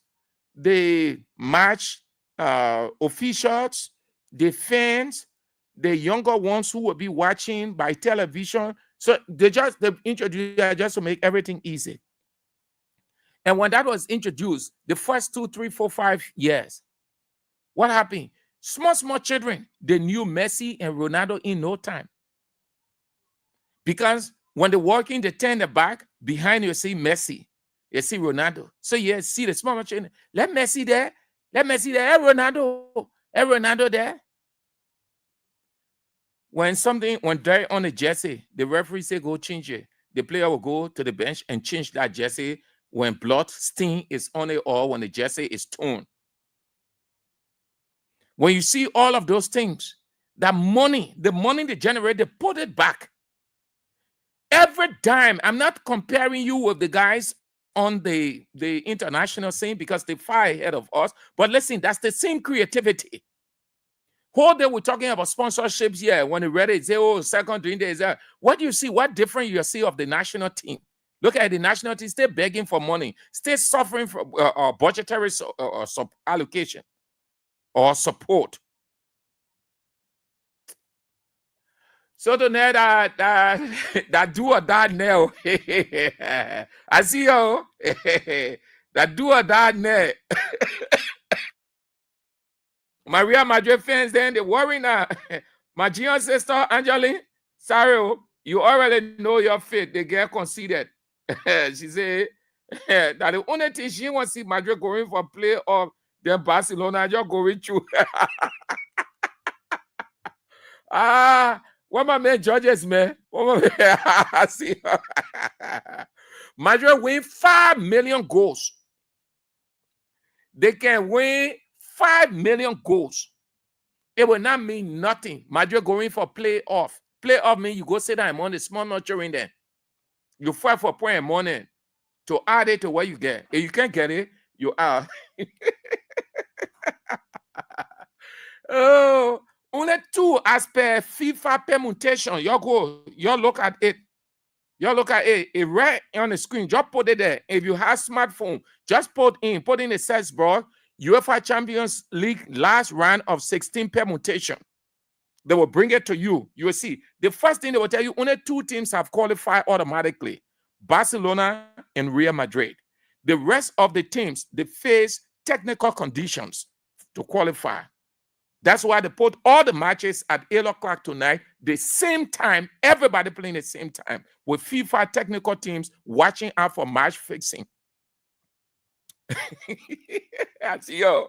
the match officials, the fans, the younger ones who will be watching by television. So they introduced that just to make everything easy. And when that was introduced, the first 2, 3, 4, 5 years, what happened? Small children, they knew Messi and Ronaldo in no time. Because when they're walking, they turn the back, behind you see Messi, you see Ronaldo. So you see the small children, let Messi there, hey, Ronaldo there. when they're on a jersey, the referee say go change it. The player will go to the bench and change that jersey when blood stain is on it or when the jersey is torn. When you see all of those things, that money, the money they generate, they put it back. Every dime. I'm not comparing you with the guys on the international scene because they far ahead of us. But listen, that's the same creativity. Whole day we're talking about sponsorships here. When they read it, say, oh, second doing this. What do you see? What different you see of the national team? Look at the national team, stay begging for money, stay suffering from budgetary allocation or support. So the net that do or die now. I see you. That do or die now. My Real Madrid fans, then they worry now. My Gion sister, Angeline, sorry, you already know your fate. They get conceded. She said that the only thing she wants to see Madrid going for playoff, then Barcelona just going through. What my man Georges, man? I see. Madrid win 5 million goals. They can win 5 million goals. It will not mean nothing. Madrid going for playoff. Playoff means you go sit down on the small nurturing there. You fight for point and money to add it to what you get. If you can't get it, you are. Oh, only 2 as per FIFA permutation. You look at it. You look at it. It right on the screen. Just put it there. If you have smartphone, just put in the search bar. UEFA Champions League last round of 16 permutation. They will bring it to you. You will see. The first thing they will tell you, only 2 teams have qualified automatically. Barcelona and Real Madrid. The rest of the teams, they face technical conditions to qualify. That's why they put all the matches at 8 o'clock tonight, the same time, everybody playing the same time, with FIFA technical teams watching out for match fixing. I see you.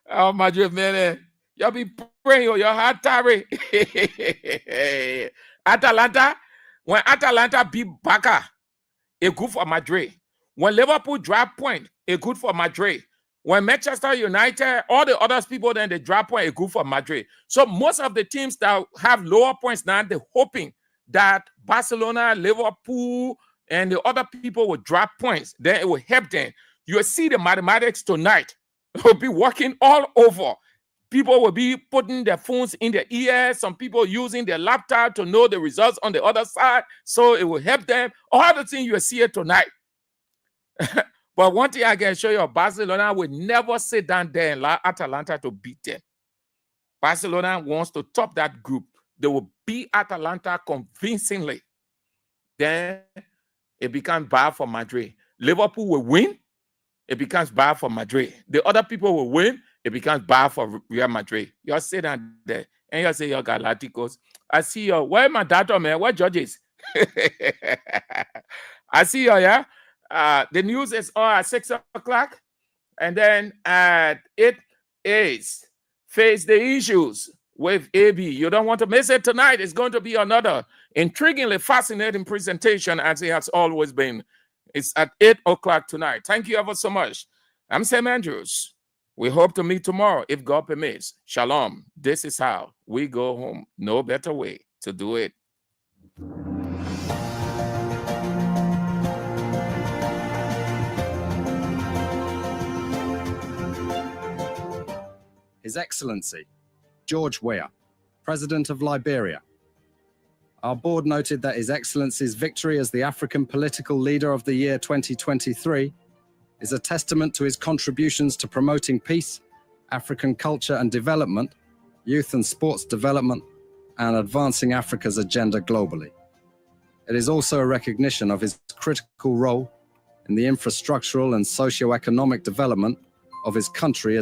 Oh, Madrid, man. Y'all be praying, your heart tired. Atalanta, when Atalanta beat Barca, it's good for Madrid. When Liverpool drop point, it's good for Madrid. When Manchester United, all the other people, then they drop point, it's good for Madrid. So most of the teams that have lower points now, they're hoping that Barcelona, Liverpool, and the other people will drop points. Then it will help them. You'll see the mathematics tonight. It will be working all over. People will be putting their phones in their ears. Some people using their laptop to know the results on the other side. So it will help them. All the things you'll see it tonight. But one thing I can show you, Barcelona will never sit down there and allow Atalanta to beat them. Barcelona wants to top that group. They will beat Atalanta convincingly. Then it becomes bad for Madrid. Liverpool will win. It becomes bad for Madrid. The other people will win. It becomes bad for Real Madrid. You sit down there and you say, your Galacticos. I see you. Where my daughter, man? Where Judges? I see you, yeah? The news is on at 6 o'clock. And then at 8 is face the issues with AB. You don't want to miss it tonight. It's going to be another intriguingly fascinating presentation as it has always been. It's at 8 o'clock tonight. Thank you ever so much. I'm Sam Andrews. We hope to meet tomorrow if God permits. Shalom. This is how we go home. No better way to do it. His Excellency, George Weah, President of Liberia. Our board noted that His Excellency's victory as the African Political Leader of the Year 2023 is a testament to his contributions to promoting peace, African culture and development, youth and sports development, and advancing Africa's agenda globally. It is also a recognition of his critical role in the infrastructural and socio-economic development of his country